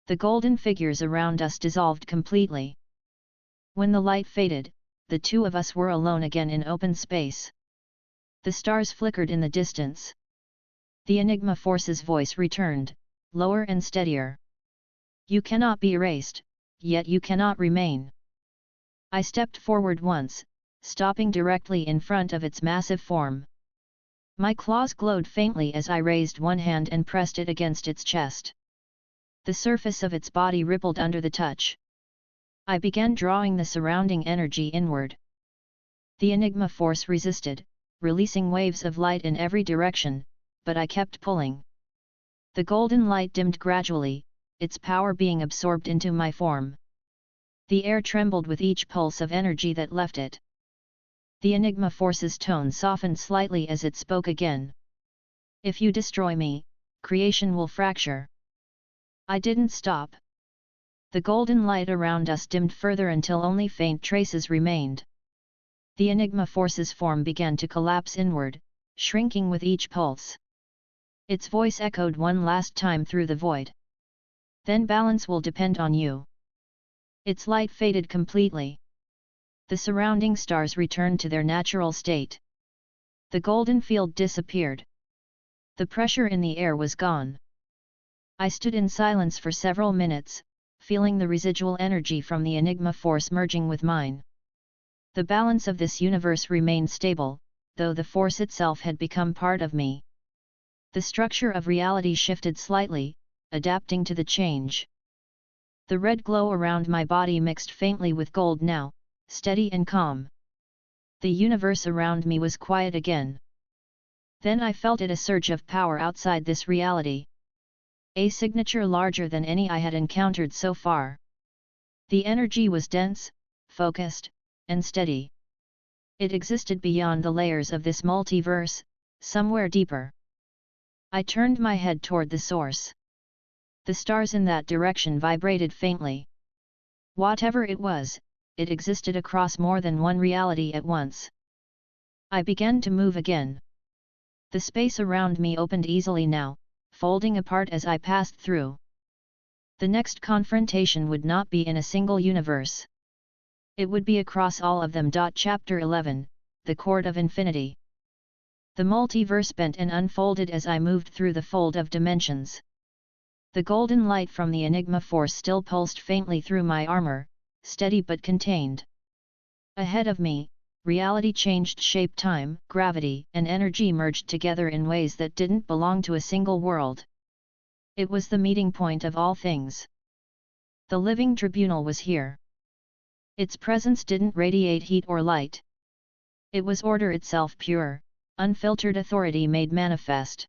Speaker 2: The golden figures around us dissolved completely. When the light faded, the two of us were alone again in open space. The stars flickered in the distance. The Enigma force's voice returned, lower and steadier. You cannot be erased, yet you cannot remain. I stepped forward once, stopping directly in front of its massive form. My claws glowed faintly as I raised one hand and pressed it against its chest. The surface of its body rippled under the touch. I began drawing the surrounding energy inward. The Enigma force resisted, releasing waves of light in every direction, but I kept pulling. The golden light dimmed gradually, its power being absorbed into my form. The air trembled with each pulse of energy that left it. The Enigma force's tone softened slightly as it spoke again. If you destroy me, creation will fracture. I didn't stop. The golden light around us dimmed further until only faint traces remained. The Enigma force's form began to collapse inward, shrinking with each pulse. Its voice echoed one last time through the void. Then balance will depend on you. Its light faded completely. The surrounding stars returned to their natural state. The golden field disappeared. The pressure in the air was gone. I stood in silence for several minutes, feeling the residual energy from the Enigma force merging with mine. The balance of this universe remained stable, though the force itself had become part of me. The structure of reality shifted slightly, adapting to the change. The red glow around my body mixed faintly with gold now, steady and calm. The universe around me was quiet again. Then I felt a surge of power outside this reality. A signature larger than any I had encountered so far. The energy was dense, focused, and steady. It existed beyond the layers of this multiverse, somewhere deeper. I turned my head toward the source. The stars in that direction vibrated faintly. Whatever it was, it existed across more than one reality at once. I began to move again. The space around me opened easily now, folding apart as I passed through. The next confrontation would not be in a single universe. It would be across all of them. Chapter 11, The Chord of Infinity. The multiverse bent and unfolded as I moved through the fold of dimensions. The golden light from the Enigma force still pulsed faintly through my armor, steady but contained. Ahead of me, reality changed shape. Time, gravity, and energy merged together in ways that didn't belong to a single world. It was the meeting point of all things. The living tribunal was here. Its presence didn't radiate heat or light. It was order itself, pure, unfiltered authority made manifest.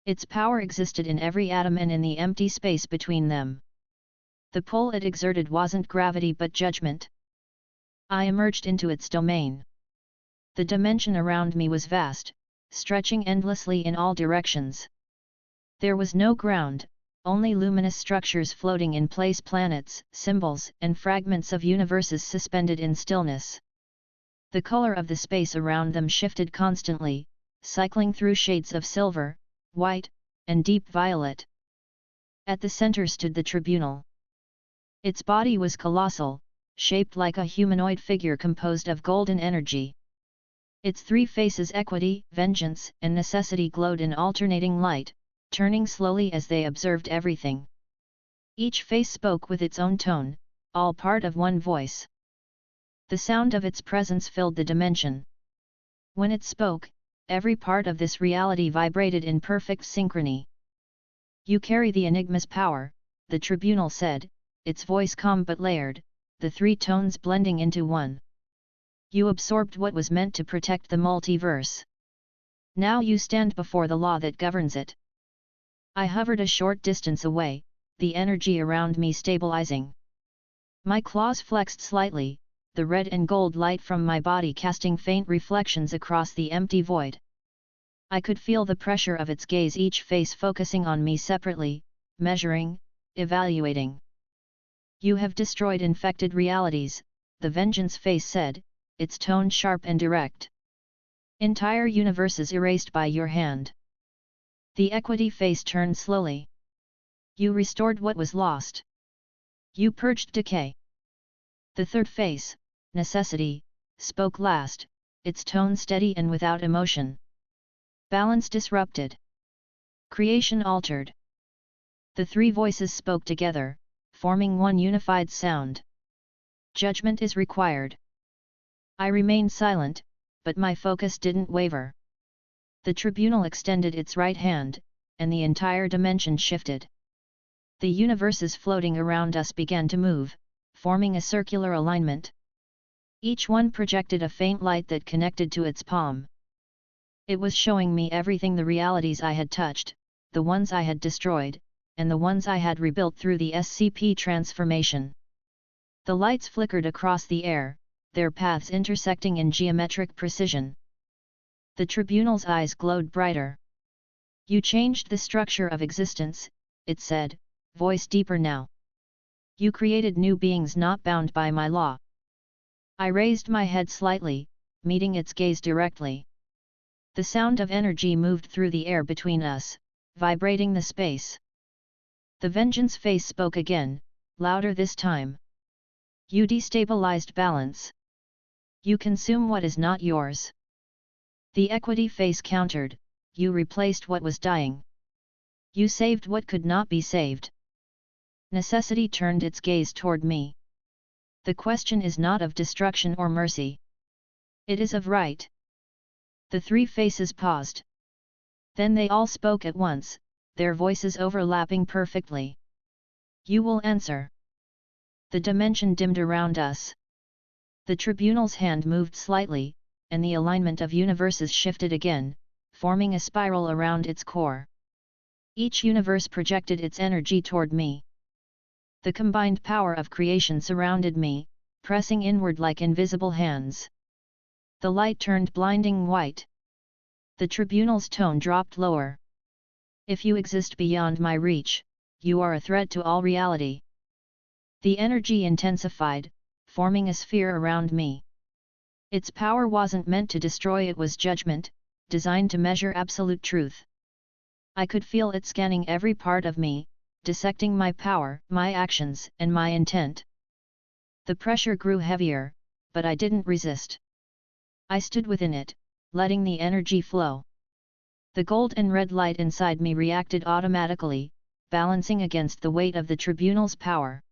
Speaker 2: Its power existed in every atom and in the empty space between them. The pull it exerted wasn't gravity but judgment. I emerged into its domain. The dimension around me was vast, stretching endlessly in all directions. There was no ground, only luminous structures floating in place, planets, symbols, and fragments of universes suspended in stillness. The color of the space around them shifted constantly, cycling through shades of silver, white, and deep violet. At the center stood the tribunal. Its body was colossal, shaped like a humanoid figure composed of golden energy. Its three faces, equity, vengeance, and necessity, glowed in alternating light, turning slowly as they observed everything. Each face spoke with its own tone, all part of one voice. The sound of its presence filled the dimension. When it spoke, every part of this reality vibrated in perfect synchrony. "You carry the Enigma's power," the tribunal said, its voice calm but layered, the three tones blending into one. "You absorbed what was meant to protect the multiverse. Now you stand before the law that governs it." I hovered a short distance away, the energy around me stabilizing. My claws flexed slightly, the red and gold light from my body casting faint reflections across the empty void. I could feel the pressure of its gaze, each face focusing on me separately, measuring, evaluating. "You have destroyed infected realities," the vengeance face said, its tone sharp and direct. "Entire universes erased by your hand." The equity face turned slowly. "You restored what was lost. You purged decay." The third face, necessity, spoke last, its tone steady and without emotion. "Balance disrupted. Creation altered." The three voices spoke together, forming one unified sound. "Judgment is required." I remained silent, but my focus didn't waver. The tribunal extended its right hand, and the entire dimension shifted. The universes floating around us began to move, forming a circular alignment. Each one projected a faint light that connected to its palm. It was showing me everything: the realities I had touched, the ones I had destroyed, and the ones I had rebuilt through the SCP transformation. The lights flickered across the air, their paths intersecting in geometric precision. The tribunal's eyes glowed brighter. "You changed the structure of existence," it said, voice deeper now. "You created new beings not bound by my law." I raised my head slightly, meeting its gaze directly. The sound of energy moved through the air between us, vibrating the space. The vengeance face spoke again, louder this time. "You destabilized balance. You consume what is not yours." The equity face countered, "You replaced what was dying. You saved what could not be saved." Necessity turned its gaze toward me. "The question is not of destruction or mercy. It is of right." The three faces paused. Then they all spoke at once, their voices overlapping perfectly. "You will answer." The dimension dimmed around us. The tribunal's hand moved slightly, and the alignment of universes shifted again, forming a spiral around its core. Each universe projected its energy toward me. The combined power of creation surrounded me, pressing inward like invisible hands. The light turned blinding white. The tribunal's tone dropped lower. "If you exist beyond my reach, you are a threat to all reality." The energy intensified, forming a sphere around me. Its power wasn't meant to destroy, it was judgment, designed to measure absolute truth. I could feel it scanning every part of me, dissecting my power, my actions, and my intent. The pressure grew heavier, but I didn't resist. I stood within it, letting the energy flow. The gold and red light inside me reacted automatically, balancing against the weight of the tribunal's power.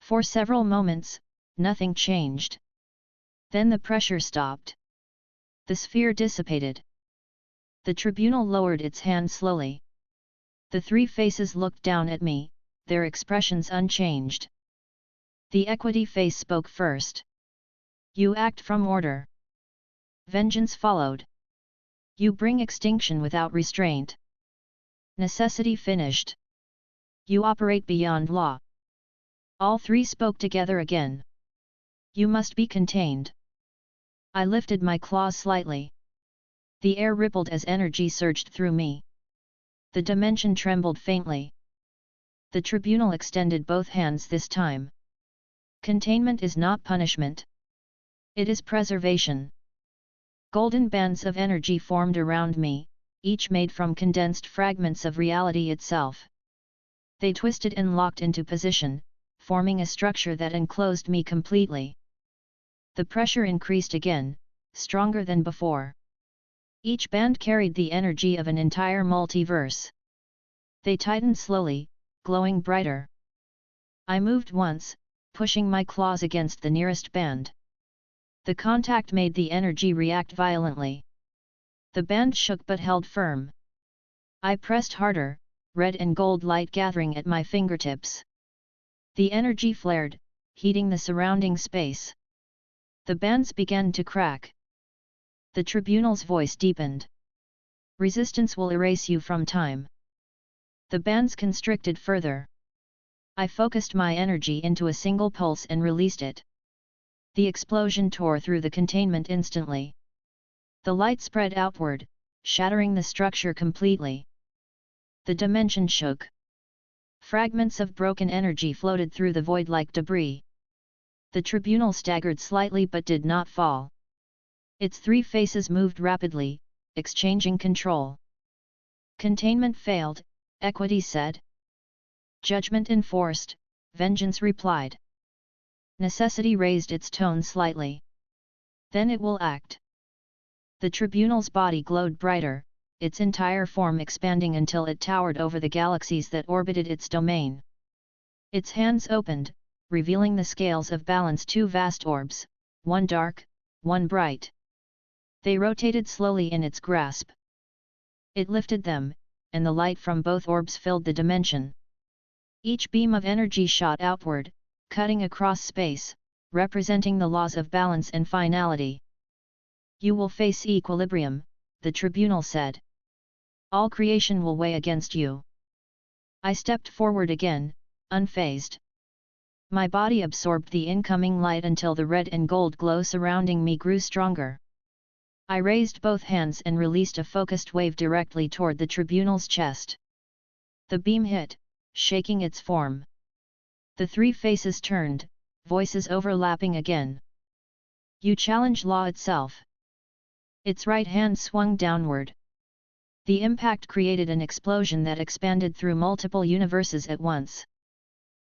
Speaker 2: For several moments, nothing changed. Then the pressure stopped. The sphere dissipated. The tribunal lowered its hand slowly. The three faces looked down at me, their expressions unchanged. The equity face spoke first. "You act from order." Vengeance followed. "You bring extinction without restraint." Necessity finished. "You operate beyond law." All three spoke together again. "You must be contained." I lifted my claws slightly. The air rippled as energy surged through me. The dimension trembled faintly. The tribunal extended both hands this time. "Containment is not punishment. It is preservation." Golden bands of energy formed around me, each made from condensed fragments of reality itself. They twisted and locked into position, forming a structure that enclosed me completely. The pressure increased again, stronger than before. Each band carried the energy of an entire multiverse. They tightened slowly, glowing brighter. I moved once, pushing my claws against the nearest band. The contact made the energy react violently. The band shook but held firm. I pressed harder, red and gold light gathering at my fingertips. The energy flared, heating the surrounding space. The bands began to crack. The tribunal's voice deepened. Resistance will erase you from time. The bands constricted further. I focused my energy into a single pulse and released it. The explosion tore through the containment instantly. The light spread outward, shattering the structure completely. The dimension shook. Fragments of broken energy floated through the void like debris. The tribunal staggered slightly but did not fall. Its three faces moved rapidly, exchanging control. Containment failed, equity said. Judgment enforced, vengeance replied. Necessity raised its tone slightly. Then it will act. The tribunal's body glowed brighter, its entire form expanding until it towered over the galaxies that orbited its domain. Its hands opened, revealing the scales of balance, two vast orbs, one dark, one bright. They rotated slowly in its grasp. It lifted them, and the light from both orbs filled the dimension. Each beam of energy shot outward, cutting across space, representing the laws of balance and finality. You will face equilibrium, the tribunal said. All creation will weigh against you. I stepped forward again, unfazed. My body absorbed the incoming light until the red and gold glow surrounding me grew stronger. I raised both hands and released a focused wave directly toward the tribunal's chest. The beam hit, shaking its form. The three faces turned, voices overlapping again. You challenge law itself. Its right hand swung downward. The impact created an explosion that expanded through multiple universes at once.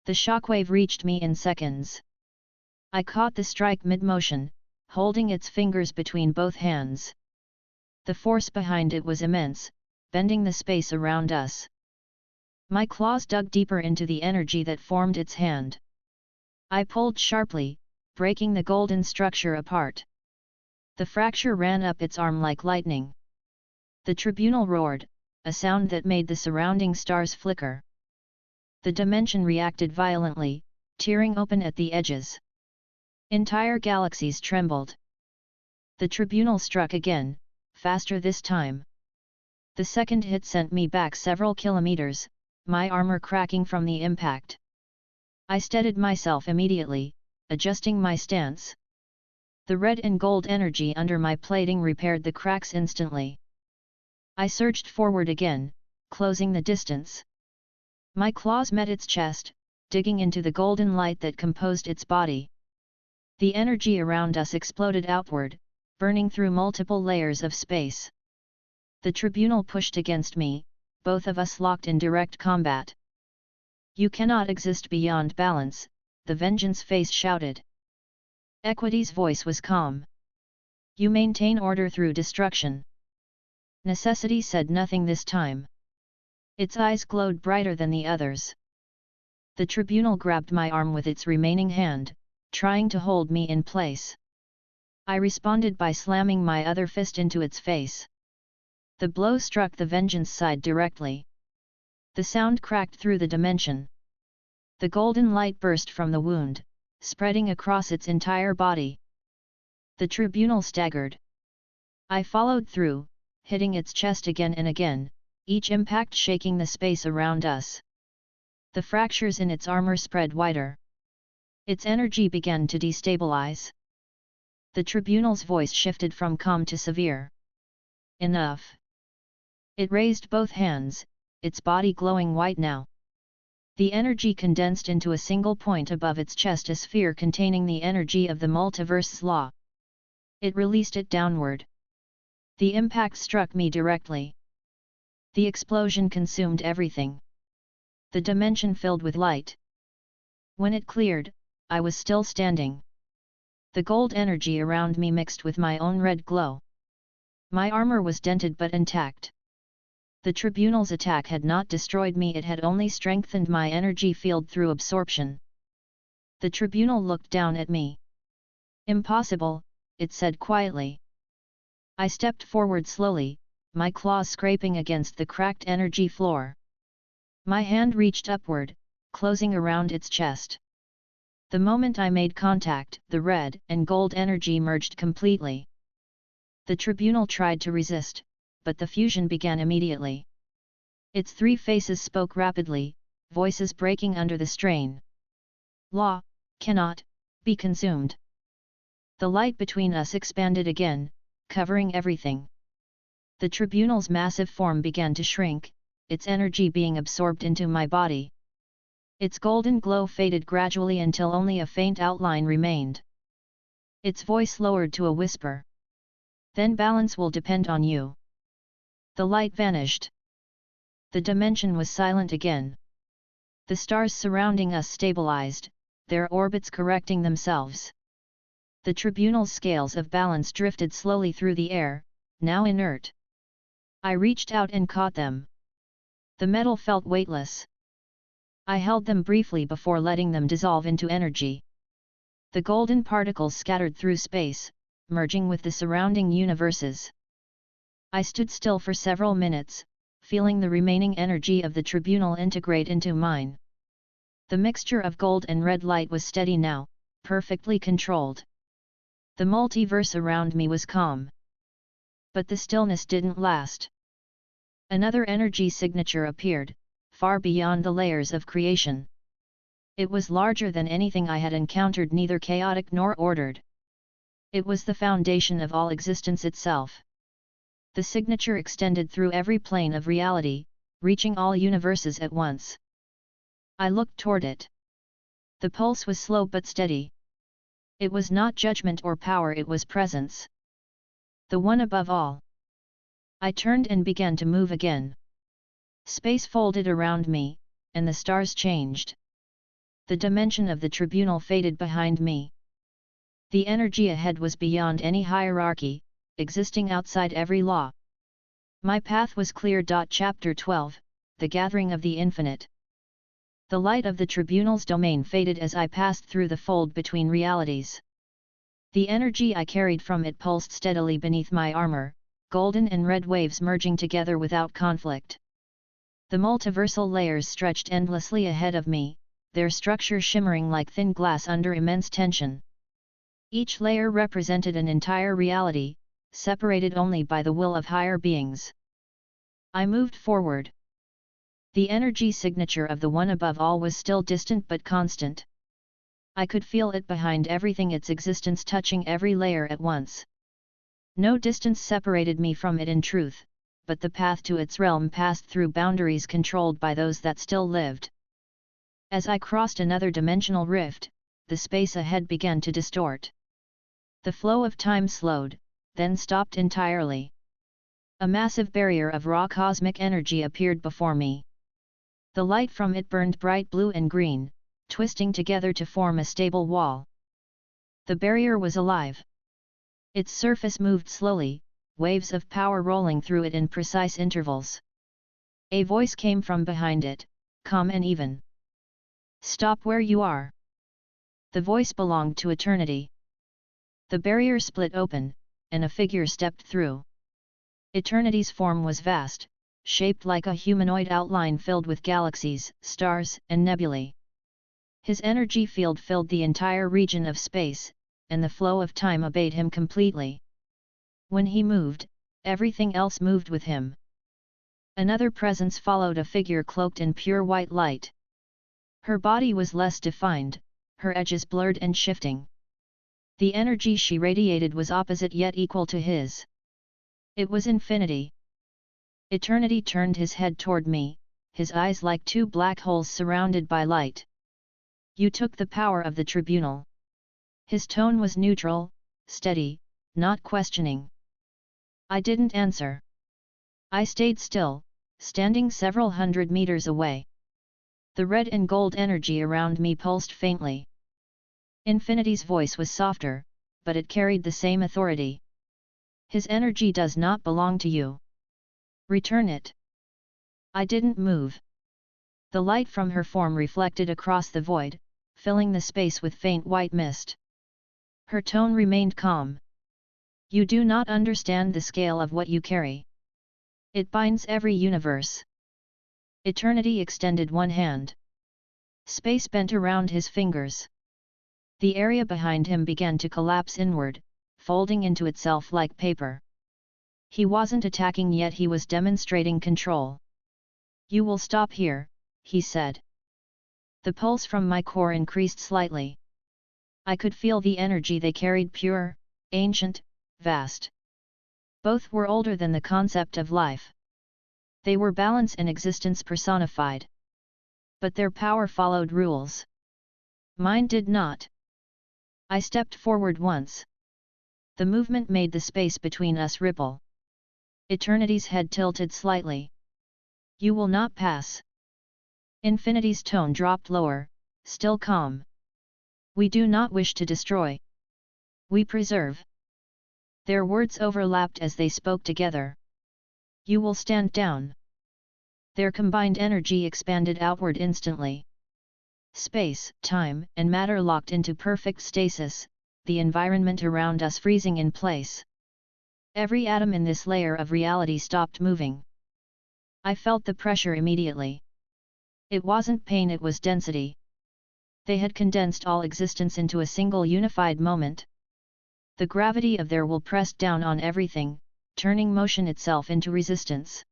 Speaker 2: The shockwave reached me in seconds. I caught the strike mid-motion, holding its fingers between both hands. The force behind it was immense, bending the space around us. My claws dug deeper into the energy that formed its hand. I pulled sharply, breaking the golden structure apart. The fracture ran up its arm like lightning. The tribunal roared, a sound that made the surrounding stars flicker. The dimension reacted violently, tearing open at the edges. Entire galaxies trembled. The tribunal struck again, faster this time. The second hit sent me back several kilometers, my armor cracking from the impact. I steadied myself immediately, adjusting my stance. The red and gold energy under my plating repaired the cracks instantly. I surged forward again, closing the distance. My claws met its chest, digging into the golden light that composed its body. The energy around us exploded outward, burning through multiple layers of space. The tribunal pushed against me, both of us locked in direct combat. You cannot exist beyond balance, the vengeance face shouted. Equity's voice was calm. You maintain order through destruction. Necessity said nothing this time. Its eyes glowed brighter than the others. The tribunal grabbed my arm with its remaining hand, trying to hold me in place. I responded by slamming my other fist into its face. The blow struck the vengeance side directly. The sound cracked through the dimension. The golden light burst from the wound, spreading across its entire body. The tribunal staggered. I followed through, hitting its chest again and again, each impact shaking the space around us. The fractures in its armor spread wider. Its energy began to destabilize. The tribunal's voice shifted from calm to severe. Enough. It raised both hands, its body glowing white now. The energy condensed into a single point above its chest, a sphere containing the energy of the multiverse's law. It released it downward. The impact struck me directly. The explosion consumed everything. The dimension filled with light. When it cleared, I was still standing. The gold energy around me mixed with my own red glow. My armor was dented but intact. The tribunal's attack had not destroyed me, it had only strengthened my energy field through absorption. The tribunal looked down at me. "Impossible," it said quietly. I stepped forward slowly, my claws scraping against the cracked energy floor. My hand reached upward, closing around its chest. The moment I made contact, the red and gold energy merged completely. The tribunal tried to resist, but the fusion began immediately. Its three faces spoke rapidly, voices breaking under the strain. "Law cannot be consumed." The light between us expanded again, covering everything. The tribunal's massive form began to shrink, its energy being absorbed into my body. Its golden glow faded gradually until only a faint outline remained. Its voice lowered to a whisper. "Then balance will depend on you." The light vanished. The dimension was silent again. The stars surrounding us stabilized, their orbits correcting themselves. The tribunal's scales of balance drifted slowly through the air, now inert. I reached out and caught them. The metal felt weightless. I held them briefly before letting them dissolve into energy. The golden particles scattered through space, merging with the surrounding universes. I stood still for several minutes, feeling the remaining energy of the tribunal integrate into mine. The mixture of gold and red light was steady now, perfectly controlled. The multiverse around me was calm. But the stillness didn't last. Another energy signature appeared, far beyond the layers of creation. It was larger than anything I had encountered, neither chaotic nor ordered. It was the foundation of all existence itself. The signature extended through every plane of reality, reaching all universes at once. I looked toward it. The pulse was slow but steady. It was not judgment or power, it was presence. The one above all. I turned and began to move again. Space folded around me, and the stars changed. The dimension of the tribunal faded behind me. The energy ahead was beyond any hierarchy, existing outside every law. My path was clear. Chapter 12, The Gathering of the Infinite. The light of the tribunal's domain faded as I passed through the fold between realities. The energy I carried from it pulsed steadily beneath my armor, golden and red waves merging together without conflict. The multiversal layers stretched endlessly ahead of me, their structure shimmering like thin glass under immense tension. Each layer represented an entire reality, separated only by the will of higher beings. I moved forward. The energy signature of the one above all was still distant but constant. I could feel it behind everything, its existence touching every layer at once. No distance separated me from it in truth, but the path to its realm passed through boundaries controlled by those that still lived. As I crossed another dimensional rift, the space ahead began to distort. The flow of time slowed, then stopped entirely. A massive barrier of raw cosmic energy appeared before me. The light from it burned bright blue and green, twisting together to form a stable wall. The barrier was alive. Its surface moved slowly, waves of power rolling through it in precise intervals. A voice came from behind it, calm and even. "Stop where you are." The voice belonged to eternity. The barrier split open, and a figure stepped through. Eternity's form was vast, shaped like a humanoid outline filled with galaxies, stars, and nebulae. His energy field filled the entire region of space, and the flow of time obeyed him completely. When he moved, everything else moved with him. Another presence followed, a figure cloaked in pure white light. Her body was less defined, her edges blurred and shifting. The energy she radiated was opposite yet equal to his. It was infinity. Eternity turned his head toward me, his eyes like two black holes surrounded by light. "You took the power of the tribunal." His tone was neutral, steady, not questioning. I didn't answer. I stayed still, standing several hundred meters away. The red and gold energy around me pulsed faintly. Infinity's voice was softer, but it carried the same authority. His energy does not belong to you. Return it. I didn't move. The light from her form reflected across the void, filling the space with faint white mist. Her tone remained calm. You do not understand the scale of what you carry. It binds every universe. Eternity extended one hand. Space bent around his fingers. The area behind him began to collapse inward, folding into itself like paper. He wasn't attacking yet, he was demonstrating control. You will stop here, he said. The pulse from my core increased slightly. I could feel the energy they carried, pure, ancient, vast. Both were older than the concept of life. They were balance and existence personified. But their power followed rules. Mine did not. I stepped forward once. The movement made the space between us ripple. Eternity's head tilted slightly. You will not pass. Infinity's tone dropped lower, still calm. We do not wish to destroy. We preserve. Their words overlapped as they spoke together. You will stand down. Their combined energy expanded outward instantly. Space, time, and matter locked into perfect stasis, the environment around us freezing in place. Every atom in this layer of reality stopped moving. I felt the pressure immediately. It wasn't pain, it was density. They had condensed all existence into a single unified moment. The gravity of their will pressed down on everything, turning motion itself into resistance.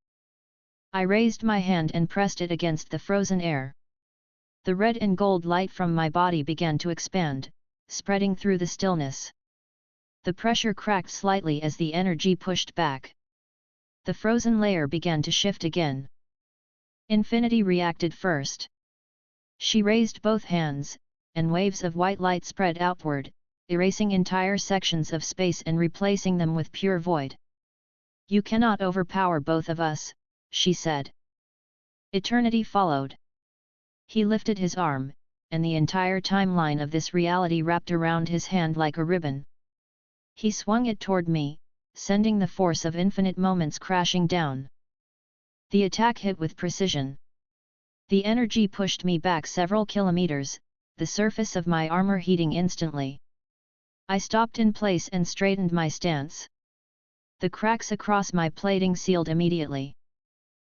Speaker 2: I raised my hand and pressed it against the frozen air. The red and gold light from my body began to expand, spreading through the stillness. The pressure cracked slightly as the energy pushed back. The frozen layer began to shift again. Infinity reacted first. She raised both hands, and waves of white light spread outward, erasing entire sections of space and replacing them with pure void. You cannot overpower both of us, she said. Eternity followed. He lifted his arm, and the entire timeline of this reality wrapped around his hand like a ribbon. He swung it toward me, sending the force of infinite moments crashing down. The attack hit with precision. The energy pushed me back several kilometers, the surface of my armor heating instantly. I stopped in place and straightened my stance. The cracks across my plating sealed immediately.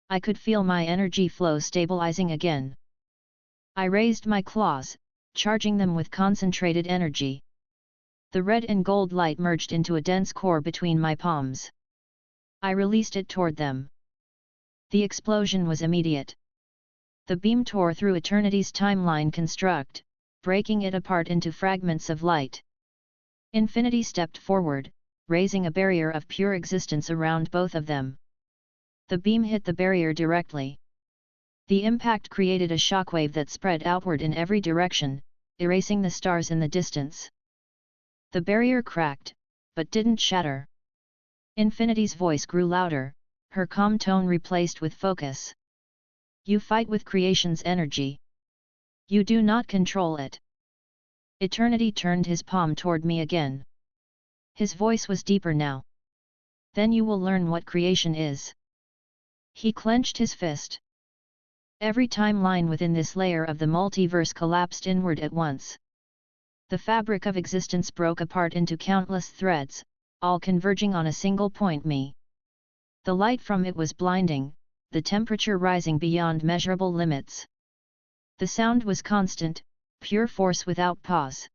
Speaker 2: I could feel my energy flow stabilizing again. I raised my claws, charging them with concentrated energy. The red and gold light merged into a dense core between my palms. I released it toward them. The explosion was immediate. The beam tore through Eternity's timeline construct, breaking it apart into fragments of light. Infinity stepped forward, raising a barrier of pure existence around both of them. The beam hit the barrier directly. The impact created a shockwave that spread outward in every direction, erasing the stars in the distance. The barrier cracked, but didn't shatter. Infinity's voice grew louder, her calm tone replaced with focus. You fight with creation's energy. You do not control it. Eternity turned his palm toward me again. His voice was deeper now. Then you will learn what creation is. He clenched his fist. Every timeline within this layer of the multiverse collapsed inward at once. The fabric of existence broke apart into countless threads, all converging on a single point, me. The light from it was blinding, the temperature rising beyond measurable limits. The sound was constant, pure force without pause.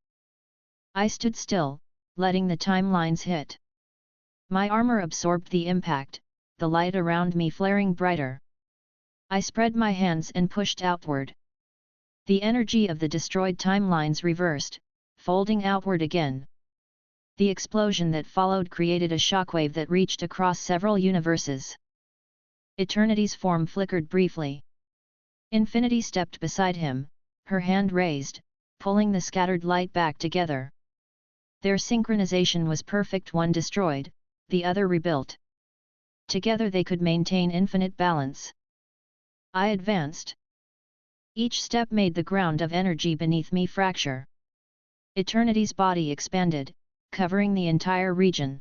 Speaker 2: I stood still, letting the timelines hit. My armor absorbed the impact, the light around me flaring brighter. I spread my hands and pushed outward. The energy of the destroyed timelines reversed, folding outward again. The explosion that followed created a shockwave that reached across several universes. Eternity's form flickered briefly. Infinity stepped beside him, her hand raised, pulling the scattered light back together. Their synchronization was perfect, one destroyed, the other rebuilt. Together they could maintain infinite balance. I advanced. Each step made the ground of energy beneath me fracture. Eternity's body expanded, covering the entire region.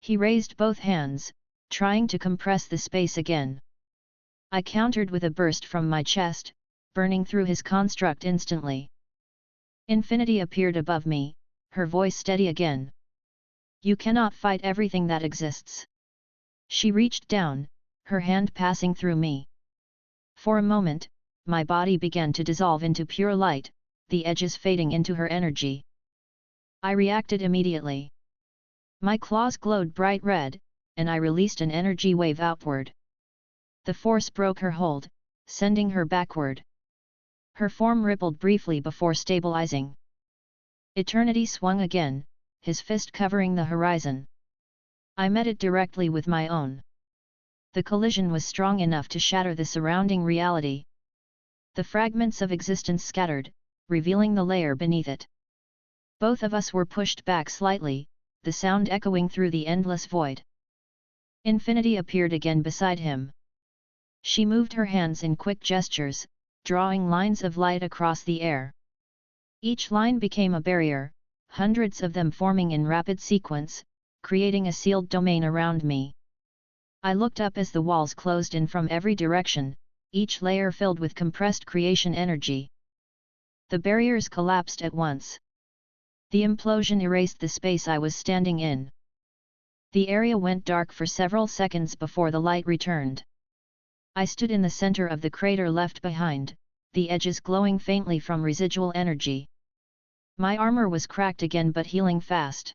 Speaker 2: He raised both hands, trying to compress the space again. I countered with a burst from my chest, burning through his construct instantly. Infinity appeared above me, her voice steady again. You cannot fight everything that exists. She reached down, her hand passing through me. For a moment, my body began to dissolve into pure light, the edges fading into her energy. I reacted immediately. My claws glowed bright red, and I released an energy wave outward. The force broke her hold, sending her backward. Her form rippled briefly before stabilizing. Eternity swung again, his fist covering the horizon. I met it directly with my own. The collision was strong enough to shatter the surrounding reality. The fragments of existence scattered, revealing the layer beneath it. Both of us were pushed back slightly, the sound echoing through the endless void. Infinity appeared again beside him. She moved her hands in quick gestures, drawing lines of light across the air. Each line became a barrier, hundreds of them forming in rapid sequence, creating a sealed domain around me. I looked up as the walls closed in from every direction, each layer filled with compressed creation energy. The barriers collapsed at once. The implosion erased the space I was standing in. The area went dark for several seconds before the light returned. I stood in the center of the crater left behind, the edges glowing faintly from residual energy. My armor was cracked again but healing fast.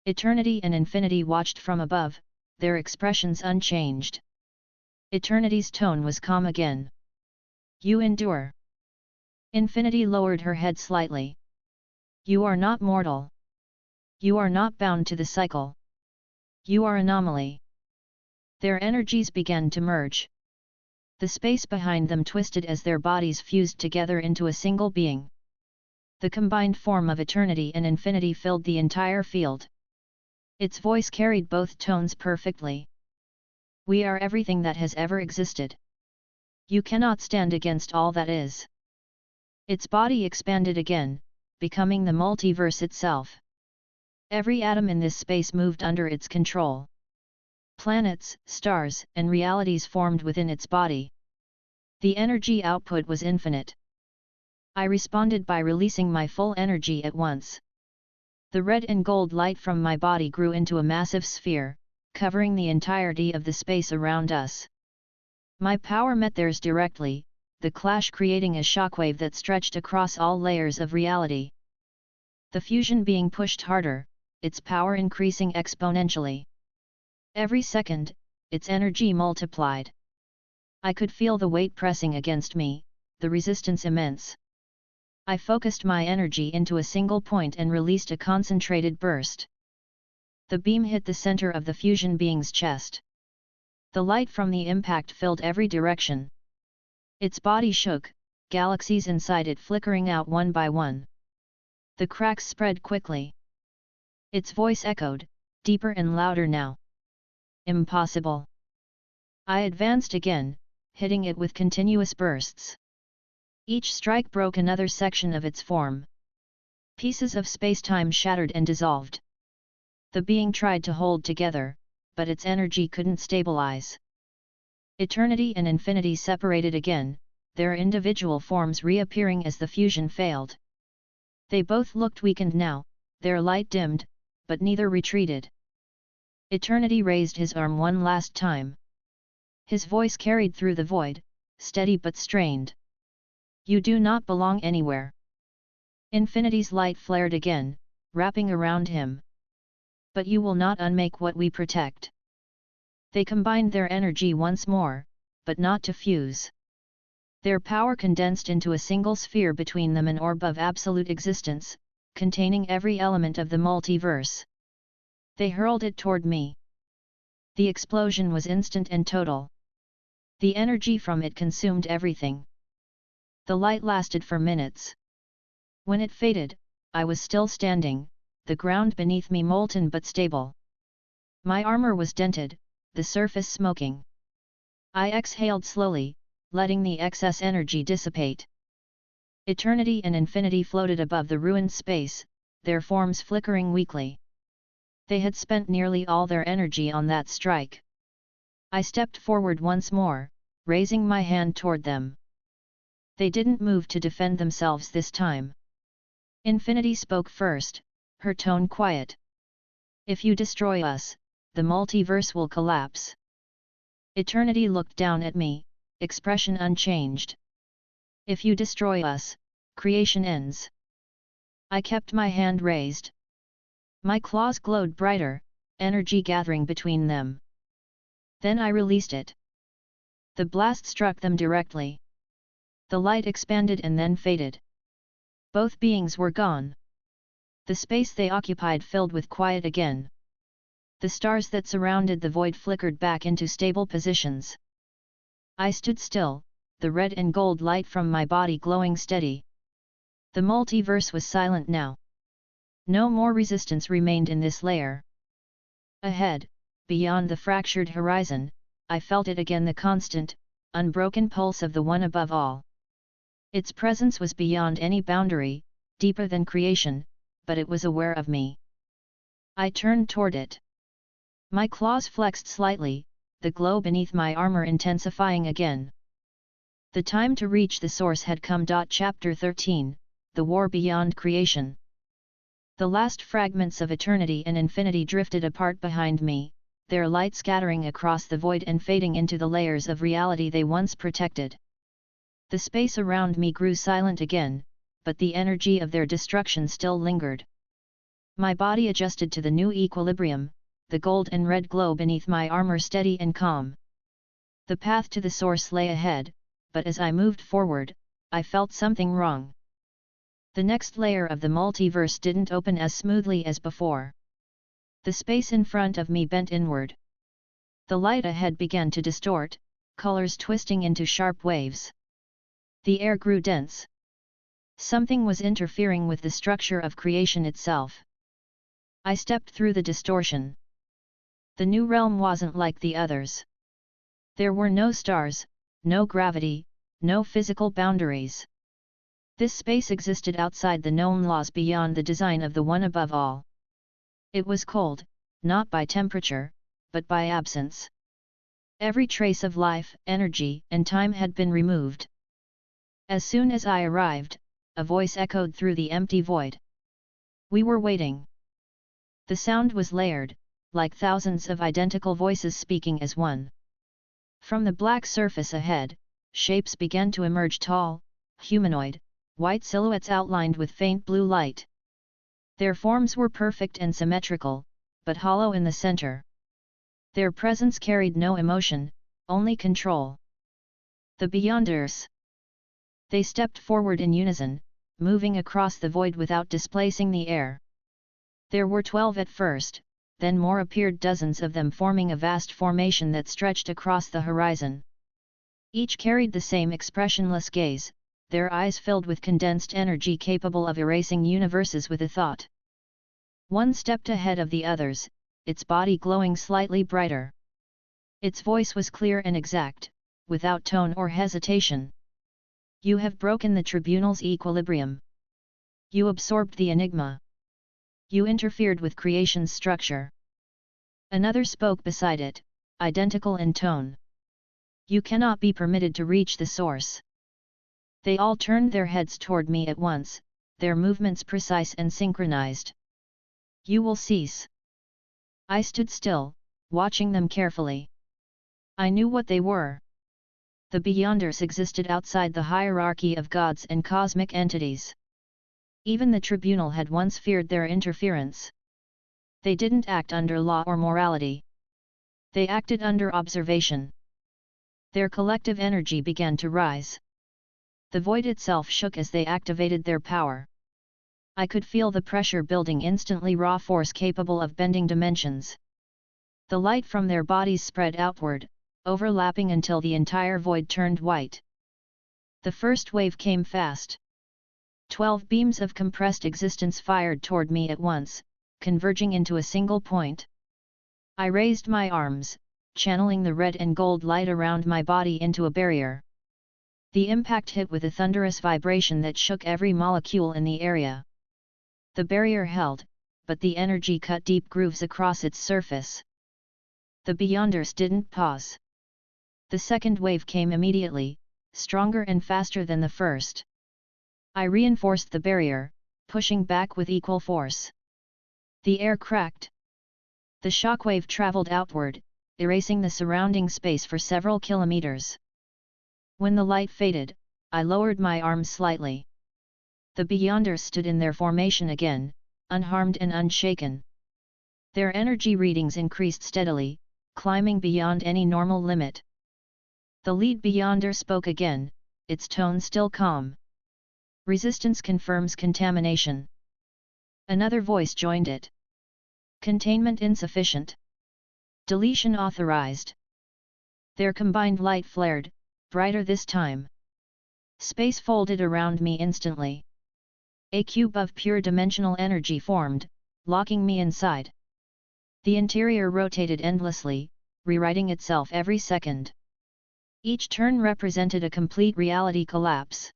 Speaker 2: Eternity and Infinity watched from above, their expressions unchanged. Eternity's tone was calm again. You endure. Infinity lowered her head slightly. You are not mortal. You are not bound to the cycle. You are anomaly. Their energies began to merge. The space behind them twisted as their bodies fused together into a single being. The combined form of Eternity and Infinity filled the entire field. Its voice carried both tones perfectly. We are everything that has ever existed. You cannot stand against all that is. Its body expanded again, becoming the multiverse itself. Every atom in this space moved under its control. Planets, stars, and realities formed within its body. The energy output was infinite. I responded by releasing my full energy at once. The red and gold light from my body grew into a massive sphere, covering the entirety of the space around us. My power met theirs directly, the clash creating a shockwave that stretched across all layers of reality. The fusion being pushed harder, its power increasing exponentially. Every second, its energy multiplied. I could feel the weight pressing against me, the resistance immense. I focused my energy into a single point and released a concentrated burst. The beam hit the center of the fusion being's chest. The light from the impact filled every direction. Its body shook, galaxies inside it flickering out one by one. The cracks spread quickly. Its voice echoed, deeper and louder now. Impossible. I advanced again, hitting it with continuous bursts. Each strike broke another section of its form. Pieces of space-time shattered and dissolved. The being tried to hold together, but its energy couldn't stabilize. Eternity and Infinity separated again, their individual forms reappearing as the fusion failed. They both looked weakened now, their light dimmed, but neither retreated. Eternity raised his arm one last time. His voice carried through the void, steady but strained. You do not belong anywhere. Infinity's light flared again, wrapping around him. But you will not unmake what we protect. They combined their energy once more, but not to fuse. Their power condensed into a single sphere between them, an orb of absolute existence, containing every element of the multiverse. They hurled it toward me. The explosion was instant and total. The energy from it consumed everything. The light lasted for minutes. When it faded, I was still standing, the ground beneath me molten but stable. My armor was dented, the surface smoking. I exhaled slowly, letting the excess energy dissipate. Eternity and infinity floated above the ruined space, their forms flickering weakly. They had spent nearly all their energy on that strike. I stepped forward once more, raising my hand toward them. They didn't move to defend themselves this time. Infinity spoke first, her tone quiet. If you destroy us, the multiverse will collapse. Eternity looked down at me, expression unchanged. If you destroy us, creation ends. I kept my hand raised. My claws glowed brighter, energy gathering between them. Then I released it. The blast struck them directly. The light expanded and then faded. Both beings were gone. The space they occupied filled with quiet again. The stars that surrounded the void flickered back into stable positions. I stood still, the red and gold light from my body glowing steady. The multiverse was silent now. No more resistance remained in this layer. Ahead, beyond the fractured horizon, I felt it again, the constant, unbroken pulse of the one above all. Its presence was beyond any boundary, deeper than creation, but it was aware of me. I turned toward it. My claws flexed slightly, the glow beneath my armor intensifying again. The time to reach the source had come. Chapter 13, The War Beyond Creation. The last fragments of eternity and infinity drifted apart behind me, their light scattering across the void and fading into the layers of reality they once protected. The space around me grew silent again, but the energy of their destruction still lingered. My body adjusted to the new equilibrium, the gold and red glow beneath my armor steady and calm. The path to the source lay ahead, but as I moved forward, I felt something wrong. The next layer of the multiverse didn't open as smoothly as before. The space in front of me bent inward. The light ahead began to distort, colors twisting into sharp waves. The air grew dense. Something was interfering with the structure of creation itself. I stepped through the distortion. The new realm wasn't like the others. There were no stars, no gravity, no physical boundaries. This space existed outside the known laws, beyond the design of the one above all. It was cold, not by temperature, but by absence. Every trace of life, energy, and time had been removed. As soon as I arrived, a voice echoed through the empty void. We were waiting. The sound was layered, like thousands of identical voices speaking as one. From the black surface ahead, shapes began to emerge, tall, humanoid, white silhouettes outlined with faint blue light. Their forms were perfect and symmetrical, but hollow in the center. Their presence carried no emotion, only control. The Beyonders. They stepped forward in unison, moving across the void without displacing the air. There were 12 at first, then more appeared, dozens of them forming a vast formation that stretched across the horizon. Each carried the same expressionless gaze, their eyes filled with condensed energy capable of erasing universes with a thought. One stepped ahead of the others, its body glowing slightly brighter. Its voice was clear and exact, without tone or hesitation. You have broken the tribunal's equilibrium. You absorbed the enigma. You interfered with creation's structure. Another spoke beside it, identical in tone. You cannot be permitted to reach the source. They all turned their heads toward me at once, their movements precise and synchronized. You will cease. I stood still, watching them carefully. I knew what they were. The Beyonders existed outside the hierarchy of gods and cosmic entities. Even the tribunal had once feared their interference. They didn't act under law or morality. They acted under observation. Their collective energy began to rise. The void itself shook as they activated their power. I could feel the pressure building instantly, raw force capable of bending dimensions. The light from their bodies spread outward, overlapping until the entire void turned white. The first wave came fast. 12 beams of compressed existence fired toward me at once, converging into a single point. I raised my arms, channeling the red and gold light around my body into a barrier. The impact hit with a thunderous vibration that shook every molecule in the area. The barrier held, but the energy cut deep grooves across its surface. The Beyonders didn't pause. The second wave came immediately, stronger and faster than the first. I reinforced the barrier, pushing back with equal force. The air cracked. The shockwave traveled outward, erasing the surrounding space for several kilometers. When the light faded, I lowered my arms slightly. The Beyonders stood in their formation again, unharmed and unshaken. Their energy readings increased steadily, climbing beyond any normal limit. The lead Beyonder spoke again, its tone still calm. Resistance confirms contamination. Another voice joined it. Containment insufficient. Deletion authorized. Their combined light flared, brighter this time. Space folded around me instantly. A cube of pure dimensional energy formed, locking me inside. The interior rotated endlessly, rewriting itself every second. Each turn represented a complete reality collapse.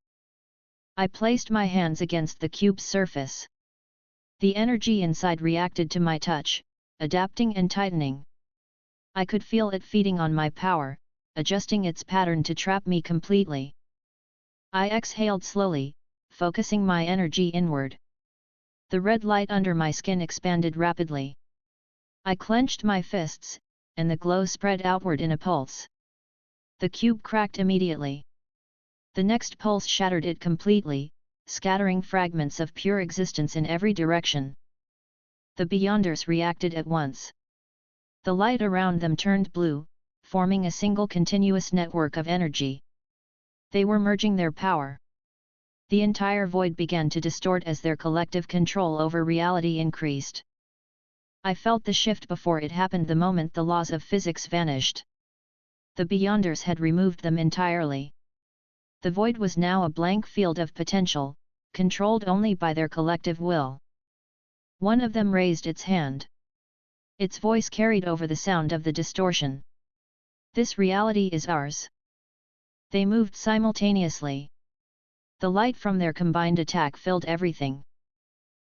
Speaker 2: I placed my hands against the cube's surface. The energy inside reacted to my touch, adapting and tightening. I could feel it feeding on my power, adjusting its pattern to trap me completely. I exhaled slowly, focusing my energy inward. The red light under my skin expanded rapidly. I clenched my fists, and the glow spread outward in a pulse. The cube cracked immediately. The next pulse shattered it completely, scattering fragments of pure existence in every direction. The Beyonders reacted at once. The light around them turned blue, forming a single continuous network of energy. They were merging their power. The entire void began to distort as their collective control over reality increased. I felt the shift before it happened the moment the laws of physics vanished. The Beyonders had removed them entirely. The void was now a blank field of potential, controlled only by their collective will. One of them raised its hand. Its voice carried over the sound of the distortion. This reality is ours. They moved simultaneously. The light from their combined attack filled everything.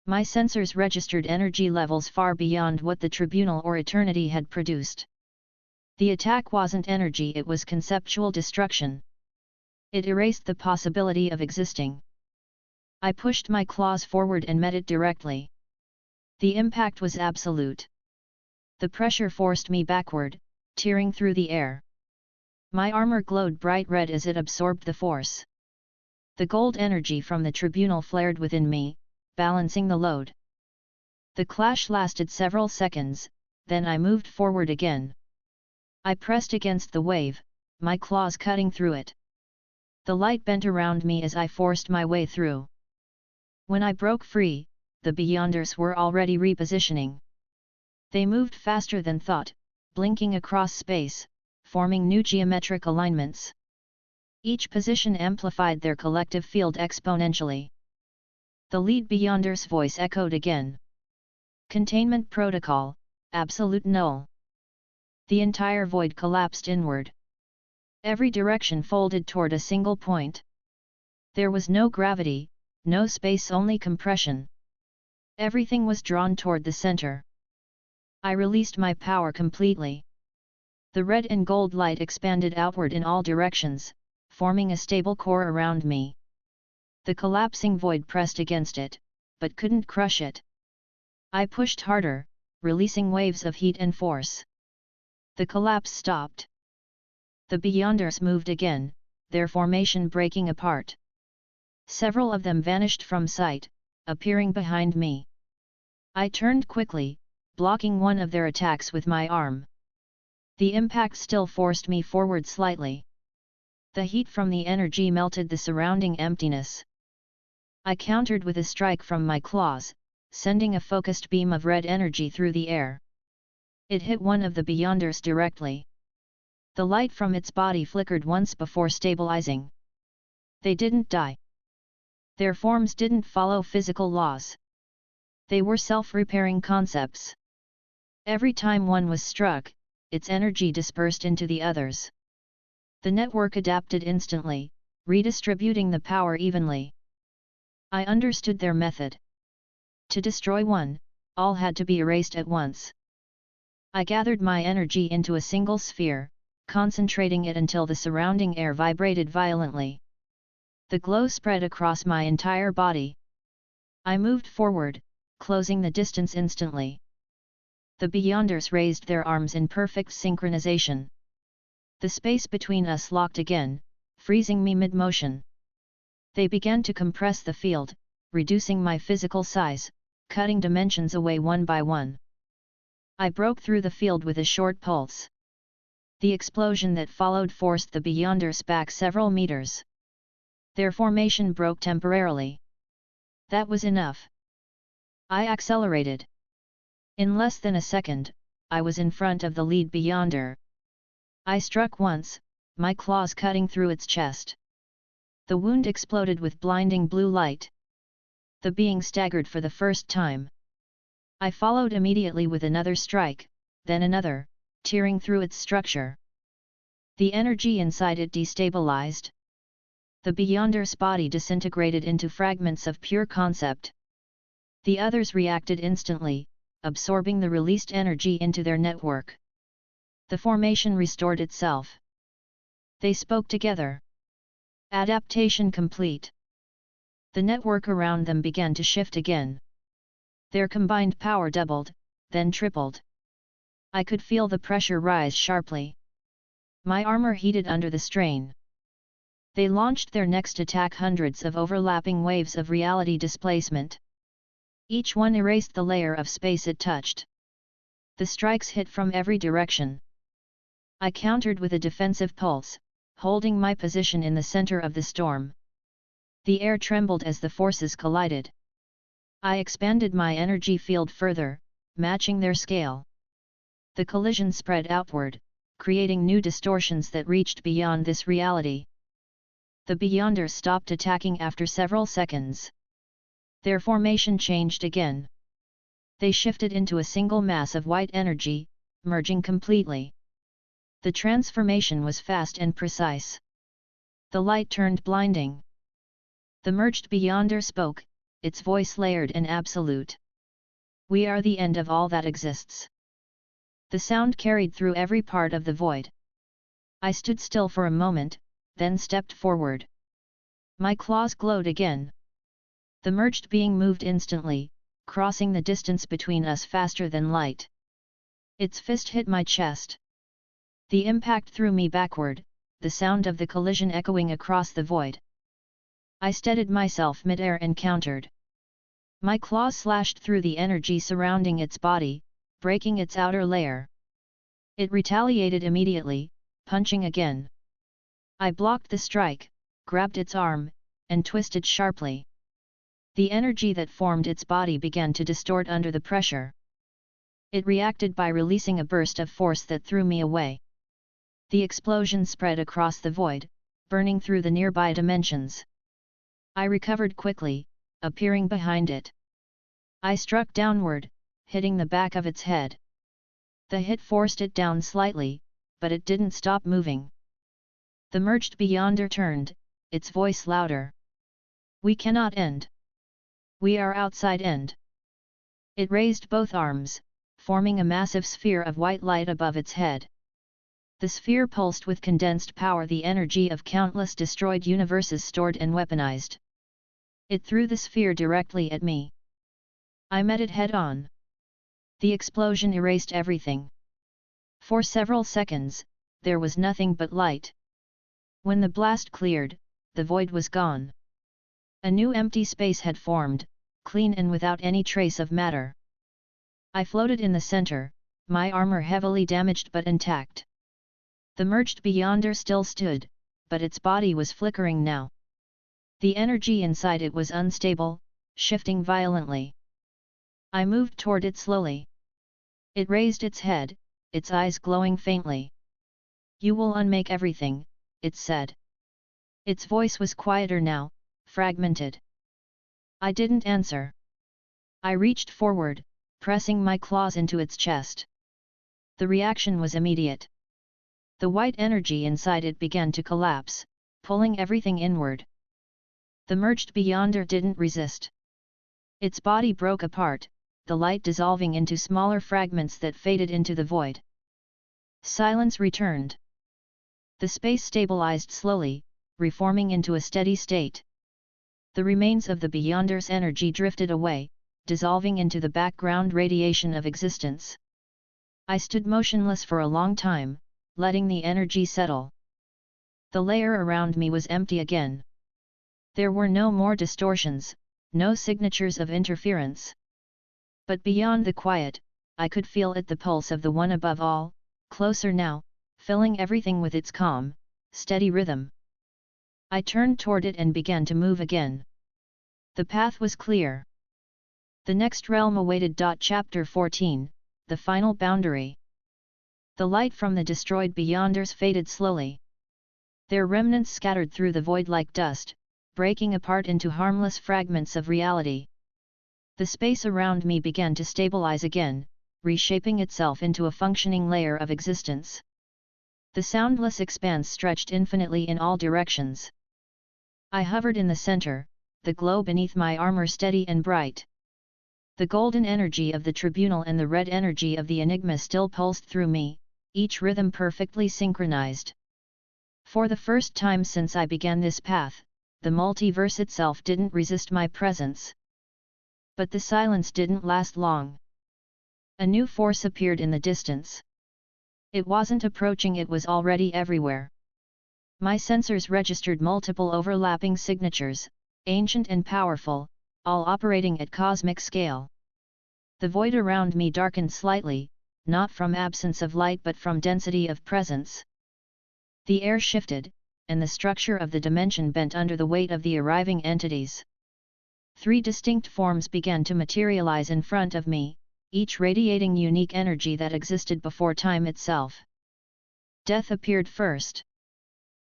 Speaker 2: My sensors registered energy levels far beyond what the Tribunal or Eternity had produced. The attack wasn't energy, it was conceptual destruction. It erased the possibility of existing. I pushed my claws forward and met it directly. The impact was absolute. The pressure forced me backward, tearing through the air. My armor glowed bright red as it absorbed the force. The gold energy from the Tribunal flared within me, balancing the load. The clash lasted several seconds, then I moved forward again. I pressed against the wave, my claws cutting through it. The light bent around me as I forced my way through. When I broke free, the Beyonders were already repositioning. They moved faster than thought, blinking across space, forming new geometric alignments. Each position amplified their collective field exponentially. The lead Beyonder's voice echoed again. Containment protocol, absolute null. The entire void collapsed inward. Every direction folded toward a single point. There was no gravity, no space, only compression. Everything was drawn toward the center. I released my power completely. The red and gold light expanded outward in all directions, forming a stable core around me. The collapsing void pressed against it, but couldn't crush it. I pushed harder, releasing waves of heat and force. The collapse stopped. The Beyonders moved again, their formation breaking apart. Several of them vanished from sight, appearing behind me. I turned quickly, blocking one of their attacks with my arm. The impact still forced me forward slightly. The heat from the energy melted the surrounding emptiness. I countered with a strike from my claws, sending a focused beam of red energy through the air. It hit one of the Beyonders directly. The light from its body flickered once before stabilizing. They didn't die. Their forms didn't follow physical laws. They were self-repairing concepts. Every time one was struck, its energy dispersed into the others. The network adapted instantly, redistributing the power evenly. I understood their method. To destroy one, all had to be erased at once. I gathered my energy into a single sphere, concentrating it until the surrounding air vibrated violently. The glow spread across my entire body. I moved forward, closing the distance instantly. The Beyonders raised their arms in perfect synchronization. The space between us locked again, freezing me mid-motion. They began to compress the field, reducing my physical size, cutting dimensions away one by one. I broke through the field with a short pulse. The explosion that followed forced the Beyonders back several meters. Their formation broke temporarily. That was enough. I accelerated. In less than a second, I was in front of the lead Beyonder. I struck once, my claws cutting through its chest. The wound exploded with blinding blue light. The being staggered for the first time. I followed immediately with another strike, then another, tearing through its structure. The energy inside it destabilized. The Beyonder's body disintegrated into fragments of pure concept. The others reacted instantly, absorbing the released energy into their network. The formation restored itself. They spoke together. Adaptation complete. The network around them began to shift again. Their combined power doubled, then tripled. I could feel the pressure rise sharply. My armor heated under the strain. They launched their next attack, hundreds of overlapping waves of reality displacement. Each one erased the layer of space it touched. The strikes hit from every direction. I countered with a defensive pulse, holding my position in the center of the storm. The air trembled as the forces collided. I expanded my energy field further, matching their scale. The collision spread outward, creating new distortions that reached beyond this reality. The Beyonders stopped attacking after several seconds. Their formation changed again. They shifted into a single mass of white energy, merging completely. The transformation was fast and precise. The light turned blinding. The merged Beyonder spoke, its voice layered and absolute. We are the end of all that exists. The sound carried through every part of the void. I stood still for a moment, then stepped forward. My claws glowed again. The merged being moved instantly, crossing the distance between us faster than light. Its fist hit my chest. The impact threw me backward, the sound of the collision echoing across the void. I steadied myself mid-air and countered. My claws slashed through the energy surrounding its body, breaking its outer layer. It retaliated immediately, punching again. I blocked the strike, grabbed its arm, and twisted sharply. The energy that formed its body began to distort under the pressure. It reacted by releasing a burst of force that threw me away. The explosion spread across the void, burning through the nearby dimensions. I recovered quickly, appearing behind it. I struck downward, hitting the back of its head. The hit forced it down slightly, but it didn't stop moving. The merged Beyonder turned, its voice louder. We cannot end. We are outside end. It raised both arms, forming a massive sphere of white light above its head. The sphere pulsed with condensed power, the energy of countless destroyed universes stored and weaponized. It threw the sphere directly at me. I met it head-on. The explosion erased everything. For several seconds, there was nothing but light. When the blast cleared, the void was gone. A new empty space had formed, clean and without any trace of matter. I floated in the center, my armor heavily damaged but intact. The merged Beyonder still stood, but its body was flickering now. The energy inside it was unstable, shifting violently. I moved toward it slowly. It raised its head, its eyes glowing faintly. You will unmake everything, it said. Its voice was quieter now, fragmented. I didn't answer. I reached forward, pressing my claws into its chest. The reaction was immediate. The white energy inside it began to collapse, pulling everything inward. The merged Beyonder didn't resist. Its body broke apart, the light dissolving into smaller fragments that faded into the void. Silence returned. The space stabilized slowly, reforming into a steady state. The remains of the Beyonder's energy drifted away, dissolving into the background radiation of existence. I stood motionless for a long time, letting the energy settle. The layer around me was empty again. There were no more distortions, no signatures of interference. But beyond the quiet, I could feel it, the pulse of the one above all, closer now, filling everything with its calm, steady rhythm. I turned toward it and began to move again. The path was clear. The next realm awaited. Chapter 14, The Final Boundary. The light from the destroyed Beyonders faded slowly. Their remnants scattered through the void like dust, breaking apart into harmless fragments of reality. The space around me began to stabilize again, reshaping itself into a functioning layer of existence. The soundless expanse stretched infinitely in all directions. I hovered in the center, the glow beneath my armor steady and bright. The golden energy of the Tribunal and the red energy of the Enigma still pulsed through me, each rhythm perfectly synchronized. For the first time since I began this path, the multiverse itself didn't resist my presence. But the silence didn't last long. A new force appeared in the distance. It wasn't approaching, it was already everywhere. My sensors registered multiple overlapping signatures, ancient and powerful, all operating at cosmic scale. The void around me darkened slightly, not from absence of light but from density of presence. The air shifted, and the structure of the dimension bent under the weight of the arriving entities. 3 distinct forms began to materialize in front of me, each radiating unique energy that existed before time itself. Death appeared first.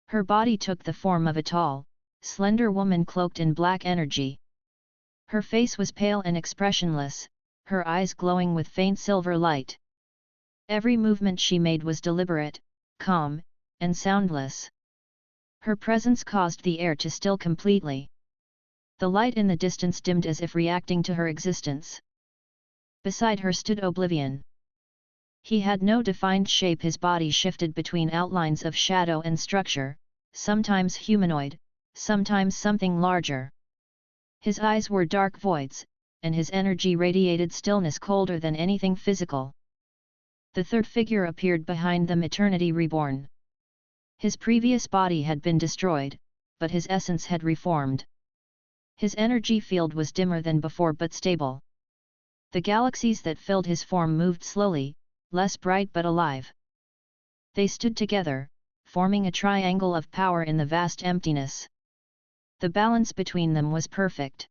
Speaker 2: Her body took the form of a tall, slender woman cloaked in black energy. Her face was pale and expressionless, her eyes glowing with faint silver light. Every movement she made was deliberate, calm, and soundless. Her presence caused the air to still completely. The light in the distance dimmed as if reacting to her existence. Beside her stood Oblivion. He had no defined shape, his body shifted between outlines of shadow and structure, sometimes humanoid, sometimes something larger. His eyes were dark voids, and his energy radiated stillness colder than anything physical. The third figure appeared behind them, Eternity Reborn. His previous body had been destroyed, but his essence had reformed. His energy field was dimmer than before but stable. The galaxies that filled his form moved slowly, less bright but alive. They stood together, forming a triangle of power in the vast emptiness. The balance between them was perfect.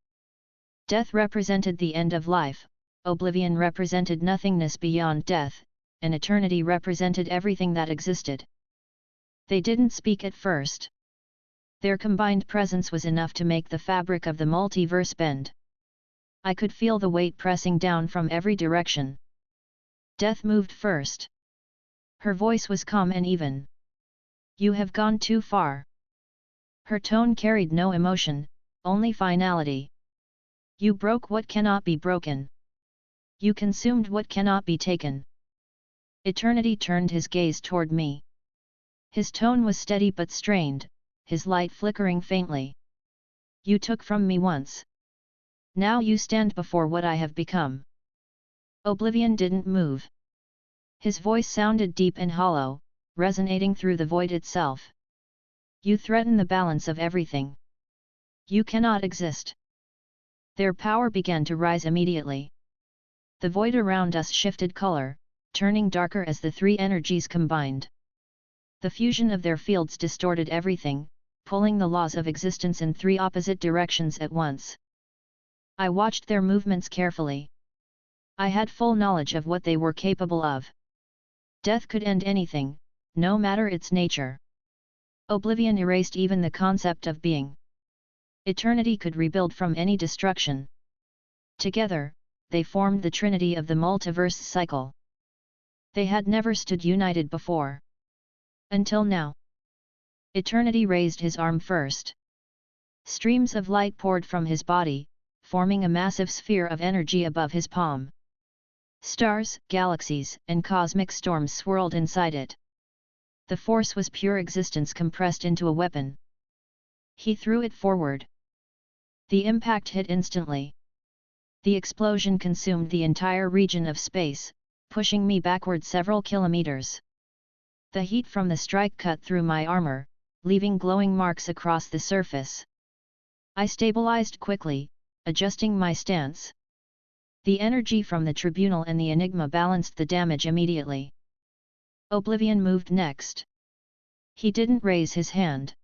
Speaker 2: Death represented the end of life, Oblivion represented nothingness beyond death, and Eternity represented everything that existed. They didn't speak at first. Their combined presence was enough to make the fabric of the multiverse bend. I could feel the weight pressing down from every direction. Death moved first. Her voice was calm and even. "You have gone too far." Her tone carried no emotion, only finality. "You broke what cannot be broken. You consumed what cannot be taken." Eternity turned his gaze toward me. His tone was steady but strained, his light flickering faintly. "You took from me once. Now you stand before what I have become." Oblivion didn't move. His voice sounded deep and hollow, resonating through the void itself. "You threaten the balance of everything. You cannot exist." Their power began to rise immediately. The void around us shifted color, turning darker as the 3 energies combined. The fusion of their fields distorted everything, pulling the laws of existence in 3 opposite directions at once. I watched their movements carefully. I had full knowledge of what they were capable of. Death could end anything, no matter its nature. Oblivion erased even the concept of being. Eternity could rebuild from any destruction. Together, they formed the trinity of the multiverse cycle. They had never stood united before. Until now. Eternity raised his arm first. Streams of light poured from his body, forming a massive sphere of energy above his palm. Stars, galaxies, and cosmic storms swirled inside it. The force was pure existence compressed into a weapon. He threw it forward. The impact hit instantly. The explosion consumed the entire region of space, pushing me backward several kilometers. The heat from the strike cut through my armor, leaving glowing marks across the surface. I stabilized quickly, adjusting my stance. The energy from the tribunal and the Enigma balanced the damage immediately. Oblivion moved next. He didn't raise his hand.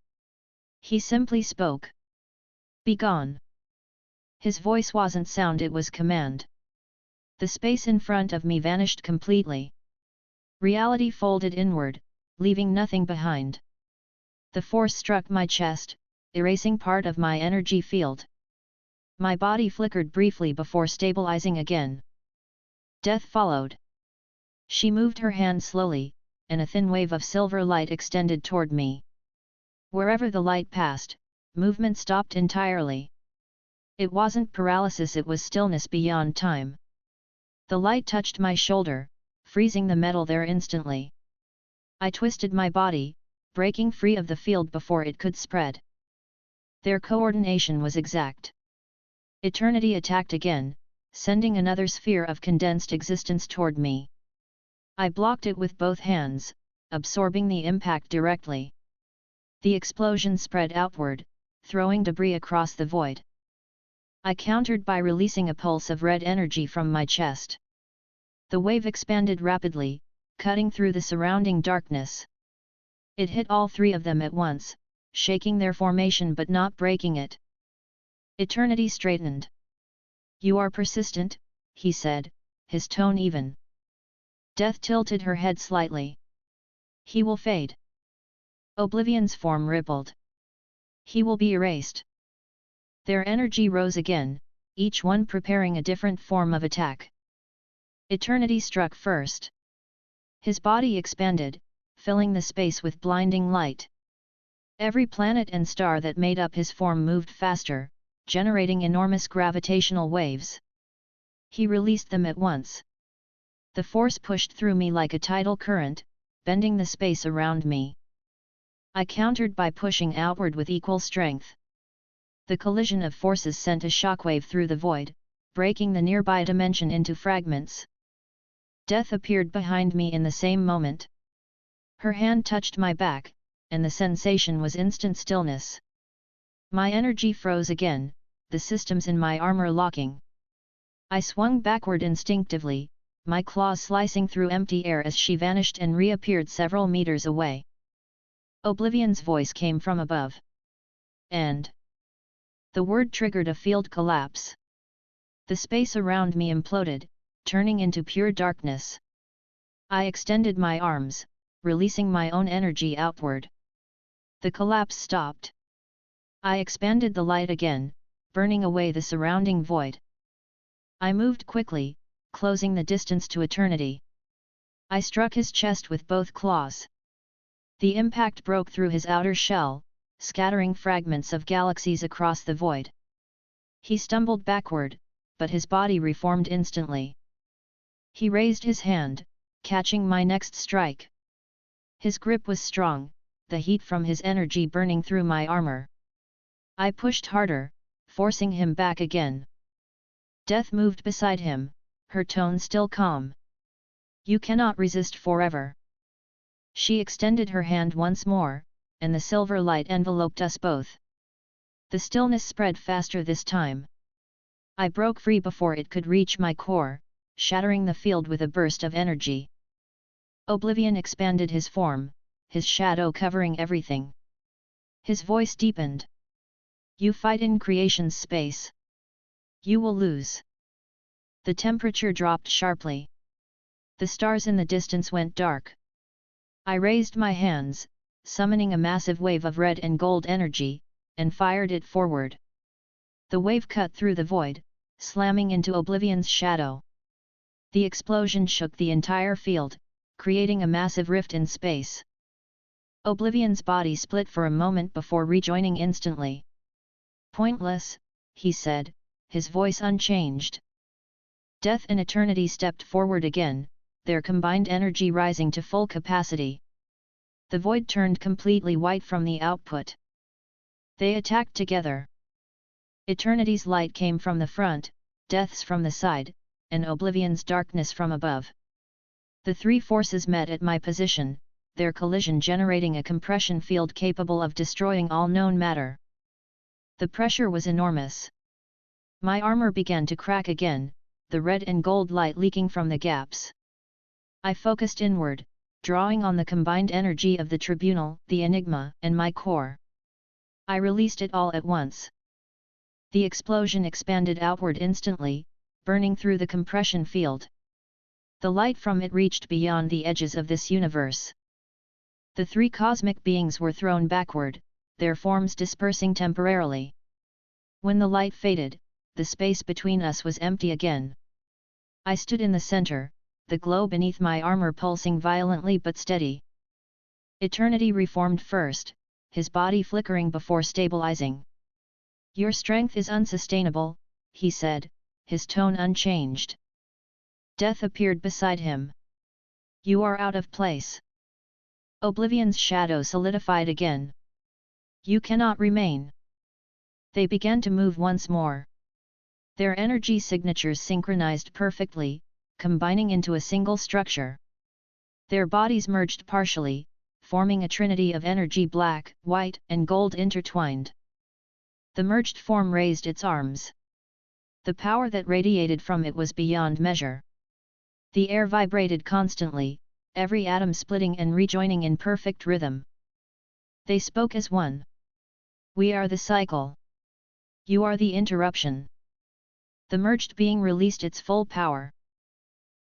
Speaker 2: He simply spoke. "Be gone." His voice wasn't sound, it was command. The space in front of me vanished completely. Reality folded inward, leaving nothing behind. The force struck my chest, erasing part of my energy field. My body flickered briefly before stabilizing again. Death followed. She moved her hand slowly, and a thin wave of silver light extended toward me. Wherever the light passed, movement stopped entirely. It wasn't paralysis, it was stillness beyond time. The light touched my shoulder, freezing the metal there instantly. I twisted my body, breaking free of the field before it could spread. Their coordination was exact. Eternity attacked again, sending another sphere of condensed existence toward me. I blocked it with both hands, absorbing the impact directly. The explosion spread outward, throwing debris across the void. I countered by releasing a pulse of red energy from my chest. The wave expanded rapidly, cutting through the surrounding darkness. It hit all three of them at once, shaking their formation but not breaking it. Eternity straightened. "You are persistent," he said, his tone even. Death tilted her head slightly. "He will fade." Oblivion's form rippled. "He will be erased." Their energy rose again, each one preparing a different form of attack. Eternity struck first. His body expanded, filling the space with blinding light. Every planet and star that made up his form moved faster, generating enormous gravitational waves. He released them at once. The force pushed through me like a tidal current, bending the space around me. I countered by pushing outward with equal strength. The collision of forces sent a shockwave through the void, breaking the nearby dimension into fragments. Death appeared behind me in the same moment. Her hand touched my back, and the sensation was instant stillness. My energy froze again, the systems in my armor locking. I swung backward instinctively, my claws slicing through empty air as she vanished and reappeared several meters away. Oblivion's voice came from above. "And..." The word triggered a field collapse. The space around me imploded, turning into pure darkness. I extended my arms, releasing my own energy outward. The collapse stopped. I expanded the light again, burning away the surrounding void. I moved quickly, closing the distance to eternity. I struck his chest with both claws. The impact broke through his outer shell, scattering fragments of galaxies across the void. He stumbled backward, but his body reformed instantly. He raised his hand, catching my next strike. His grip was strong, the heat from his energy burning through my armor. I pushed harder, forcing him back again. Death moved beside him, her tone still calm. "You cannot resist forever." She extended her hand once more, and the silver light enveloped us both. The stillness spread faster this time. I broke free before it could reach my core, shattering the field with a burst of energy. Oblivion expanded his form, his shadow covering everything. His voice deepened. "You fight in creation's space. You will lose." The temperature dropped sharply. The stars in the distance went dark. I raised my hands, summoning a massive wave of red and gold energy, and fired it forward. The wave cut through the void, slamming into Oblivion's shadow. The explosion shook the entire field, creating a massive rift in space. Oblivion's body split for a moment before rejoining instantly. "Pointless," he said, his voice unchanged. Death and Eternity stepped forward again, their combined energy rising to full capacity. The void turned completely white from the output. They attacked together. Eternity's light came from the front, Death's from the side, and Oblivion's darkness from above. The three forces met at my position, their collision generating a compression field capable of destroying all known matter. The pressure was enormous. My armor began to crack again, the red and gold light leaking from the gaps. I focused inward, drawing on the combined energy of the Tribunal, the Enigma, and my core. I released it all at once. The explosion expanded outward instantly, burning through the compression field. The light from it reached beyond the edges of this universe. The three cosmic beings were thrown backward, their forms dispersing temporarily. When the light faded, the space between us was empty again. I stood in the center, the glow beneath my armor pulsing violently but steady. Eternity reformed first, his body flickering before stabilizing. "Your strength is unsustainable," he said, his tone unchanged. Death appeared beside him. "You are out of place." Oblivion's shadow solidified again. "You cannot remain." They began to move once more. Their energy signatures synchronized perfectly, combining into a single structure. Their bodies merged partially, forming a trinity of energy black, white, and gold intertwined. The merged form raised its arms. The power that radiated from it was beyond measure. The air vibrated constantly, every atom splitting and rejoining in perfect rhythm. They spoke as one. "We are the cycle. You are the interruption." The merged being released its full power.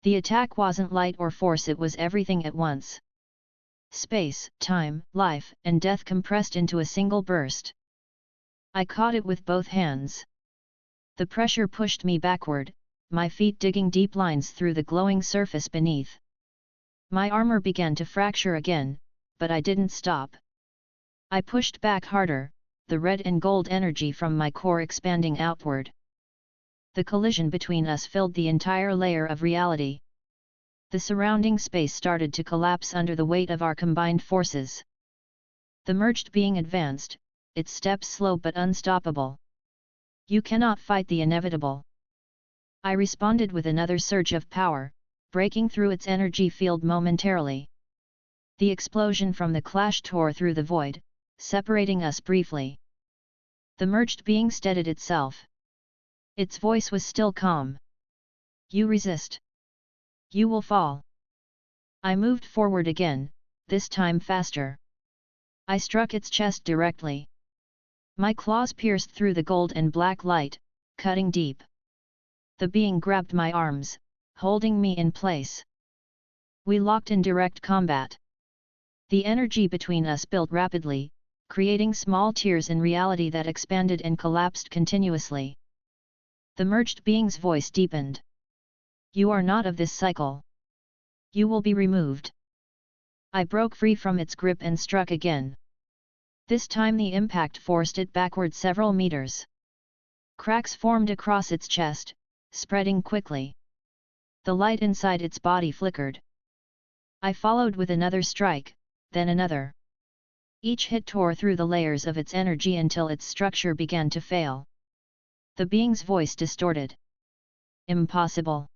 Speaker 2: The attack wasn't light or force, it was everything at once. Space, time, life, and death compressed into a single burst. I caught it with both hands. The pressure pushed me backward, my feet digging deep lines through the glowing surface beneath. My armor began to fracture again, but I didn't stop. I pushed back harder, the red and gold energy from my core expanding outward. The collision between us filled the entire layer of reality. The surrounding space started to collapse under the weight of our combined forces. The merged being advanced, its steps slow but unstoppable. "You cannot fight the inevitable." I responded with another surge of power, breaking through its energy field momentarily. The explosion from the clash tore through the void, separating us briefly. The merged being steadied itself. Its voice was still calm. "You resist. You will fall." I moved forward again, this time faster. I struck its chest directly. My claws pierced through the gold and black light, cutting deep. The being grabbed my arms, holding me in place. We locked in direct combat. The energy between us built rapidly, creating small tears in reality that expanded and collapsed continuously. The merged being's voice deepened. "You are not of this cycle. You will be removed." I broke free from its grip and struck again. This time the impact forced it backward several meters. Cracks formed across its chest, spreading quickly. The light inside its body flickered. I followed with another strike, then another. Each hit tore through the layers of its energy until its structure began to fail. The being's voice distorted. "Impossible."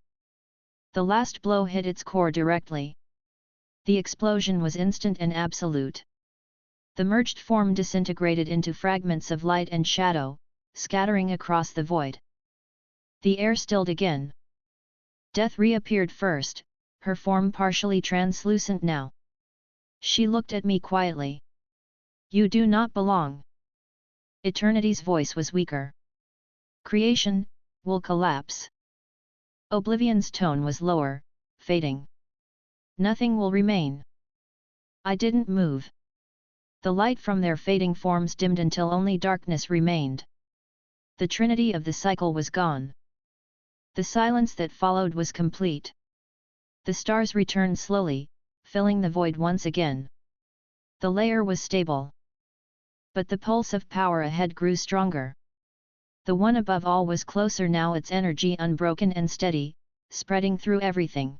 Speaker 2: The last blow hit its core directly. The explosion was instant and absolute. The merged form disintegrated into fragments of light and shadow, scattering across the void. The air stilled again. Death reappeared first, her form partially translucent now. She looked at me quietly. "You do not belong." Eternity's voice was weaker. "Creation will collapse." Oblivion's tone was lower, fading. "Nothing will remain." I didn't move. The light from their fading forms dimmed until only darkness remained. The trinity of the cycle was gone. The silence that followed was complete. The stars returned slowly, filling the void once again. The layer was stable. But the pulse of power ahead grew stronger. The one above all was closer now, its energy unbroken and steady, spreading through everything.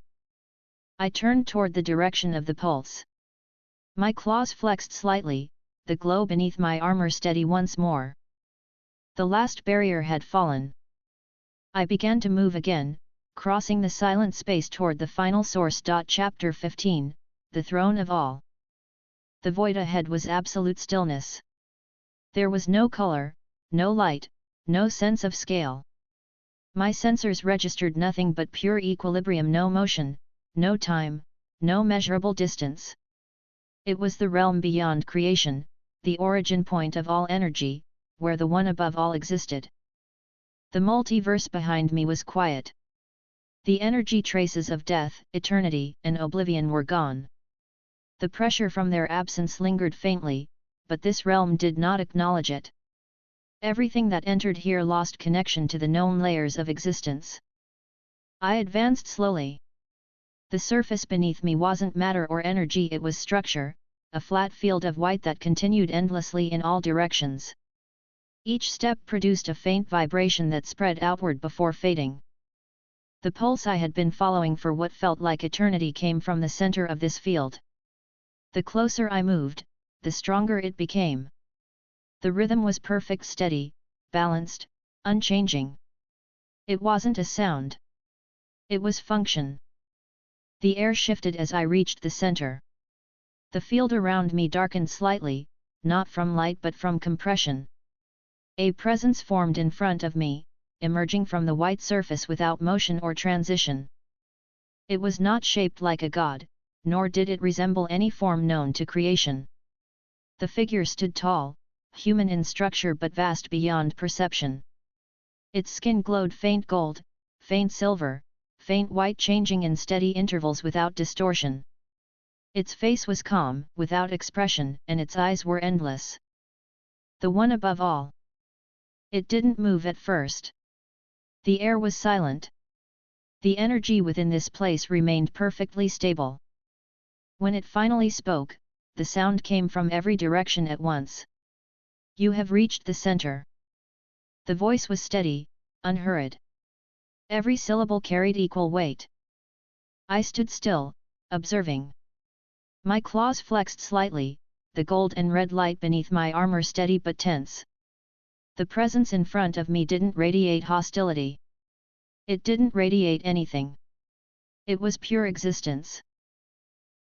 Speaker 2: I turned toward the direction of the pulse. My claws flexed slightly, the glow beneath my armor steady once more. The last barrier had fallen. I began to move again, crossing the silent space toward the final source. Chapter 15, The Throne of All. The void ahead was absolute stillness. There was no color, no light, no sense of scale. My sensors registered nothing but pure equilibrium, no motion, no time, no measurable distance. It was the realm beyond creation, the origin point of all energy, where the one above all existed. The multiverse behind me was quiet. The energy traces of death, eternity, and oblivion were gone. The pressure from their absence lingered faintly, but this realm did not acknowledge it. Everything that entered here lost connection to the known layers of existence. I advanced slowly. The surface beneath me wasn't matter or energy, it was structure, a flat field of white that continued endlessly in all directions. Each step produced a faint vibration that spread outward before fading. The pulse I had been following for what felt like eternity came from the center of this field. The closer I moved, the stronger it became. The rhythm was perfect, steady, balanced, unchanging. It wasn't a sound. It was function. The air shifted as I reached the center. The field around me darkened slightly, not from light but from compression. A presence formed in front of me, emerging from the white surface without motion or transition. It was not shaped like a god, nor did it resemble any form known to creation. The figure stood tall, human in structure but vast beyond perception. Its skin glowed faint gold, faint silver, faint white, changing in steady intervals without distortion. Its face was calm, without expression, and its eyes were endless. The one above all. It didn't move at first. The air was silent. The energy within this place remained perfectly stable. When it finally spoke, the sound came from every direction at once. You have reached the center. The voice was steady, unhurried. Every syllable carried equal weight. I stood still, observing. My claws flexed slightly, the gold and red light beneath my armor steady but tense. The presence in front of me didn't radiate hostility. It didn't radiate anything. It was pure existence.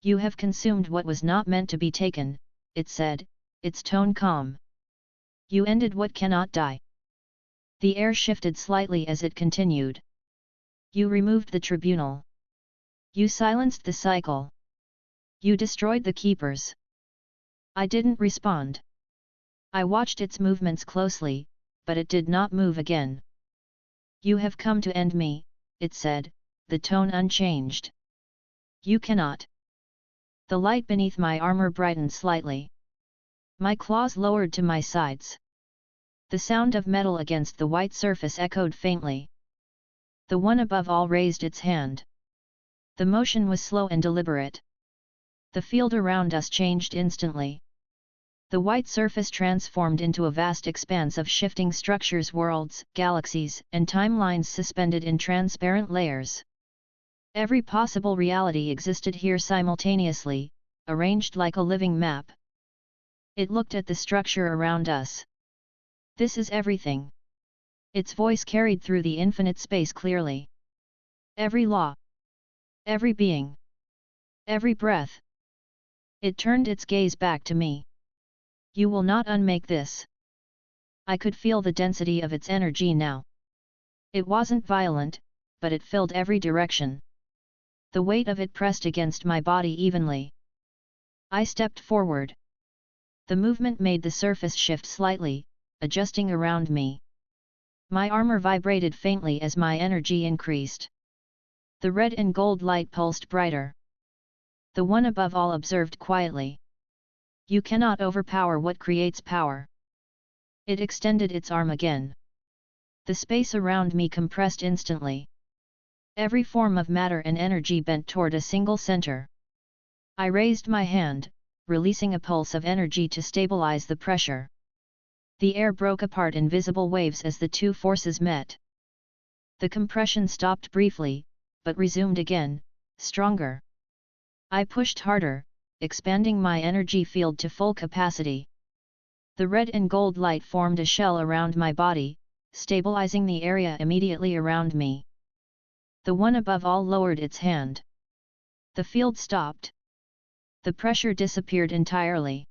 Speaker 2: You have consumed what was not meant to be taken, it said, its tone calm. You ended what cannot die. The air shifted slightly as it continued. You removed the tribunal. You silenced the cycle. You destroyed the keepers. I didn't respond. I watched its movements closely, but it did not move again. You have come to end me, it said, the tone unchanged. You cannot. The light beneath my armor brightened slightly. My claws lowered to my sides. The sound of metal against the white surface echoed faintly. The one above all raised its hand. The motion was slow and deliberate. The field around us changed instantly. The white surface transformed into a vast expanse of shifting structures, worlds, galaxies, and timelines suspended in transparent layers. Every possible reality existed here simultaneously, arranged like a living map. It looked at the structure around us. This is everything. Its voice carried through the infinite space clearly. Every law. Every being. Every breath. It turned its gaze back to me. You will not unmake this. I could feel the density of its energy now. It wasn't violent, but it filled every direction. The weight of it pressed against my body evenly. I stepped forward. The movement made the surface shift slightly, adjusting around me. My armor vibrated faintly as my energy increased. The red and gold light pulsed brighter. The one above all observed quietly. You cannot overpower what creates power. It extended its arm again. The space around me compressed instantly. Every form of matter and energy bent toward a single center. I raised my hand, releasing a pulse of energy to stabilize the pressure. The air broke apart in visible waves as the two forces met. The compression stopped briefly, but resumed again, stronger. I pushed harder, expanding my energy field to full capacity. The red and gold light formed a shell around my body, stabilizing the area immediately around me. The one above all lowered its hand. The field stopped. The pressure disappeared entirely.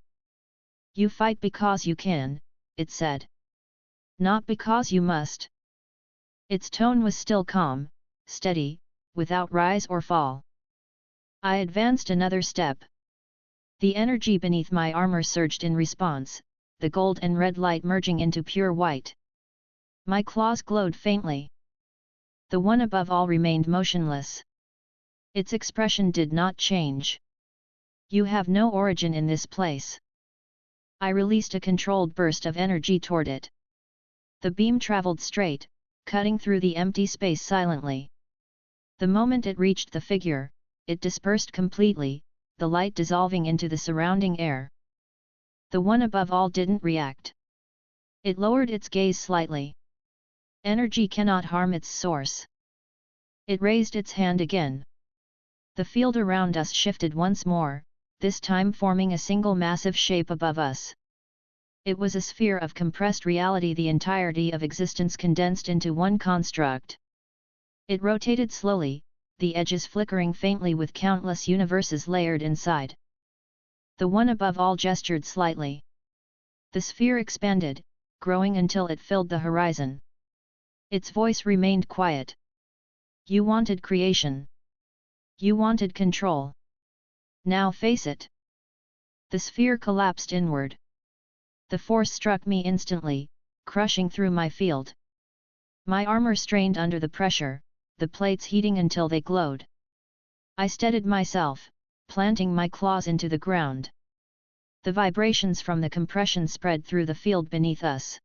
Speaker 2: "You fight because you can," it said. "Not because you must." Its tone was still calm, steady, without rise or fall. I advanced another step. The energy beneath my armor surged in response, the gold and red light merging into pure white. My claws glowed faintly. The one above all remained motionless. Its expression did not change. "You have no origin in this place." I released a controlled burst of energy toward it. The beam traveled straight, cutting through the empty space silently. The moment it reached the figure, it dispersed completely, the light dissolving into the surrounding air. The one above all didn't react. It lowered its gaze slightly. Energy cannot harm its source. It raised its hand again. The field around us shifted once more, this time forming a single massive shape above us. It was a sphere of compressed reality, the entirety of existence condensed into one construct. It rotated slowly, the edges flickering faintly with countless universes layered inside. The one above all gestured slightly. The sphere expanded, growing until it filled the horizon. Its voice remained quiet. "You wanted creation. You wanted control. Now face it." The sphere collapsed inward. The force struck me instantly, crushing through my field. My armor strained under the pressure, the plates heating until they glowed. I steadied myself, planting my claws into the ground. The vibrations from the compression spread through the field beneath us.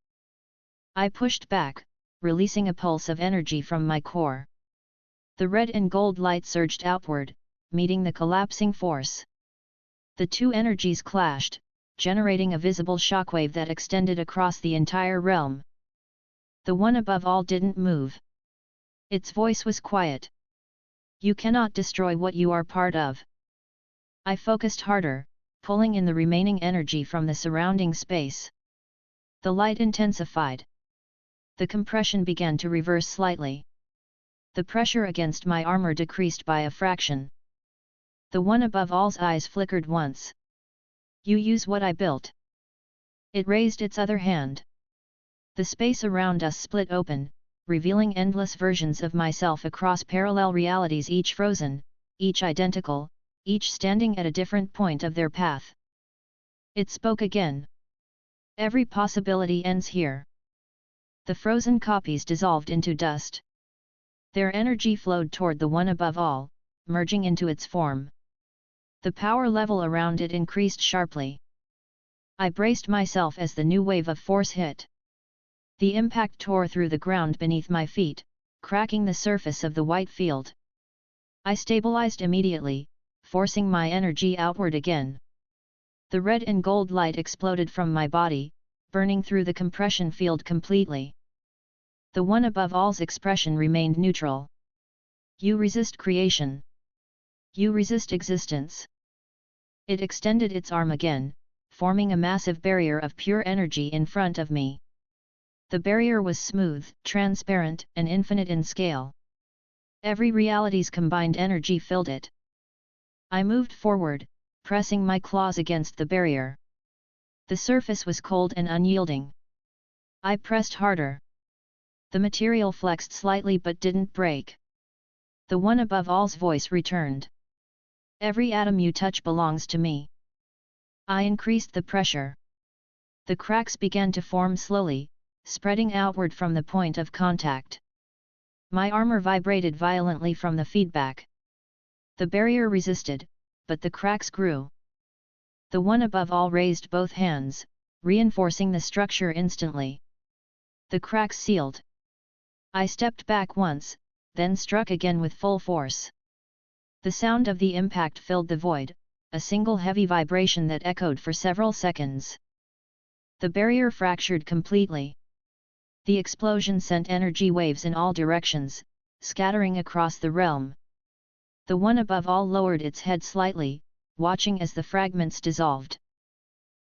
Speaker 2: I pushed back, releasing a pulse of energy from my core. The red and gold light surged outward, meeting the collapsing force. The two energies clashed, generating a visible shockwave that extended across the entire realm. The one above all didn't move. Its voice was quiet. "You cannot destroy what you are part of." I focused harder, pulling in the remaining energy from the surrounding space. The light intensified. The compression began to reverse slightly. The pressure against my armor decreased by a fraction. The one above all's eyes flickered once. "You use what I built." It raised its other hand. The space around us split open, revealing endless versions of myself across parallel realities, each frozen, each identical, each standing at a different point of their path. It spoke again. "Every possibility ends here." The frozen copies dissolved into dust. Their energy flowed toward the one above all, merging into its form. The power level around it increased sharply. I braced myself as the new wave of force hit. The impact tore through the ground beneath my feet, cracking the surface of the white field. I stabilized immediately, forcing my energy outward again. The red and gold light exploded from my body, burning through the compression field completely. The one above all's expression remained neutral. "You resist creation. You resist existence." It extended its arm again, forming a massive barrier of pure energy in front of me. The barrier was smooth, transparent, and infinite in scale. Every reality's combined energy filled it. I moved forward, pressing my claws against the barrier. The surface was cold and unyielding. I pressed harder. The material flexed slightly but didn't break. The one above all's voice returned. "Every atom you touch belongs to me." I increased the pressure. The cracks began to form slowly, spreading outward from the point of contact. My armor vibrated violently from the feedback. The barrier resisted, but the cracks grew. The one above all raised both hands, reinforcing the structure instantly. The cracks sealed. I stepped back once, then struck again with full force. The sound of the impact filled the void, a single heavy vibration that echoed for several seconds. The barrier fractured completely. The explosion sent energy waves in all directions, scattering across the realm. The one above all lowered its head slightly, watching as the fragments dissolved.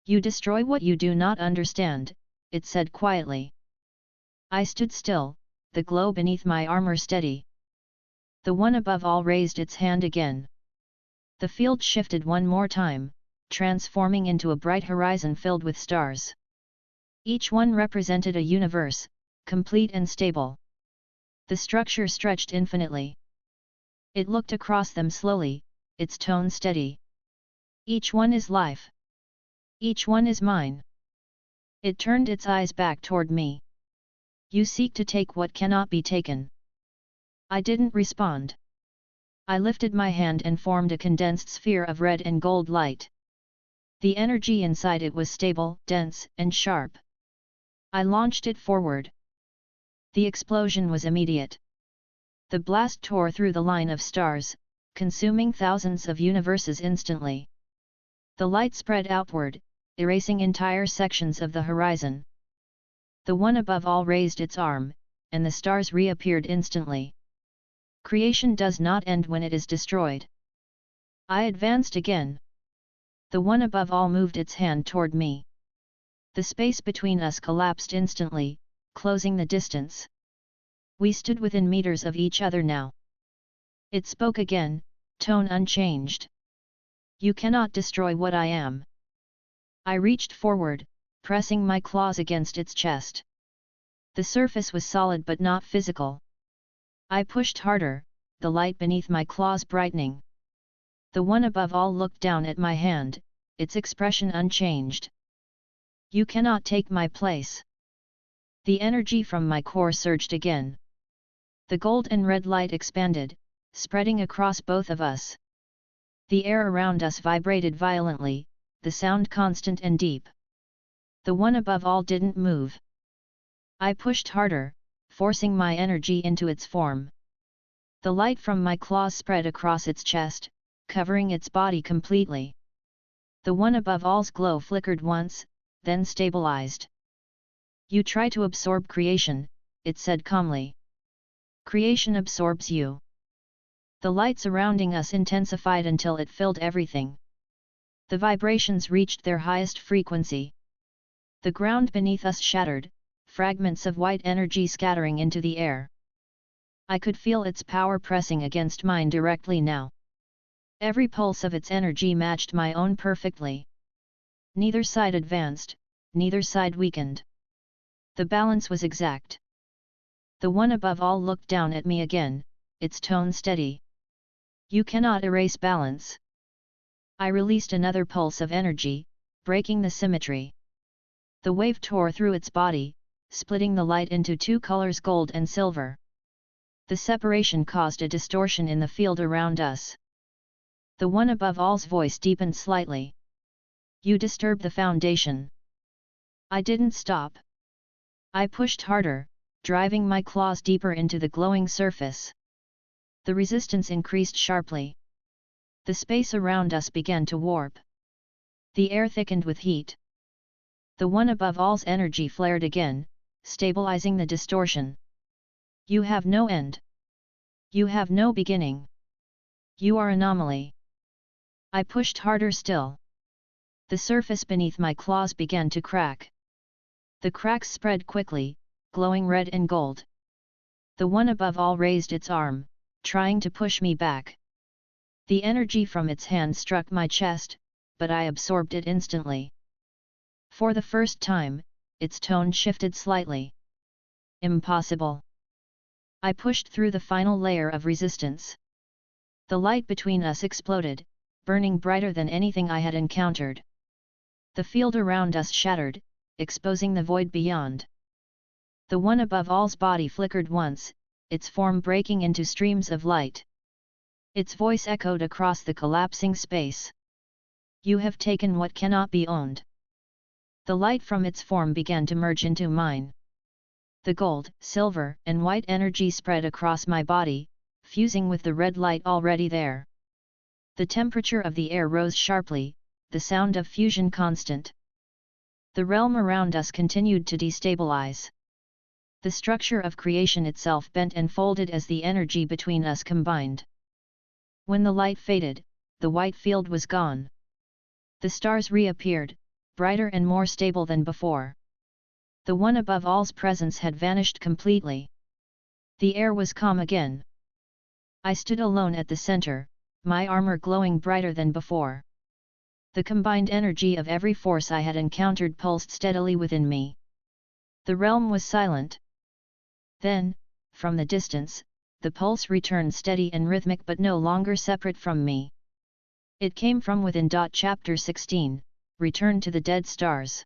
Speaker 2: "You destroy what you do not understand," it said quietly. I stood still, the glow beneath my armor steady. The one above all raised its hand again. The field shifted one more time, transforming into a bright horizon filled with stars. Each one represented a universe, complete and stable. The structure stretched infinitely. It looked across them slowly, its tone steady. "Each one is life. Each one is mine." It turned its eyes back toward me. "You seek to take what cannot be taken." I didn't respond. I lifted my hand and formed a condensed sphere of red and gold light. The energy inside it was stable, dense, and sharp. I launched it forward. The explosion was immediate. The blast tore through the line of stars, consuming thousands of universes instantly. The light spread outward, erasing entire sections of the horizon. The one above all raised its arm, and the stars reappeared instantly. Creation does not end when it is destroyed. I advanced again. The one above all moved its hand toward me. The space between us collapsed instantly, closing the distance. We stood within meters of each other now. It spoke again, tone unchanged. "You cannot destroy what I am." I reached forward, pressing my claws against its chest. The surface was solid but not physical. I pushed harder, the light beneath my claws brightening. The one above all looked down at my hand, its expression unchanged. "You cannot take my place." The energy from my core surged again. The gold and red light expanded, spreading across both of us. The air around us vibrated violently, the sound constant and deep. The one above all didn't move. I pushed harder, forcing my energy into its form. The light from my claws spread across its chest, covering its body completely. The one above all's glow flickered once, then stabilized. "You try to absorb creation," it said calmly. "Creation absorbs you." The light surrounding us intensified until it filled everything. The vibrations reached their highest frequency. The ground beneath us shattered, fragments of white energy scattering into the air. I could feel its power pressing against mine directly now. Every pulse of its energy matched my own perfectly. Neither side advanced, neither side weakened. The balance was exact. The one above all looked down at me again, its tone steady. "You cannot erase balance." I released another pulse of energy, breaking the symmetry. The wave tore through its body, splitting the light into two colors, gold and silver. The separation caused a distortion in the field around us. The one above all's voice deepened slightly. "You disturb the foundation." I didn't stop. I pushed harder, driving my claws deeper into the glowing surface. The resistance increased sharply. The space around us began to warp. The air thickened with heat. The one above all's energy flared again, stabilizing the distortion. "You have no end. You have no beginning. You are anomaly." I pushed harder still. The surface beneath my claws began to crack. The cracks spread quickly, glowing red and gold. The one above all raised its arm, trying to push me back. The energy from its hand struck my chest, but I absorbed it instantly. For the first time, its tone shifted slightly. "Impossible." I pushed through the final layer of resistance. The light between us exploded, burning brighter than anything I had encountered. The field around us shattered, exposing the void beyond. The one above all's body flickered once, its form breaking into streams of light. Its voice echoed across the collapsing space. "You have taken what cannot be owned." The light from its form began to merge into mine. The gold, silver, and white energy spread across my body, fusing with the red light already there. The temperature of the air rose sharply, the sound of fusion constant. The realm around us continued to destabilize. The structure of creation itself bent and folded as the energy between us combined. When the light faded, the white field was gone. The stars reappeared, brighter and more stable than before. The one above all's presence had vanished completely. The air was calm again. I stood alone at the center, my armor glowing brighter than before. The combined energy of every force I had encountered pulsed steadily within me. The realm was silent. Then, from the distance, the pulse returned steady and rhythmic but no longer separate from me. It came from within. Chapter 16, Return to the Dead Stars.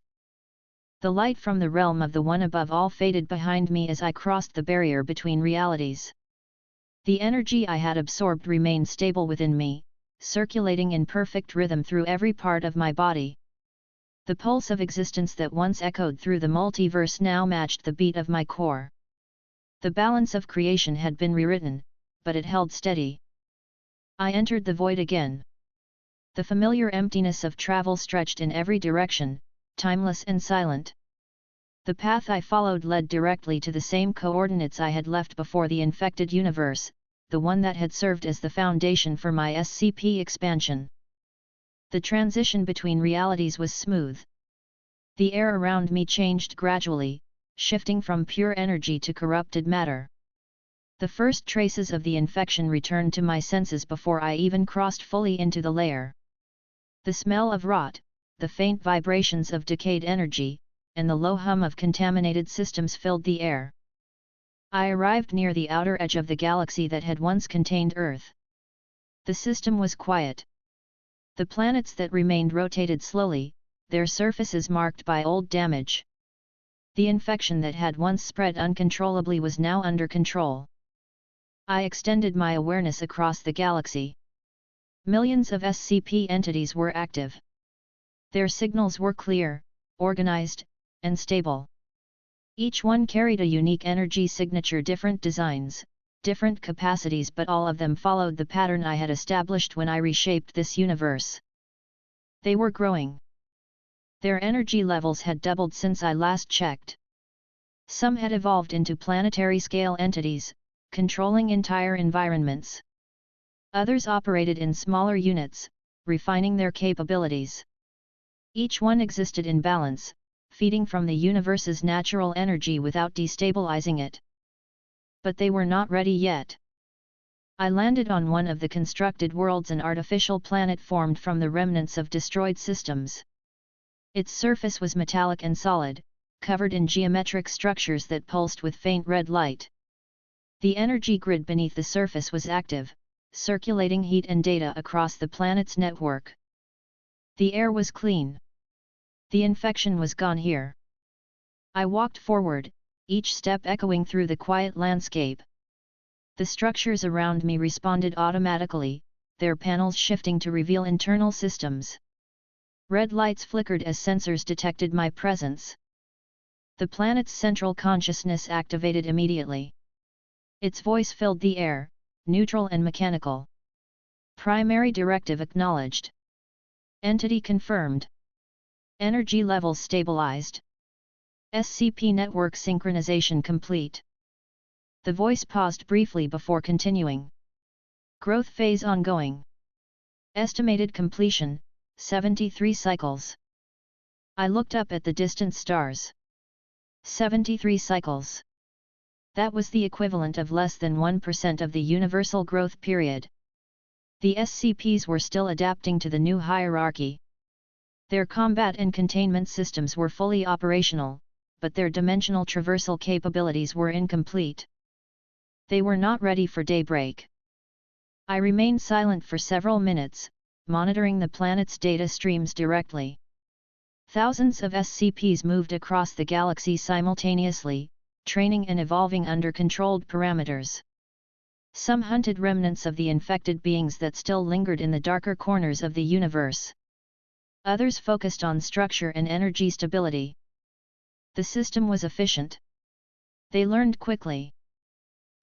Speaker 2: The light from the realm of the one above all faded behind me as I crossed the barrier between realities. The energy I had absorbed remained stable within me, circulating in perfect rhythm through every part of my body. The pulse of existence that once echoed through the multiverse now matched the beat of my core. The balance of creation had been rewritten, but it held steady. I entered the void again. The familiar emptiness of travel stretched in every direction, timeless and silent. The path I followed led directly to the same coordinates I had left before the infected universe, the one that had served as the foundation for my SCP expansion. The transition between realities was smooth. The air around me changed gradually, shifting from pure energy to corrupted matter. The first traces of the infection returned to my senses before I even crossed fully into the layer. The smell of rot, the faint vibrations of decayed energy, and the low hum of contaminated systems filled the air. I arrived near the outer edge of the galaxy that had once contained Earth. The system was quiet. The planets that remained rotated slowly, their surfaces marked by old damage. The infection that had once spread uncontrollably was now under control. I extended my awareness across the galaxy. Millions of SCP entities were active. Their signals were clear, organized, and stable. Each one carried a unique energy signature, different designs, different capacities, but all of them followed the pattern I had established when I reshaped this universe. They were growing. Their energy levels had doubled since I last checked. Some had evolved into planetary-scale entities, controlling entire environments. Others operated in smaller units, refining their capabilities. Each one existed in balance, feeding from the universe's natural energy without destabilizing it. But they were not ready yet. I landed on one of the constructed worlds, an artificial planet formed from the remnants of destroyed systems. Its surface was metallic and solid, covered in geometric structures that pulsed with faint red light. The energy grid beneath the surface was active, circulating heat and data across the planet's network. The air was clean. The infection was gone here. I walked forward, each step echoing through the quiet landscape. The structures around me responded automatically, their panels shifting to reveal internal systems. Red lights flickered as sensors detected my presence. The planet's central consciousness activated immediately. Its voice filled the air, neutral and mechanical. Primary directive acknowledged. Entity confirmed. Energy levels stabilized. SCP network synchronization complete. The voice paused briefly before continuing. Growth phase ongoing. Estimated completion, 73 cycles. I looked up at the distant stars. 73 cycles. That was the equivalent of less than 1% of the universal growth period. The SCPs were still adapting to the new hierarchy. Their combat and containment systems were fully operational, but their dimensional traversal capabilities were incomplete. They were not ready for daybreak. I remained silent for several minutes, monitoring the planet's data streams directly. Thousands of SCPs moved across the galaxy simultaneously, training and evolving under controlled parameters. Some hunted remnants of the infected beings that still lingered in the darker corners of the universe. Others focused on structure and energy stability. The system was efficient. They learned quickly.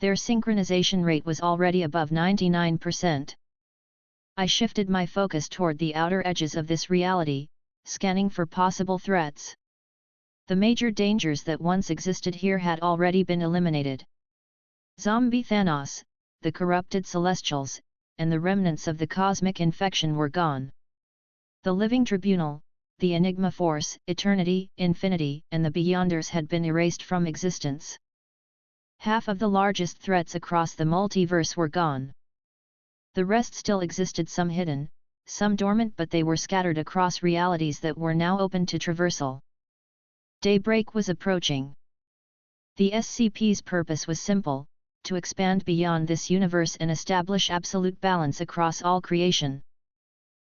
Speaker 2: Their synchronization rate was already above 99%. I shifted my focus toward the outer edges of this reality, scanning for possible threats. The major dangers that once existed here had already been eliminated. Zombie Thanos, the corrupted Celestials, and the remnants of the cosmic infection were gone. The Living Tribunal, the Enigma Force, Eternity, Infinity, and the Beyonders had been erased from existence. Half of the largest threats across the multiverse were gone. The rest still existed, some hidden, some dormant, but they were scattered across realities that were now open to traversal. Daybreak was approaching. The SCP's purpose was simple: to expand beyond this universe and establish absolute balance across all creation.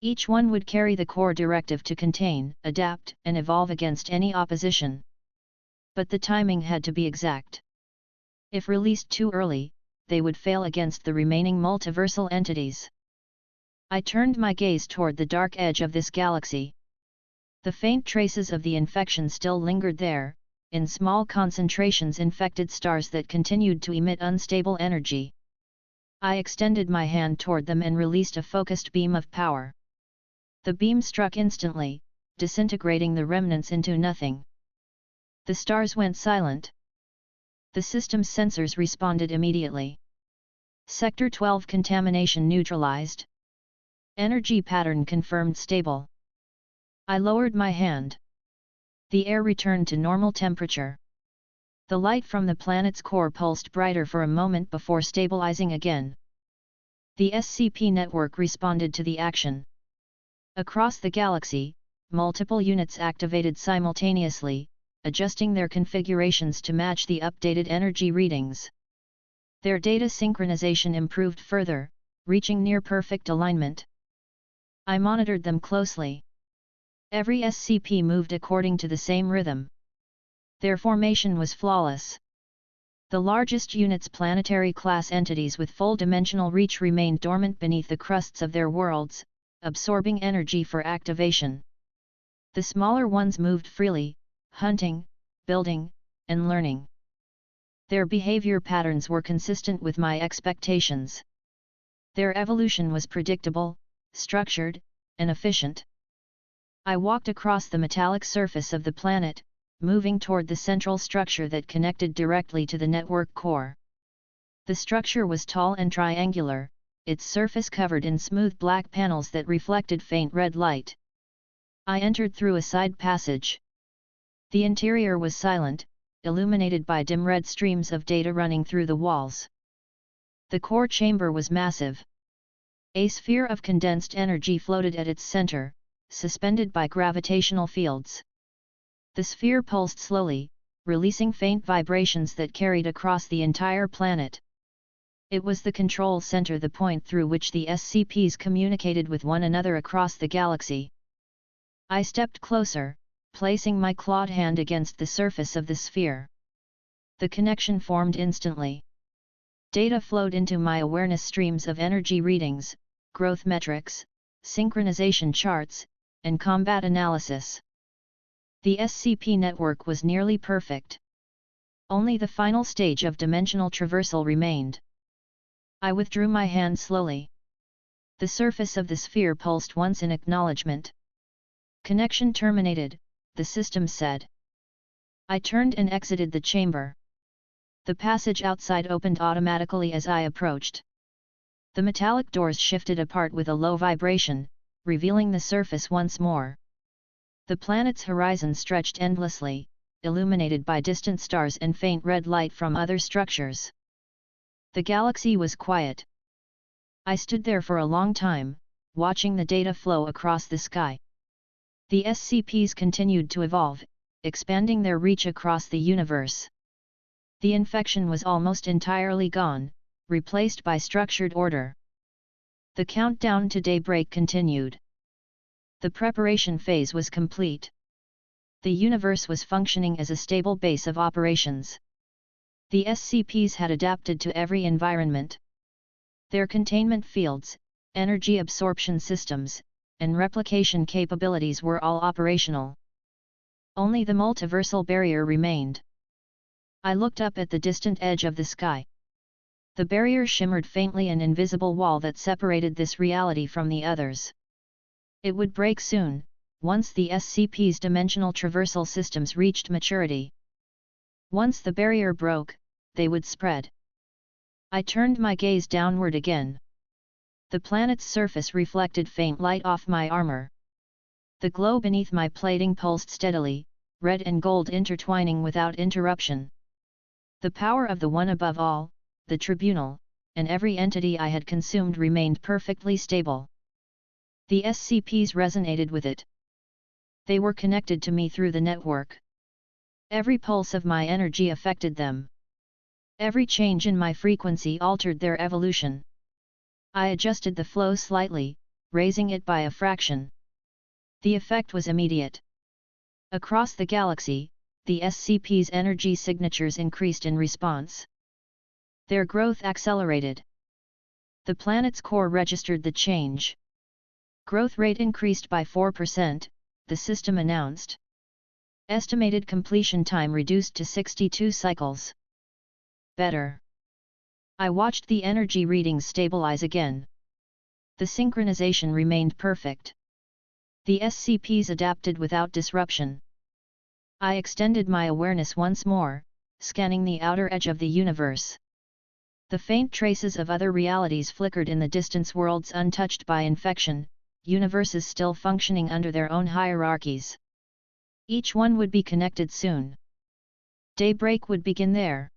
Speaker 2: Each one would carry the core directive to contain, adapt, and evolve against any opposition. But the timing had to be exact. If released too early, they would fail against the remaining multiversal entities. I turned my gaze toward the dark edge of this galaxy. The faint traces of the infection still lingered there, in small concentrations, infected stars that continued to emit unstable energy. I extended my hand toward them and released a focused beam of power. The beam struck instantly, disintegrating the remnants into nothing. The stars went silent. The system's sensors responded immediately. Sector 12 contamination neutralized. Energy pattern confirmed stable. I lowered my hand. The air returned to normal temperature. The light from the planet's core pulsed brighter for a moment before stabilizing again. The SCP network responded to the action. Across the galaxy, multiple units activated simultaneously, adjusting their configurations to match the updated energy readings. Their data synchronization improved further, reaching near-perfect alignment. I monitored them closely. Every SCP moved according to the same rhythm. Their formation was flawless. The largest units, planetary-class entities with full-dimensional reach, remained dormant beneath the crusts of their worlds, absorbing energy for activation. The smaller ones moved freely, hunting, building, and learning. Their behavior patterns were consistent with my expectations. Their evolution was predictable, structured, and efficient. I walked across the metallic surface of the planet, moving toward the central structure that connected directly to the network core. The structure was tall and triangular, its surface covered in smooth black panels that reflected faint red light. I entered through a side passage. The interior was silent, illuminated by dim red streams of data running through the walls. The core chamber was massive. A sphere of condensed energy floated at its center, suspended by gravitational fields. The sphere pulsed slowly, releasing faint vibrations that carried across the entire planet. It was the control center, the point through which the SCPs communicated with one another across the galaxy. I stepped closer, placing my clawed hand against the surface of the sphere. The connection formed instantly. Data flowed into my awareness streams of energy readings, growth metrics, synchronization charts, and combat analysis. The SCP network was nearly perfect. Only the final stage of dimensional traversal remained. I withdrew my hand slowly. The surface of the sphere pulsed once in acknowledgement. Connection terminated, the system said. I turned and exited the chamber. The passage outside opened automatically as I approached. The metallic doors shifted apart with a low vibration, revealing the surface once more. The planet's horizon stretched endlessly, illuminated by distant stars and faint red light from other structures. The galaxy was quiet. I stood there for a long time, watching the data flow across the sky. The SCPs continued to evolve, expanding their reach across the universe. The infection was almost entirely gone, replaced by structured order. The countdown to daybreak continued. The preparation phase was complete. The universe was functioning as a stable base of operations. The SCPs had adapted to every environment. Their containment fields, energy absorption systems, and replication capabilities were all operational. Only the multiversal barrier remained. I looked up at the distant edge of the sky. The barrier shimmered faintly, an invisible wall that separated this reality from the others. It would break soon, once the SCP's dimensional traversal systems reached maturity. Once the barrier broke, they would spread. I turned my gaze downward again. The planet's surface reflected faint light off my armor. The glow beneath my plating pulsed steadily, red and gold intertwining without interruption. The power of the one above all, the Tribunal, and every entity I had consumed remained perfectly stable. The SCPs resonated with it. They were connected to me through the network. Every pulse of my energy affected them. Every change in my frequency altered their evolution. I adjusted the flow slightly, raising it by a fraction. The effect was immediate. Across the galaxy, the SCP's energy signatures increased in response. Their growth accelerated. The planet's core registered the change. Growth rate increased by 4%, the system announced. Estimated completion time reduced to 62 cycles. Better. I watched the energy readings stabilize again. The synchronization remained perfect. The SCPs adapted without disruption. I extended my awareness once more, scanning the outer edge of the universe. The faint traces of other realities flickered in the distance, worlds untouched by infection, universes still functioning under their own hierarchies. Each one would be connected soon. Daybreak would begin there.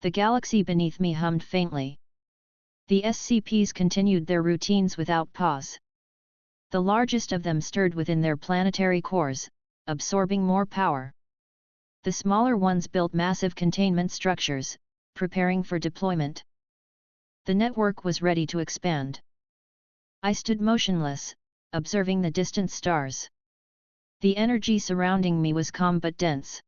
Speaker 2: The galaxy beneath me hummed faintly. The SCPs continued their routines without pause. The largest of them stirred within their planetary cores, absorbing more power. The smaller ones built massive containment structures, preparing for deployment. The network was ready to expand. I stood motionless, observing the distant stars. The energy surrounding me was calm but dense.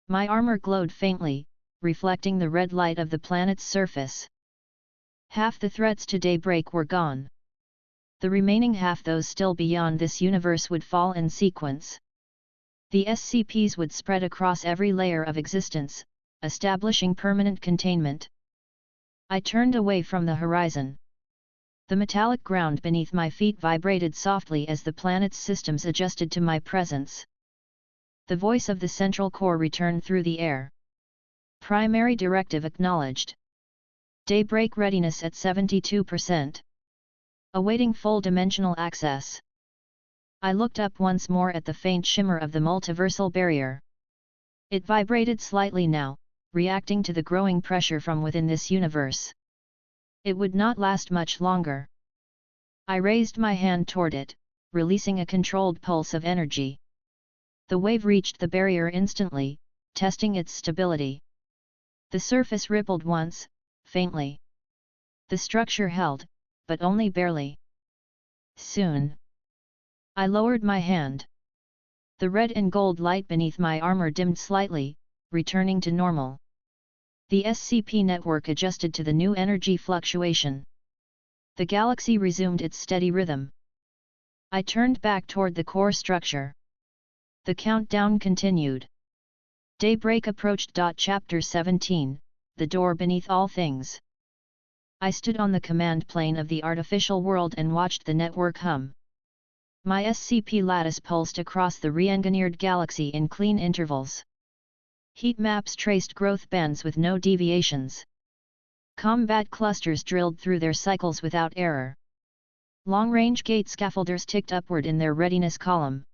Speaker 2: My armor glowed faintly, reflecting the red light of the planet's surface. Half the threats to daybreak were gone. The remaining half, those still beyond this universe, would fall in sequence. The SCPs would spread across every layer of existence, establishing permanent containment. I turned away from the horizon. The metallic ground beneath my feet vibrated softly as the planet's systems adjusted to my presence. The voice of the central core returned through the air. Primary directive acknowledged. Daybreak readiness at 72%. Awaiting full dimensional access. I looked up once more at the faint shimmer of the multiversal barrier. It vibrated slightly now, reacting to the growing pressure from within this universe. It would not last much longer. I raised my hand toward it, releasing a controlled pulse of energy. The wave reached the barrier instantly, testing its stability. The surface rippled once, faintly. The structure held, but only barely. Soon. I lowered my hand. The red and gold light beneath my armor dimmed slightly, returning to normal. The SCP network adjusted to the new energy fluctuation. The galaxy resumed its steady rhythm. I turned back toward the core structure. The countdown continued. Daybreak approached. Chapter 17, The Door Beneath All Things. I stood on the command plane of the artificial world and watched the network hum. My SCP lattice pulsed across the re-engineered galaxy in clean intervals. Heat maps traced growth bands with no deviations. Combat clusters drilled through their cycles without error. Long-range gate scaffolders ticked upward in their readiness column.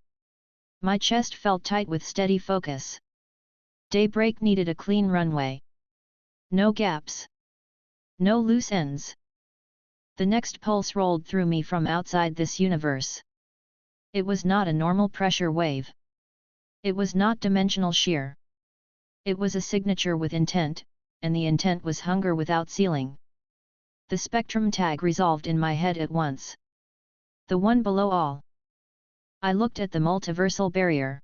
Speaker 2: My chest felt tight with steady focus. Daybreak needed a clean runway. No gaps. No loose ends. The next pulse rolled through me from outside this universe. It was not a normal pressure wave. It was not dimensional shear. It was a signature with intent, and the intent was hunger without ceiling. The spectrum tag resolved in my head at once. The one below all. I looked at the multiversal barrier.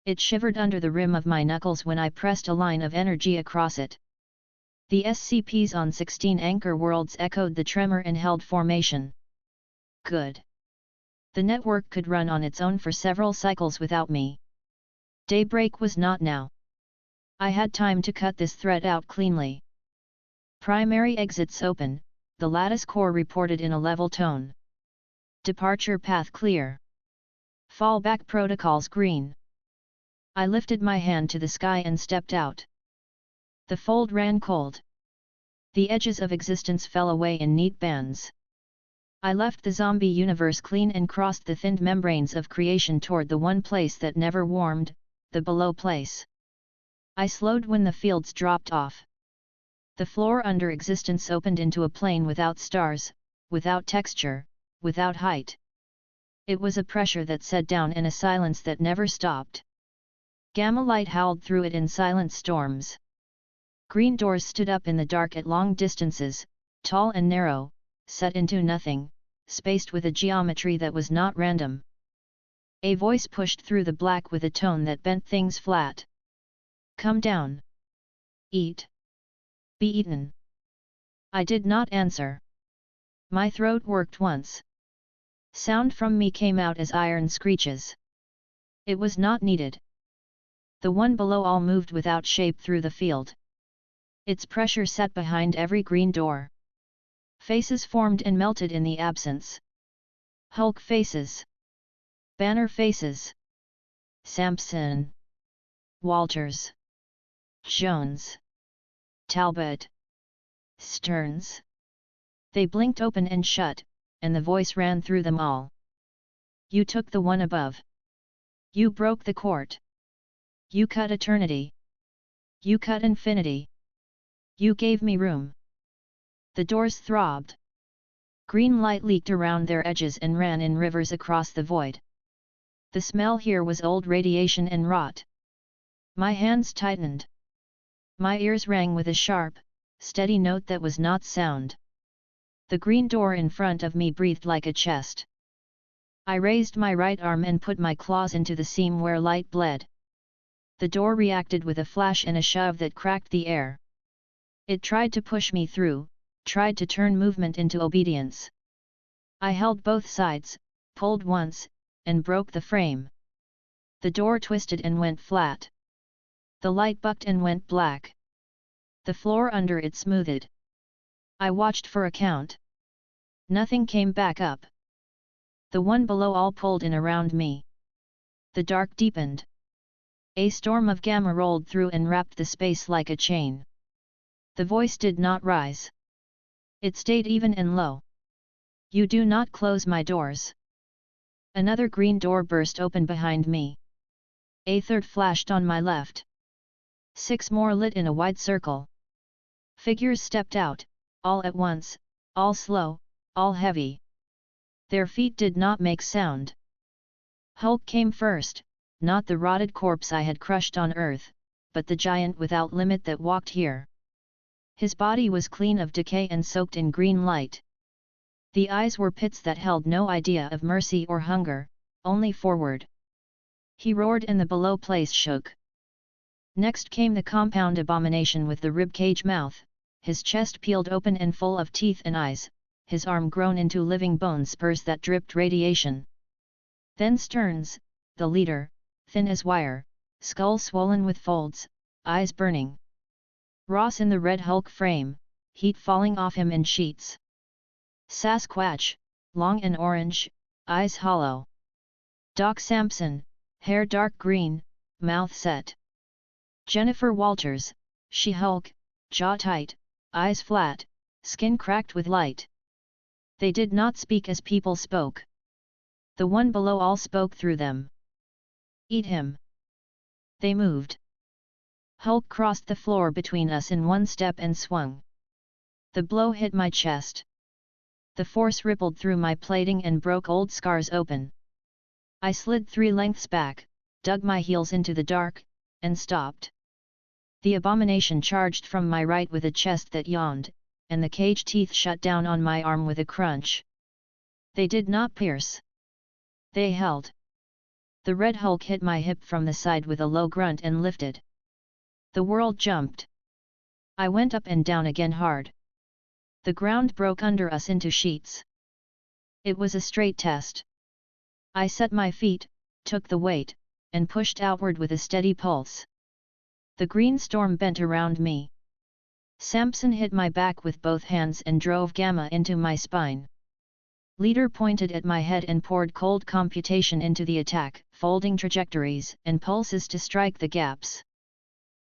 Speaker 2: It shivered under the rim of my knuckles when I pressed a line of energy across it. The SCPs on 16 anchor worlds echoed the tremor and held formation. Good. The network could run on its own for several cycles without me. Daybreak was not now. I had time to cut this thread out cleanly. Primary exits open, the lattice core reported in a level tone. Departure path clear. Fallback protocols green. I lifted my hand to the sky and stepped out. The fold ran cold. The edges of existence fell away in neat bands. I left the zombie universe clean and crossed the thinned membranes of creation toward the one place that never warmed, the below place. I slowed when the fields dropped off. The floor under existence opened into a plane without stars, without texture, without height. It was a pressure that set down and a silence that never stopped. Gamma light howled through it in silent storms. Green doors stood up in the dark at long distances, tall and narrow, set into nothing, spaced with a geometry that was not random. A voice pushed through the black with a tone that bent things flat. Come down. Eat. Be eaten. I did not answer. My throat worked once. Sound from me came out as iron screeches. It was not needed. The one below all moved without shape through the field. Its pressure sat behind every green door. Faces formed and melted in the absence. Hulk faces. Banner faces. Sampson. Walters. Jones. Talbot. Stearns. They blinked open and shut, and the voice ran through them all. You took the one above. You broke the court. You cut eternity. You cut infinity. You gave me room. The doors throbbed. Green light leaked around their edges and ran in rivers across the void. The smell here was old radiation and rot. My hands tightened. My ears rang with a sharp, steady note that was not sound. The green door in front of me breathed like a chest. I raised my right arm and put my claws into the seam where light bled. The door reacted with a flash and a shove that cracked the air. It tried to push me through, tried to turn movement into obedience. I held both sides, pulled once, and broke the frame. The door twisted and went flat. The light bucked and went black. The floor under it smoothed. I watched for a count. Nothing came back up. The one below all pulled in around me. The dark deepened. A storm of gamma rolled through and wrapped the space like a chain. The voice did not rise. It stayed even and low. You do not close my doors. Another green door burst open behind me. A third flashed on my left. 6 more lit in a wide circle. Figures stepped out, all at once, all slow, all heavy. Their feet did not make sound. Hulk came first, not the rotted corpse I had crushed on Earth, but the giant without limit that walked here. His body was clean of decay and soaked in green light. The eyes were pits that held no idea of mercy or hunger, only forward. He roared and the below place shook. Next came the compound abomination with the ribcage mouth, his chest peeled open and full of teeth and eyes, his arm grown into living bone spurs that dripped radiation. Then Stearns, the leader, thin as wire, skull swollen with folds, eyes burning. Ross in the red Hulk frame, heat falling off him in sheets. Sasquatch, long and orange, eyes hollow. Doc Sampson, hair dark green, mouth set. Jennifer Walters, She-Hulk, jaw tight, eyes flat, skin cracked with light. They did not speak as people spoke. The one below all spoke through them. Eat him. They moved. Hulk crossed the floor between us in one step and swung. The blow hit my chest. The force rippled through my plating and broke old scars open. I slid 3 lengths back, dug my heels into the dark, and stopped. The abomination charged from my right with a chest that yawned, and the cage teeth shut down on my arm with a crunch. They did not pierce. They held. The red Hulk hit my hip from the side with a low grunt and lifted. The world jumped. I went up and down again hard. The ground broke under us into sheets. It was a straight test. I set my feet, took the weight, and pushed outward with a steady pulse. The green storm bent around me. Samson hit my back with both hands and drove gamma into my spine. Leader pointed at my head and poured cold computation into the attack, folding trajectories and pulses to strike the gaps.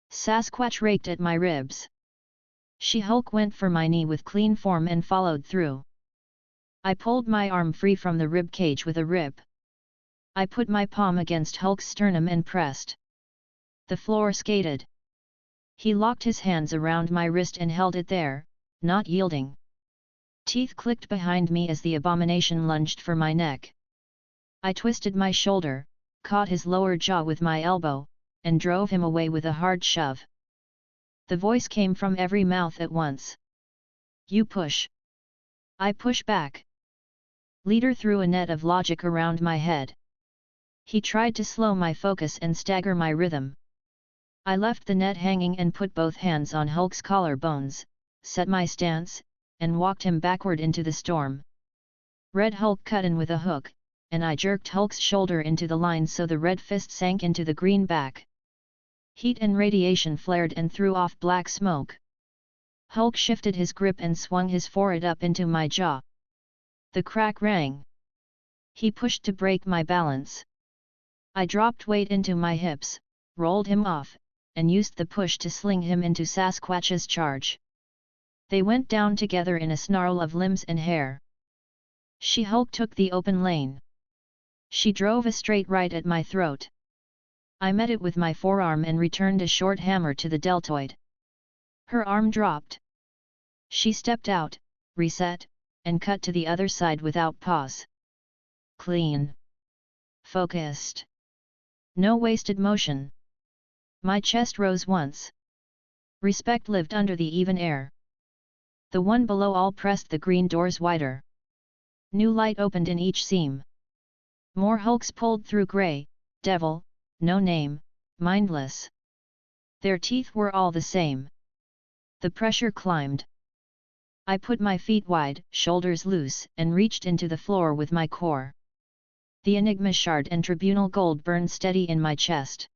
Speaker 2: Sasquatch raked at my ribs. She-Hulk went for my knee with clean form and followed through. I pulled my arm free from the rib cage with a rip. I put my palm against Hulk's sternum and pressed. The floor skated. He locked his hands around my wrist and held it there, not yielding. Teeth clicked behind me as the abomination lunged for my neck. I twisted my shoulder, caught his lower jaw with my elbow, and drove him away with a hard shove. The voice came from every mouth at once. You push. I push back. Leader threw a net of logic around my head. He tried to slow my focus and stagger my rhythm. I left the net hanging and put both hands on Hulk's collarbones, set my stance, and walked him backward into the storm. Red Hulk cut in with a hook, and I jerked Hulk's shoulder into the line so the red fist sank into the green back. Heat and radiation flared and threw off black smoke. Hulk shifted his grip and swung his forehead up into my jaw. The crack rang. He pushed to break my balance. I dropped weight into my hips, rolled him off, and used the push to sling him into Sasquatch's charge. They went down together in a snarl of limbs and hair. She-Hulk took the open lane. She drove a straight right at my throat. I met it with my forearm and returned a short hammer to the deltoid. Her arm dropped. She stepped out, reset, and cut to the other side without pause. Clean. Focused. No wasted motion. My chest rose once. Respect lived under the even air. The one below all pressed the green doors wider. New light opened in each seam. More Hulks pulled through gray, devil, no name, mindless. Their teeth were all the same. The pressure climbed. I put my feet wide, shoulders loose, and reached into the floor with my core. The Enigma shard and Tribunal gold burned steady in my chest.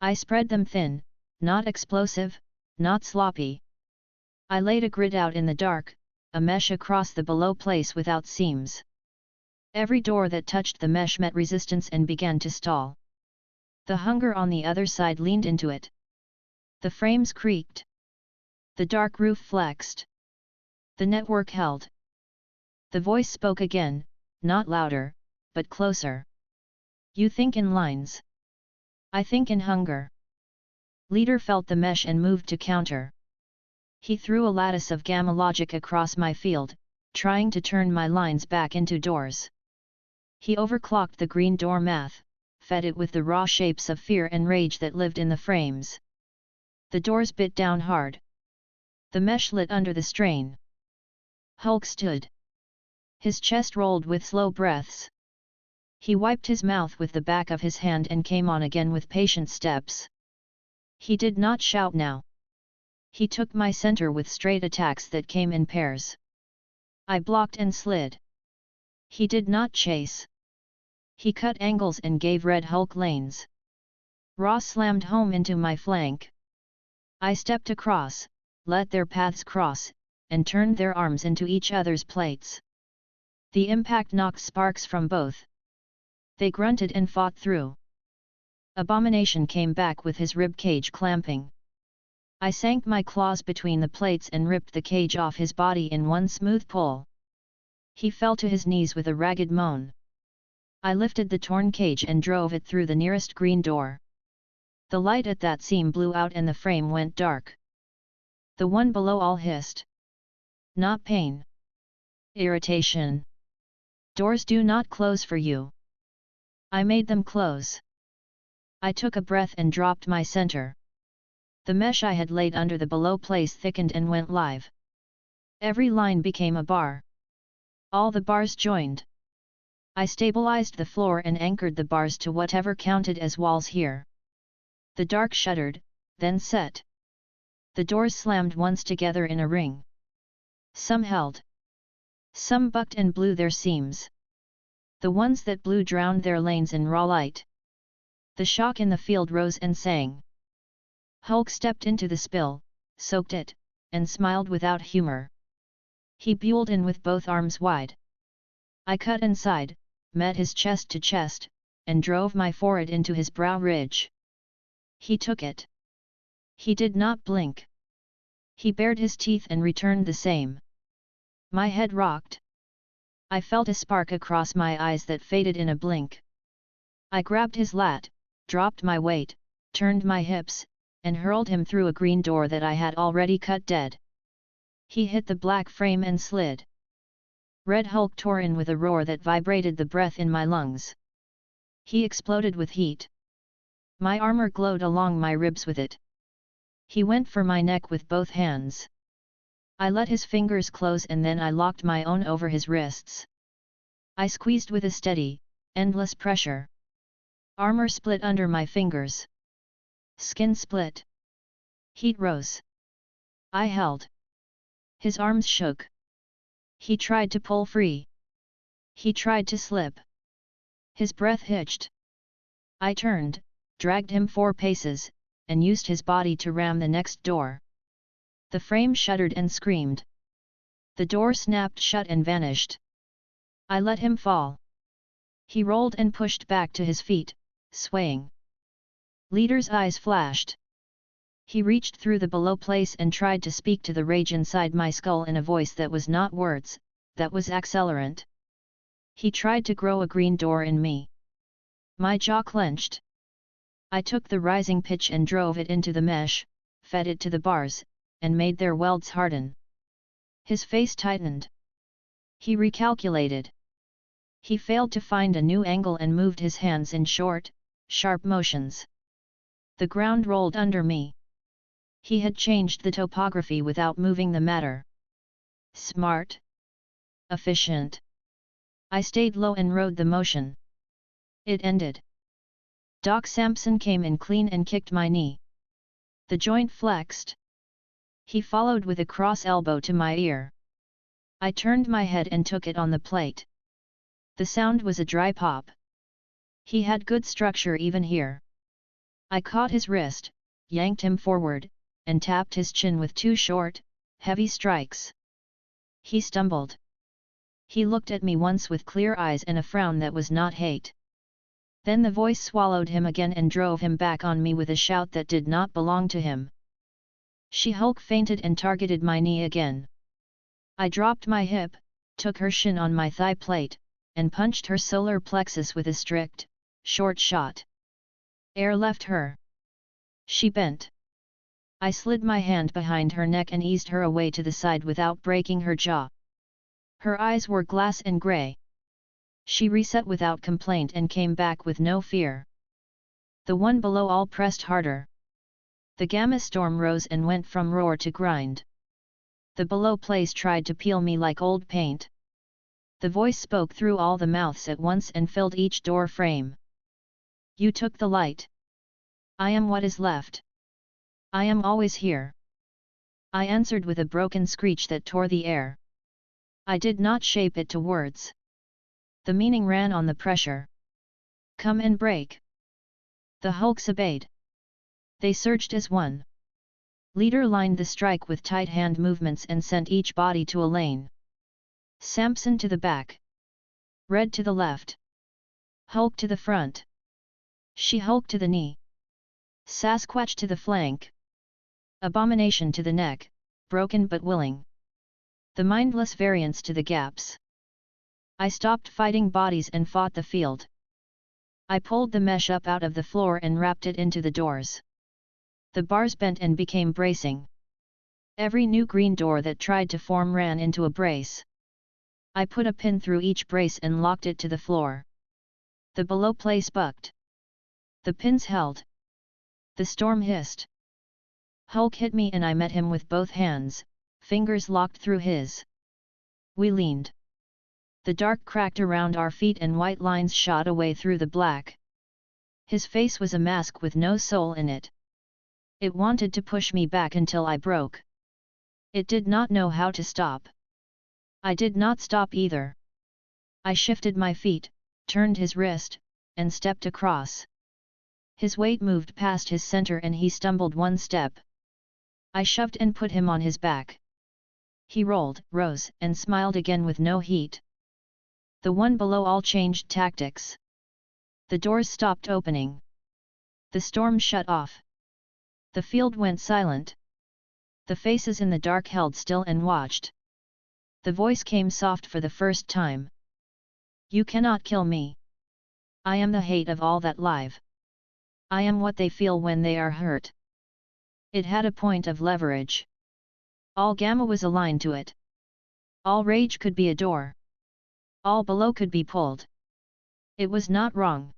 Speaker 2: I spread them thin, not explosive, not sloppy. I laid a grid out in the dark, a mesh across the below place without seams. Every door that touched the mesh met resistance and began to stall. The hunger on the other side leaned into it. The frames creaked. The dark roof flexed. The network held. The voice spoke again, not louder, but closer. You think in lines. I think in hunger. Leader felt the mesh and moved to counter. He threw a lattice of gamma logic across my field, trying to turn my lines back into doors. He overclocked the green door math, fed it with the raw shapes of fear and rage that lived in the frames. The doors bit down hard. The mesh lit under the strain. Hulk stood. His chest rolled with slow breaths. He wiped his mouth with the back of his hand and came on again with patient steps. He did not shout now. He took my center with straight attacks that came in pairs. I blocked and slid. He did not chase. He cut angles and gave Red Hulk lanes. Raw slammed home into my flank. I stepped across, let their paths cross, and turned their arms into each other's plates. The impact knocked sparks from both. They grunted and fought through. Abomination came back with his rib cage clamping. I sank my claws between the plates and ripped the cage off his body in one smooth pull. He fell to his knees with a ragged moan. I lifted the torn cage and drove it through the nearest green door. The light at that seam blew out and the frame went dark. The one below all hissed. Not pain. Irritation. Doors do not close for you. I made them close. I took a breath and dropped my center. The mesh I had laid under the below place thickened and went live. Every line became a bar. All the bars joined. I stabilized the floor and anchored the bars to whatever counted as walls here. The dark shuddered, then set. The doors slammed once together in a ring. Some held. Some bucked and blew their seams. The ones that blew drowned their lanes in raw light. The shock in the field rose and sang. Hulk stepped into the spill, soaked it, and smiled without humor. He buelled in with both arms wide. I cut inside, met his chest to chest, and drove my forehead into his brow ridge. He took it. He did not blink. He bared his teeth and returned the same. My head rocked. I felt a spark across my eyes that faded in a blink. I grabbed his lat, dropped my weight, turned my hips, and hurled him through a green door that I had already cut dead. He hit the black frame and slid. Red Hulk tore in with a roar that vibrated the breath in my lungs. He exploded with heat. My armor glowed along my ribs with it. He went for my neck with both hands. I let his fingers close and then I locked my own over his wrists. I squeezed with a steady, endless pressure. Armor split under my fingers. Skin split. Heat rose. I held. His arms shook. He tried to pull free. He tried to slip. His breath hitched. I turned, dragged him 4 paces, and used his body to ram the next door. The frame shuddered and screamed. The door snapped shut and vanished. I let him fall. He rolled and pushed back to his feet, swaying. Leader's eyes flashed. He reached through the below place and tried to speak to the rage inside my skull in a voice that was not words, that was accelerant. He tried to grow a green door in me. My jaw clenched. I took the rising pitch and drove it into the mesh, fed it to the bars, and made their welds harden. His face tightened. He recalculated. He failed to find a new angle and moved his hands in short, sharp motions. The ground rolled under me. He had changed the topography without moving the matter. Smart. Efficient. I stayed low and rode the motion. It ended. Doc Samson came in clean and kicked my knee. The joint flexed. He followed with a cross elbow to my ear. I turned my head and took it on the plate. The sound was a dry pop. He had good structure even here. I caught his wrist, yanked him forward, and tapped his chin with 2 short, heavy strikes. He stumbled. He looked at me once with clear eyes and a frown that was not hate. Then the voice swallowed him again and drove him back on me with a shout that did not belong to him. She-Hulk fainted and targeted my knee again. I dropped my hip, took her shin on my thigh plate, and punched her solar plexus with a strict, short shot. Air left her. She bent. I slid my hand behind her neck and eased her away to the side without breaking her jaw. Her eyes were glass and grey. She reset without complaint and came back with no fear. The one below all pressed harder. The gamma storm rose and went from roar to grind. The below place tried to peel me like old paint. The voice spoke through all the mouths at once and filled each door frame. You took the light. I am what is left. I am always here. I answered with a broken screech that tore the air. I did not shape it to words. The meaning ran on the pressure. Come and break. The Hulks obeyed. They surged as one. Leader lined the strike with tight hand movements and sent each body to a lane. Samson to the back. Red to the left. Hulk to the front. She-Hulk to the knee. Sasquatch to the flank. Abomination to the neck, broken but willing. The mindless variants to the gaps. I stopped fighting bodies and fought the field. I pulled the mesh up out of the floor and wrapped it into the doors. The bars bent and became bracing. Every new green door that tried to form ran into a brace. I put a pin through each brace and locked it to the floor. The below place bucked. The pins held. The storm hissed. Hulk hit me and I met him with both hands, fingers locked through his. We leaned. The dark cracked around our feet and white lines shot away through the black. His face was a mask with no soul in it. It wanted to push me back until I broke. It did not know how to stop. I did not stop either. I shifted my feet, turned his wrist, and stepped across. His weight moved past his center and he stumbled one step. I shoved and put him on his back. He rolled, rose, and smiled again with no heat. The one below all changed tactics. The doors stopped opening. The storm shut off. The field went silent. The faces in the dark held still and watched. The voice came soft for the first time. You cannot kill me. I am the hate of all that live. I am what they feel when they are hurt. It had a point of leverage. All Gamma was aligned to it. All rage could be a door. All below could be pulled. It was not wrong.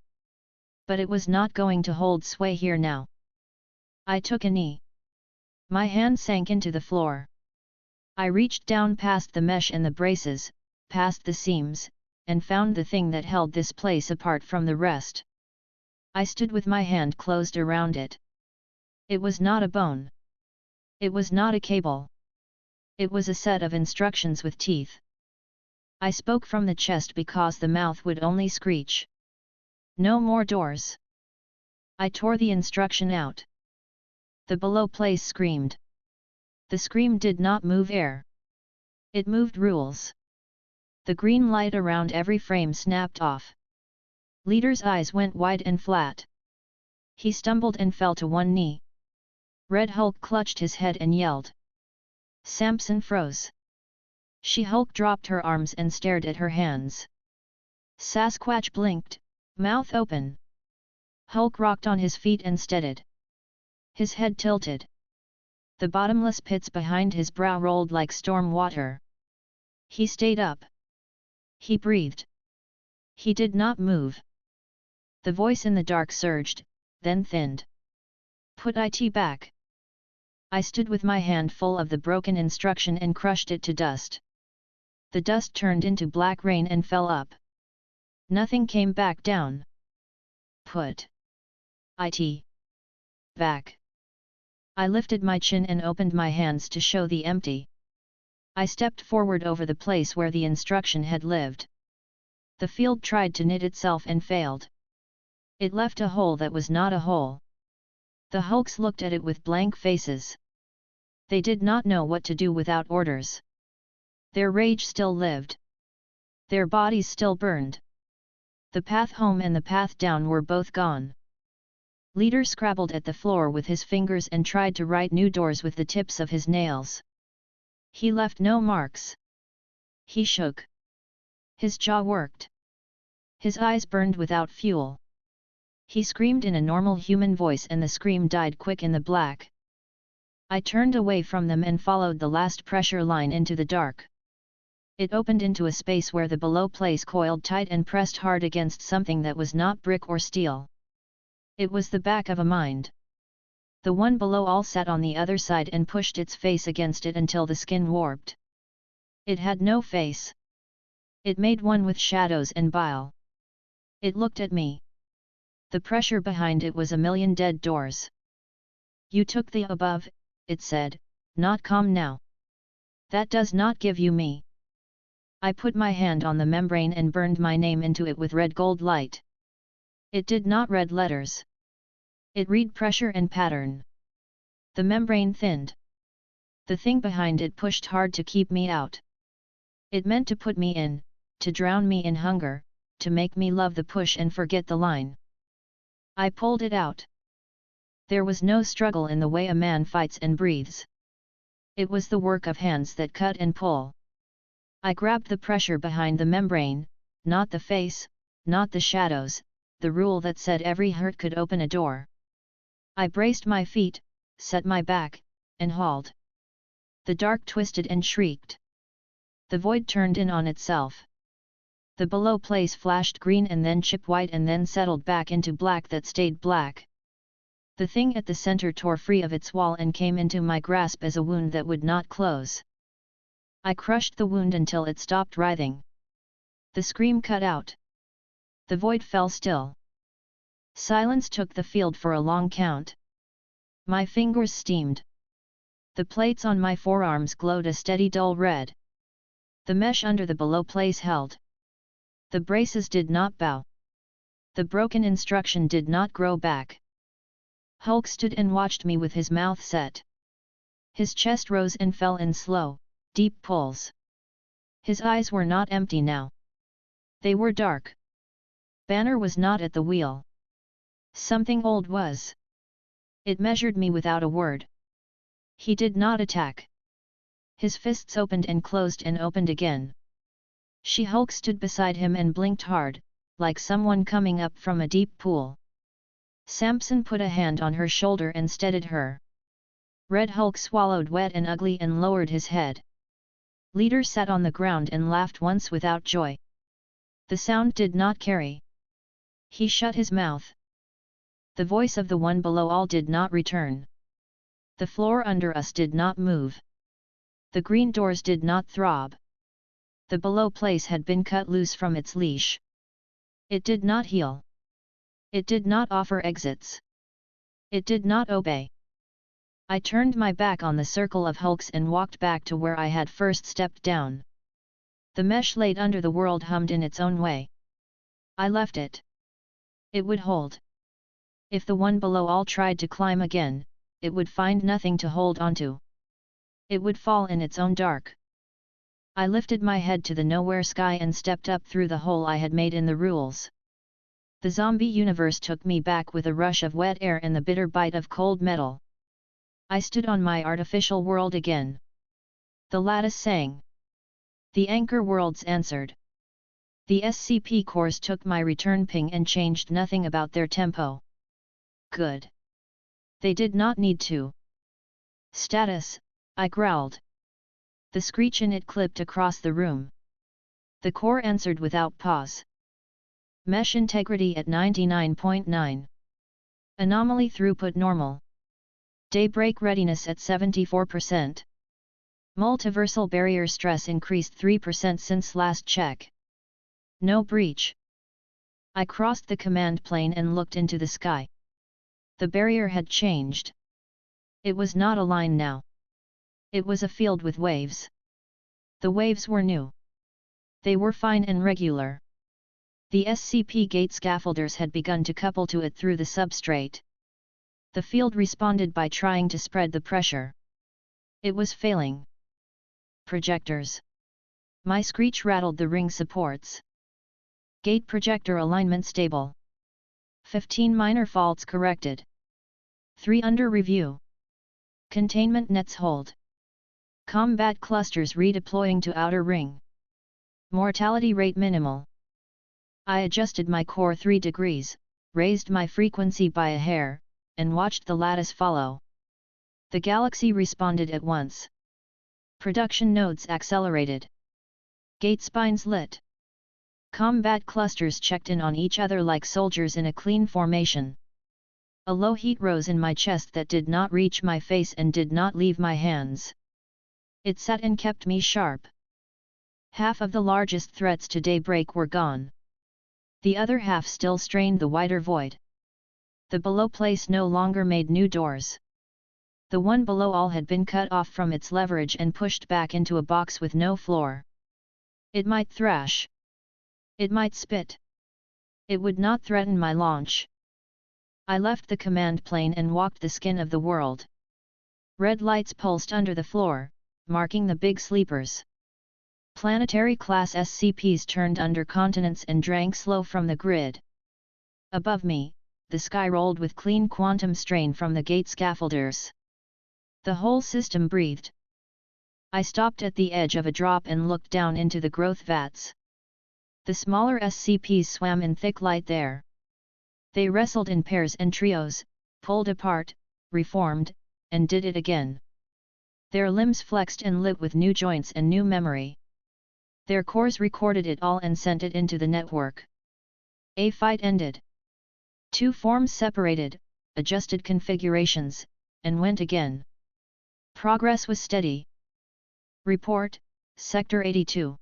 Speaker 2: But it was not going to hold sway here now. I took a knee. My hand sank into the floor. I reached down past the mesh and the braces, past the seams, and found the thing that held this place apart from the rest. I stood with my hand closed around it. It was not a bone. It was not a cable. It was a set of instructions with teeth. I spoke from the chest because the mouth would only screech. No more doors. I tore the instruction out. The below place screamed. The scream did not move air. It moved rules. The green light around every frame snapped off. Leader's eyes went wide and flat. He stumbled and fell to one knee. Red Hulk clutched his head and yelled. Samson froze. She-Hulk dropped her arms and stared at her hands. Sasquatch blinked, mouth open. Hulk rocked on his feet and steadied. His head tilted. The bottomless pits behind his brow rolled like storm water. He stayed up. He breathed. He did not move. The voice in the dark surged, then thinned. Put it back. I stood with my hand full of the broken instruction and crushed it to dust. The dust turned into black rain and fell up. Nothing came back down. Put it back. I lifted my chin and opened my hands to show the empty. I stepped forward over the place where the instruction had lived. The field tried to knit itself and failed. It left a hole that was not a hole. The Hulks looked at it with blank faces. They did not know what to do without orders. Their rage still lived. Their bodies still burned. The path home and the path down were both gone. Leader scrabbled at the floor with his fingers and tried to write new doors with the tips of his nails. He left no marks. He shook. His jaw worked. His eyes burned without fuel. He screamed in a normal human voice and the scream died quick in the black. I turned away from them and followed the last pressure line into the dark. It opened into a space where the below place coiled tight and pressed hard against something that was not brick or steel. It was the back of a mind. The one below all sat on the other side and pushed its face against it until the skin warped. It had no face. It made one with shadows and bile. It looked at me. The pressure behind it was a million dead doors. You took the above, it said, not calm now. That does not give you me. I put my hand on the membrane and burned my name into it with red gold light. It did not read letters. It read pressure and pattern. The membrane thinned. The thing behind it pushed hard to keep me out. It meant to put me in, to drown me in hunger, to make me love the push and forget the line. I pulled it out. There was no struggle in the way a man fights and breathes. It was the work of hands that cut and pull. I grabbed the pressure behind the membrane, not the face, not the shadows, the rule that said every hurt could open a door. I braced my feet, set my back, and hauled. The dark twisted and shrieked. The void turned in on itself. The below place flashed green and then chip white and then settled back into black that stayed black. The thing at the center tore free of its wall and came into my grasp as a wound that would not close. I crushed the wound until it stopped writhing. The scream cut out. The void fell still. Silence took the field for a long count. My fingers steamed. The plates on my forearms glowed a steady dull red. The mesh under the below place held. The braces did not bow. The broken instruction did not grow back. Hulk stood and watched me with his mouth set. His chest rose and fell in slow, deep pulls. His eyes were not empty now. They were dark. Banner was not at the wheel. Something old was. It measured me without a word. He did not attack. His fists opened and closed and opened again. She-Hulk stood beside him and blinked hard, like someone coming up from a deep pool. Samson put a hand on her shoulder and steadied her. Red Hulk swallowed wet and ugly and lowered his head. Leader sat on the ground and laughed once without joy. The sound did not carry. He shut his mouth. The voice of the one below all did not return. The floor under us did not move. The green doors did not throb. The below place had been cut loose from its leash. It did not heal. It did not offer exits. It did not obey. I turned my back on the circle of hulks and walked back to where I had first stepped down. The mesh laid under the world hummed in its own way. I left it. It would hold. If the one below all tried to climb again, it would find nothing to hold onto. It would fall in its own dark. I lifted my head to the nowhere sky and stepped up through the hole I had made in the rules. The zombie universe took me back with a rush of wet air and the bitter bite of cold metal. I stood on my artificial world again. The lattice sang. The anchor worlds answered. The SCP cores took my return ping and changed nothing about their tempo. Good. They did not need to. Status, I growled. The screech in it clipped across the room. The core answered without pause. Mesh integrity at 99.9. Anomaly throughput normal. Daybreak readiness at 74%. Multiversal barrier stress increased 3% since last check. No breach. I crossed the command plane and looked into the sky. The barrier had changed. It was not a line now. It was a field with waves. The waves were new. They were fine and regular. The SCP gate scaffolders had begun to couple to it through the substrate. The field responded by trying to spread the pressure. It was failing. Projectors. My screech rattled the ring supports. Gate projector alignment stable. 15 minor faults corrected. 3 under review. Containment nets hold. Combat clusters redeploying to outer ring. Mortality rate minimal. I adjusted my core 3 degrees, raised my frequency by a hair, and watched the lattice follow. The galaxy responded at once. Production nodes accelerated. Gate spines lit. Combat clusters checked in on each other like soldiers in a clean formation. A low heat rose in my chest that did not reach my face and did not leave my hands. It sat and kept me sharp. Half of the largest threats to daybreak were gone. The other half still strained the wider void. The below place no longer made new doors. The one below all had been cut off from its leverage and pushed back into a box with no floor. It might thrash. It might spit. It would not threaten my launch. I left the command plane and walked the skin of the world. Red lights pulsed under the floor, marking the big sleepers. Planetary-class SCPs turned under continents and drank slow from the grid. Above me, the sky rolled with clean quantum strain from the gate scaffolders. The whole system breathed. I stopped at the edge of a drop and looked down into the growth vats. The smaller SCPs swam in thick light there. They wrestled in pairs and trios, pulled apart, reformed, and did it again. Their limbs flexed and lit with new joints and new memory. Their cores recorded it all and sent it into the network. A fight ended. 2 forms separated, adjusted configurations, and went again. Progress was steady. Report, Sector 82.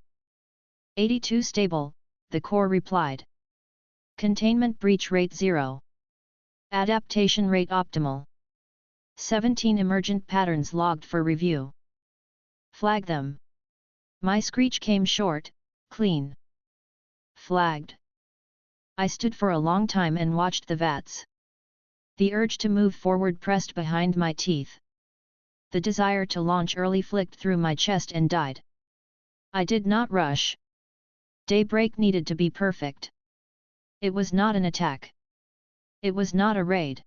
Speaker 2: 82 stable, the core replied. Containment breach rate 0. Adaptation rate optimal. 17 emergent patterns logged for review. Flag them. My screech came short, clean. Flagged. I stood for a long time and watched the vats. The urge to move forward pressed behind my teeth. The desire to launch early flicked through my chest and died. I did not rush. Daybreak needed to be perfect. It was not an attack. It was not a raid.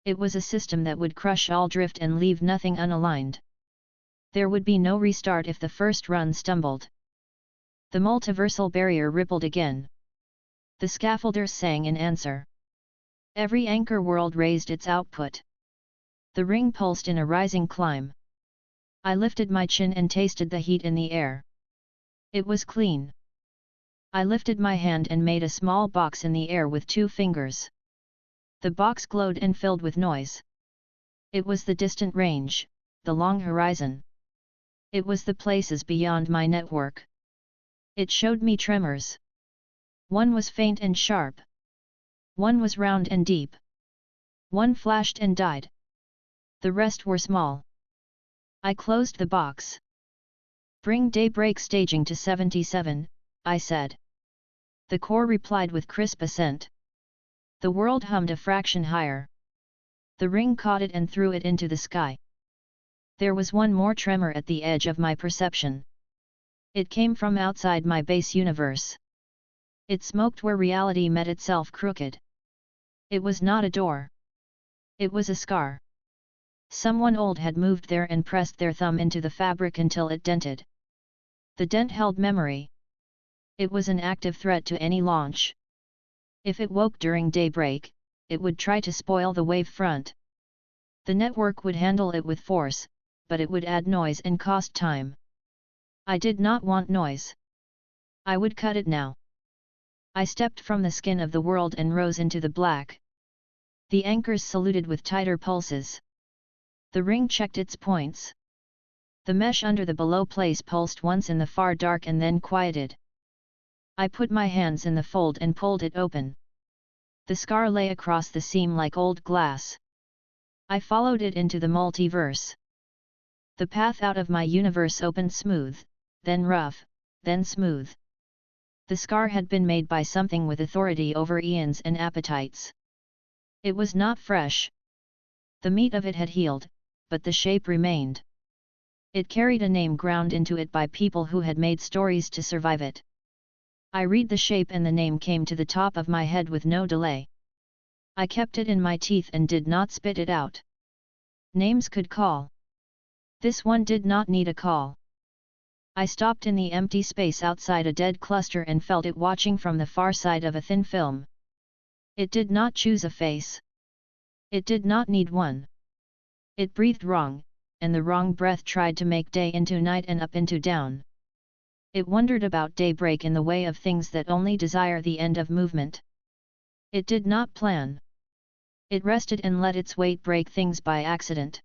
Speaker 2: It was a system that would crush all drift and leave nothing unaligned. There would be no restart if the first run stumbled. The multiversal barrier rippled again. The scaffolders sang in answer. Every anchor world raised its output. The ring pulsed in a rising climb. I lifted my chin and tasted the heat in the air. It was clean. I lifted my hand and made a small box in the air with 2 fingers. The box glowed and filled with noise. It was the distant range, the long horizon. It was the places beyond my network. It showed me tremors. One was faint and sharp. One was round and deep. One flashed and died. The rest were small. I closed the box. Bring daybreak staging to 77, I said. The core replied with crisp assent. The world hummed a fraction higher. The ring caught it and threw it into the sky. There was one more tremor at the edge of my perception. It came from outside my base universe. It smoked where reality met itself crooked. It was not a door. It was a scar. Someone old had moved there and pressed their thumb into the fabric until it dented. The dent held memory. It was an active threat to any launch. If it woke during daybreak, it would try to spoil the wave front. The network would handle it with force, but it would add noise and cost time. I did not want noise. I would cut it now. I stepped from the skin of the world and rose into the black. The anchors saluted with tighter pulses. The ring checked its points. The mesh under the below place pulsed once in the far dark and then quieted. I put my hands in the fold and pulled it open. The scar lay across the seam like old glass. I followed it into the multiverse. The path out of my universe opened smooth, then rough, then smooth. The scar had been made by something with authority over eons and appetites. It was not fresh. The meat of it had healed, but the shape remained. It carried a name ground into it by people who had made stories to survive it. I read the shape and the name came to the top of my head with no delay. I kept it in my teeth and did not spit it out. Names could call. This one did not need a call. I stopped in the empty space outside a dead cluster and felt it watching from the far side of a thin film. It did not choose a face. It did not need one. It breathed wrong, and the wrong breath tried to make day into night and up into down. It wondered about daybreak in the way of things that only desire the end of movement. It did not plan. It rested and let its weight break things by accident.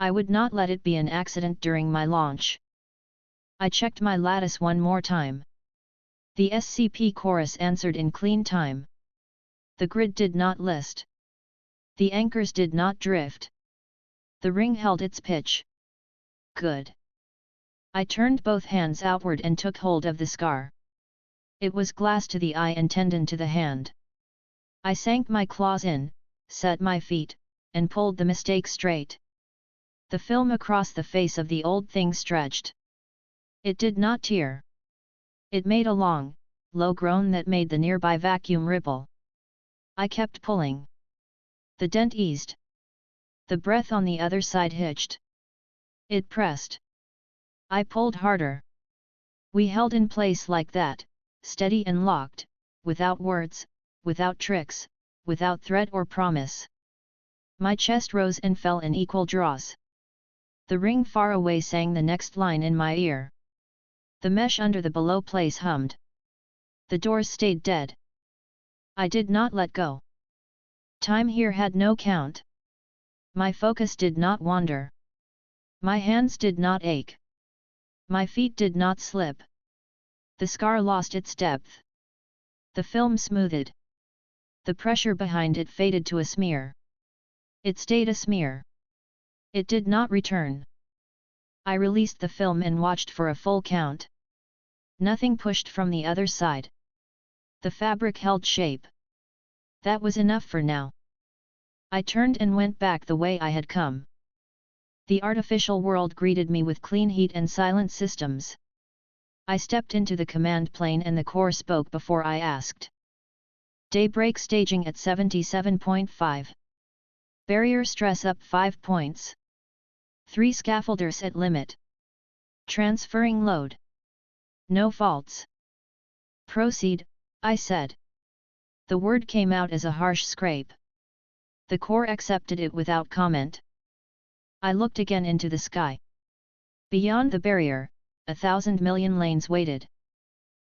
Speaker 2: I would not let it be an accident during my launch. I checked my lattice one more time. The SCP chorus answered in clean time. The grid did not list. The anchors did not drift. The ring held its pitch. Good. I turned both hands outward and took hold of the scar. It was glass to the eye and tendon to the hand. I sank my claws in, set my feet, and pulled the mistake straight. The film across the face of the old thing stretched. It did not tear. It made a long, low groan that made the nearby vacuum ripple. I kept pulling. The dent eased. The breath on the other side hitched. It pressed. I pulled harder. We held in place like that, steady and locked, without words, without tricks, without threat or promise. My chest rose and fell in equal draws. The ring far away sang the next line in my ear. The mesh under the below place hummed. The doors stayed dead. I did not let go. Time here had no count. My focus did not wander. My hands did not ache. My feet did not slip. The scar lost its depth. The film smoothed. The pressure behind it faded to a smear. It stayed a smear. It did not return. I released the film and watched for a full count. Nothing pushed from the other side. The fabric held shape. That was enough for now. I turned and went back the way I had come. The artificial world greeted me with clean heat and silent systems. I stepped into the command plane and the core spoke before I asked. Daybreak staging at 77.5. Barrier stress up 5 points. 3 scaffolders at limit. Transferring load. No faults. Proceed, I said. The word came out as a harsh scrape. The core accepted it without comment. I looked again into the sky. Beyond the barrier, 1,000 million lanes waited.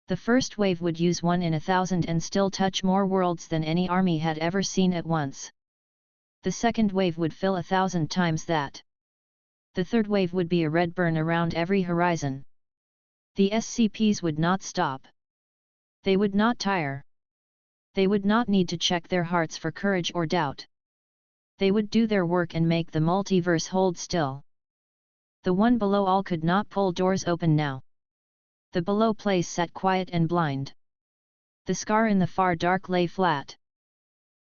Speaker 2: The first wave would use 1 in 1,000 and still touch more worlds than any army had ever seen at once. The second wave would fill 1,000 times that. The third wave would be a red burn around every horizon. The SCPs would not stop. They would not tire. They would not need to check their hearts for courage or doubt. They would do their work and make the multiverse hold still. The one below all could not pull doors open now. The below place sat quiet and blind. The scar in the far dark lay flat.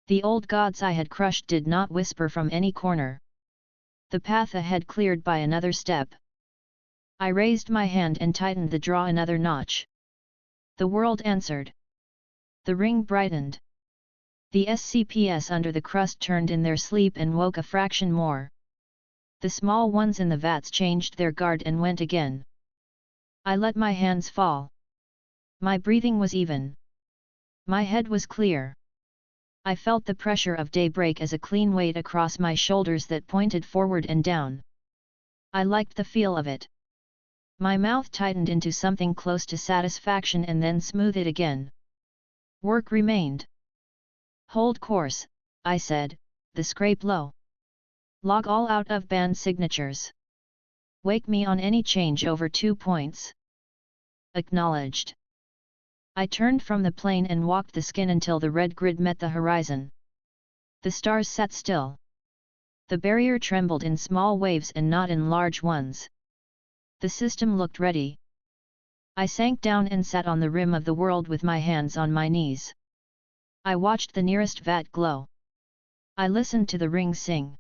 Speaker 2: The old gods I had crushed did not whisper from any corner. The path ahead cleared by another step. I raised my hand and tightened the draw another notch. The world answered. The ring brightened. The SCPs under the crust turned in their sleep and woke a fraction more. The small ones in the vats changed their guard and went again. I let my hands fall. My breathing was even. My head was clear. I felt the pressure of daybreak as a clean weight across my shoulders that pointed forward and down. I liked the feel of it. My mouth tightened into something close to satisfaction and then smoothed again. Work remained. Hold course, I said, the scrape low. Log all out of band signatures. Wake me on any change over 2 points. Acknowledged. I turned from the plane and walked the skin until the red grid met the horizon. The stars sat still. The barrier trembled in small waves and not in large ones. The system looked ready. I sank down and sat on the rim of the world with my hands on my knees. I watched the nearest vat glow. I listened to the ring sing.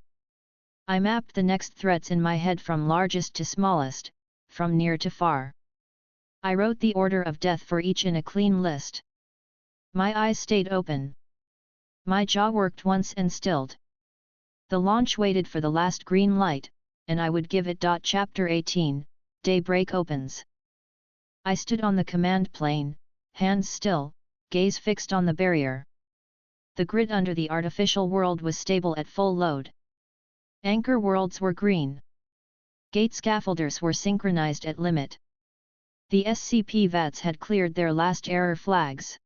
Speaker 2: I mapped the next threats in my head from largest to smallest, from near to far. I wrote the order of death for each in a clean list. My eyes stayed open. My jaw worked once and stilled. The launch waited for the last green light, and I would give it. Chapter 18, Daybreak opens. I stood on the command plane, hands still, gaze fixed on the barrier. The grid under the artificial world was stable at full load. Anchor worlds were green. Gate scaffolders were synchronized at limit. The SCP VATs had cleared their last error flags.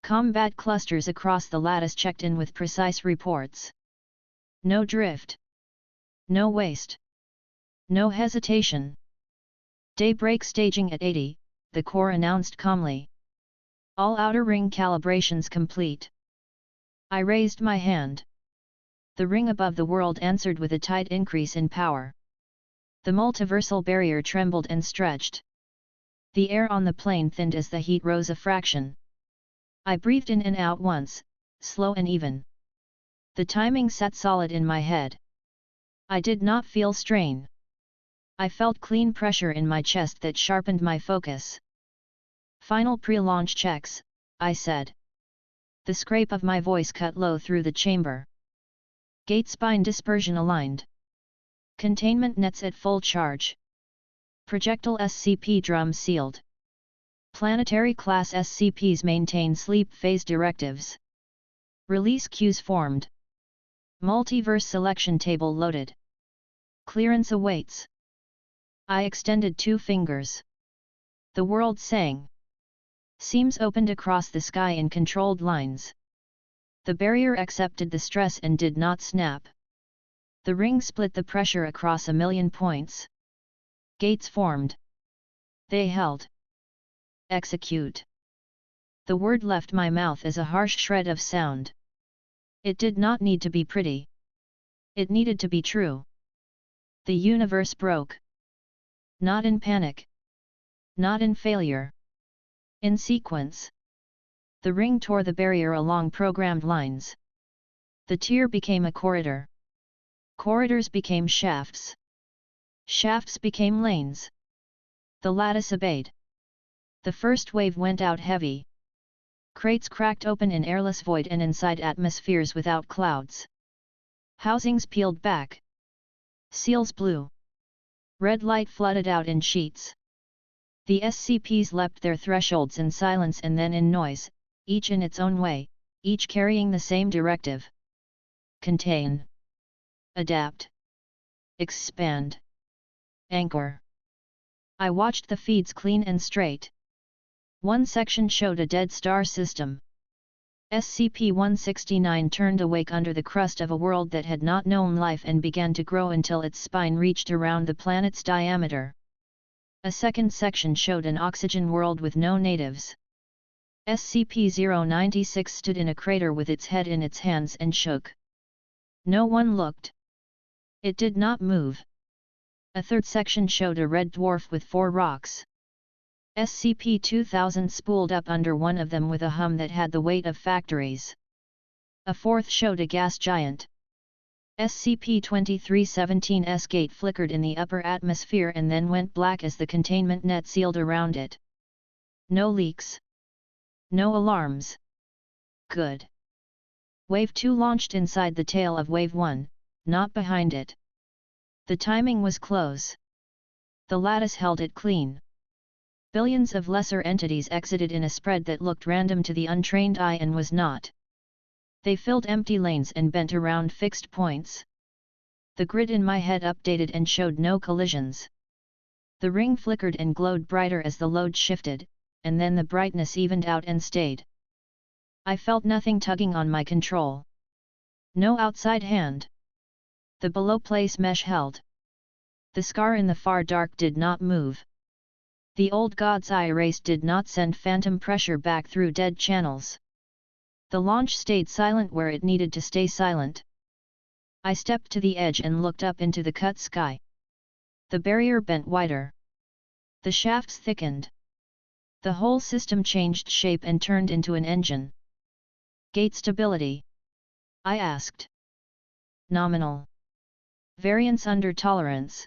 Speaker 2: Combat clusters across the lattice checked in with precise reports. No drift. No waste. No hesitation. Daybreak staging at 80, the core announced calmly. All outer ring calibrations complete. I raised my hand. The ring above the world answered with a tight increase in power. The multiversal barrier trembled and stretched. The air on the plane thinned as the heat rose a fraction. I breathed in and out once, slow and even. The timing sat solid in my head. I did not feel strain. I felt clean pressure in my chest that sharpened my focus. Final pre-launch checks, I said. The scrape of my voice cut low through the chamber. Gate spine dispersion aligned. Containment nets at full charge. Projectile SCP drum sealed. Planetary class SCPs maintain sleep phase directives. Release queues formed. Multiverse selection table loaded. Clearance awaits. I extended 2 fingers. The world sang. Seams opened across the sky in controlled lines. The barrier accepted the stress and did not snap. The ring split the pressure across 1,000,000 points. Gates formed. They held. Execute. The word left my mouth as a harsh shred of sound. It did not need to be pretty. It needed to be true. The universe broke. Not in panic. Not in failure. In sequence. The ring tore the barrier along programmed lines. The tier became a corridor. Corridors became shafts. Shafts became lanes. The lattice obeyed. The first wave went out heavy. Crates cracked open in airless void and inside atmospheres without clouds. Housings peeled back. Seals blew. Red light flooded out in sheets. The SCPs leapt their thresholds in silence and then in noise, each in its own way, each carrying the same directive. Contain. Adapt. Expand. Anchor. I watched the feeds clean and straight. One section showed a dead star system. SCP-169 turned awake under the crust of a world that had not known life and began to grow until its spine reached around the planet's diameter. A second section showed an oxygen world with no natives. SCP-096 stood in a crater with its head in its hands and shook. No one looked. It did not move. A third section showed a red dwarf with 4 rocks. SCP-2000 spooled up under one of them with a hum that had the weight of factories. A fourth showed a gas giant. SCP-2317's gate flickered in the upper atmosphere and then went black as the containment net sealed around it. No leaks. No alarms. Good. Wave 2 launched inside the tail of Wave 1, not behind it. The timing was close. The lattice held it clean. Billions of lesser entities exited in a spread that looked random to the untrained eye and was not. They filled empty lanes and bent around fixed points. The grid in my head updated and showed no collisions. The ring flickered and glowed brighter as the load shifted, and then the brightness evened out and stayed. I felt nothing tugging on my control. No outside hand. The below place mesh held. The scar in the far dark did not move. The old God's Eye erase did not send phantom pressure back through dead channels. The launch stayed silent where it needed to stay silent. I stepped to the edge and looked up into the cut sky. The barrier bent wider. The shafts thickened. The whole system changed shape and turned into an engine. Gate stability? I asked. Nominal. Variance under tolerance.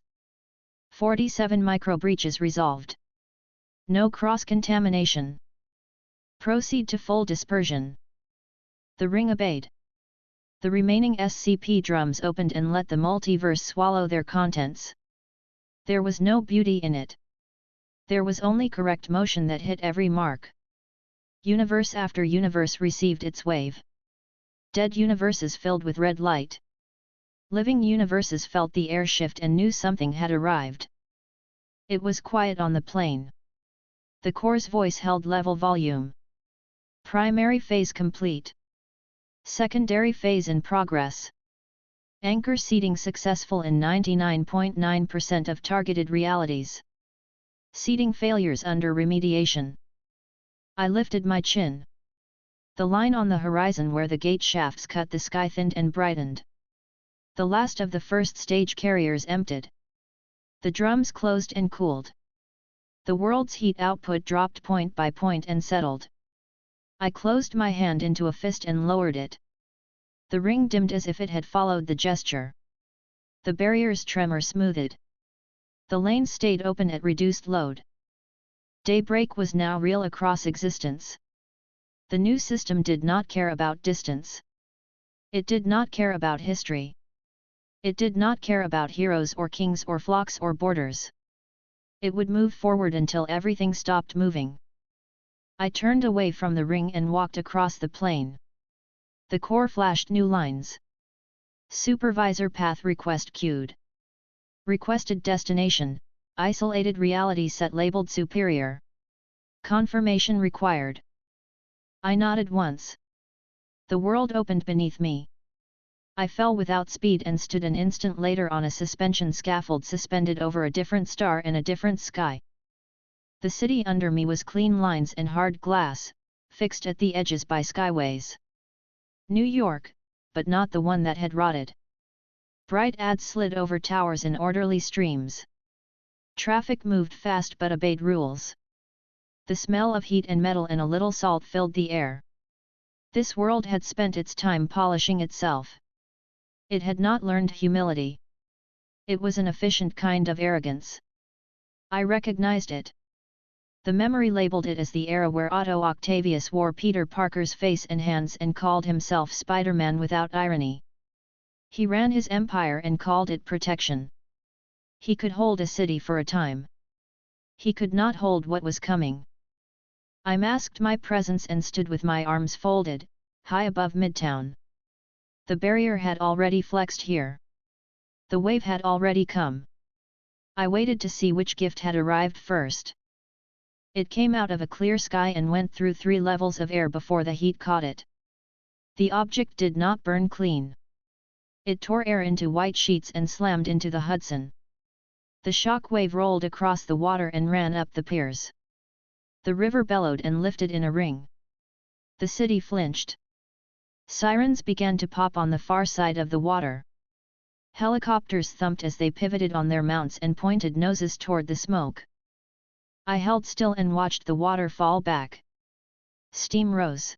Speaker 2: 47 microbreaches resolved. No cross-contamination. Proceed to full dispersion. The ring obeyed. The remaining SCP drums opened and let the multiverse swallow their contents. There was no beauty in it. There was only correct motion that hit every mark. Universe after universe received its wave. Dead universes filled with red light. Living universes felt the air shift and knew something had arrived. It was quiet on the plane. The core's voice held level volume. Primary phase complete. Secondary phase in progress. Anchor seeding successful in 99.9% of targeted realities. Seeding failures under remediation. I lifted my chin. The line on the horizon where the gate shafts cut the sky thinned and brightened. The last of the first stage carriers emptied. The drums closed and cooled. The world's heat output dropped point by point and settled. I closed my hand into a fist and lowered it. The ring dimmed as if it had followed the gesture. The barrier's tremor smoothed. The lane stayed open at reduced load. Daybreak was now real across existence. The new system did not care about distance. It did not care about history. It did not care about heroes or kings or flocks or borders. It would move forward until everything stopped moving. I turned away from the ring and walked across the plane. The core flashed new lines. Supervisor path request queued. Requested destination, isolated reality set labeled superior. Confirmation required. I nodded once. The world opened beneath me. I fell without speed and stood an instant later on a suspension scaffold suspended over a different star in a different sky. The city under me was clean lines and hard glass, fixed at the edges by skyways. New York, but not the one that had rotted. Bright ads slid over towers in orderly streams. Traffic moved fast but obeyed rules. The smell of heat and metal and a little salt filled the air. This world had spent its time polishing itself. It had not learned humility. It was an efficient kind of arrogance. I recognized it. The memory labeled it as the era where Otto Octavius wore Peter Parker's face and hands and called himself Spider-Man without irony. He ran his empire and called it protection. He could hold a city for a time. He could not hold what was coming. I masked my presence and stood with my arms folded, high above Midtown. The barrier had already flexed here. The wave had already come. I waited to see which gift had arrived first. It came out of a clear sky and went through 3 levels of air before the heat caught it. The object did not burn clean. It tore air into white sheets and slammed into the Hudson. The shock wave rolled across the water and ran up the piers. The river bellowed and lifted in a ring. The city flinched. Sirens began to pop on the far side of the water. Helicopters thumped as they pivoted on their mounts and pointed noses toward the smoke. I held still and watched the water fall back. Steam rose.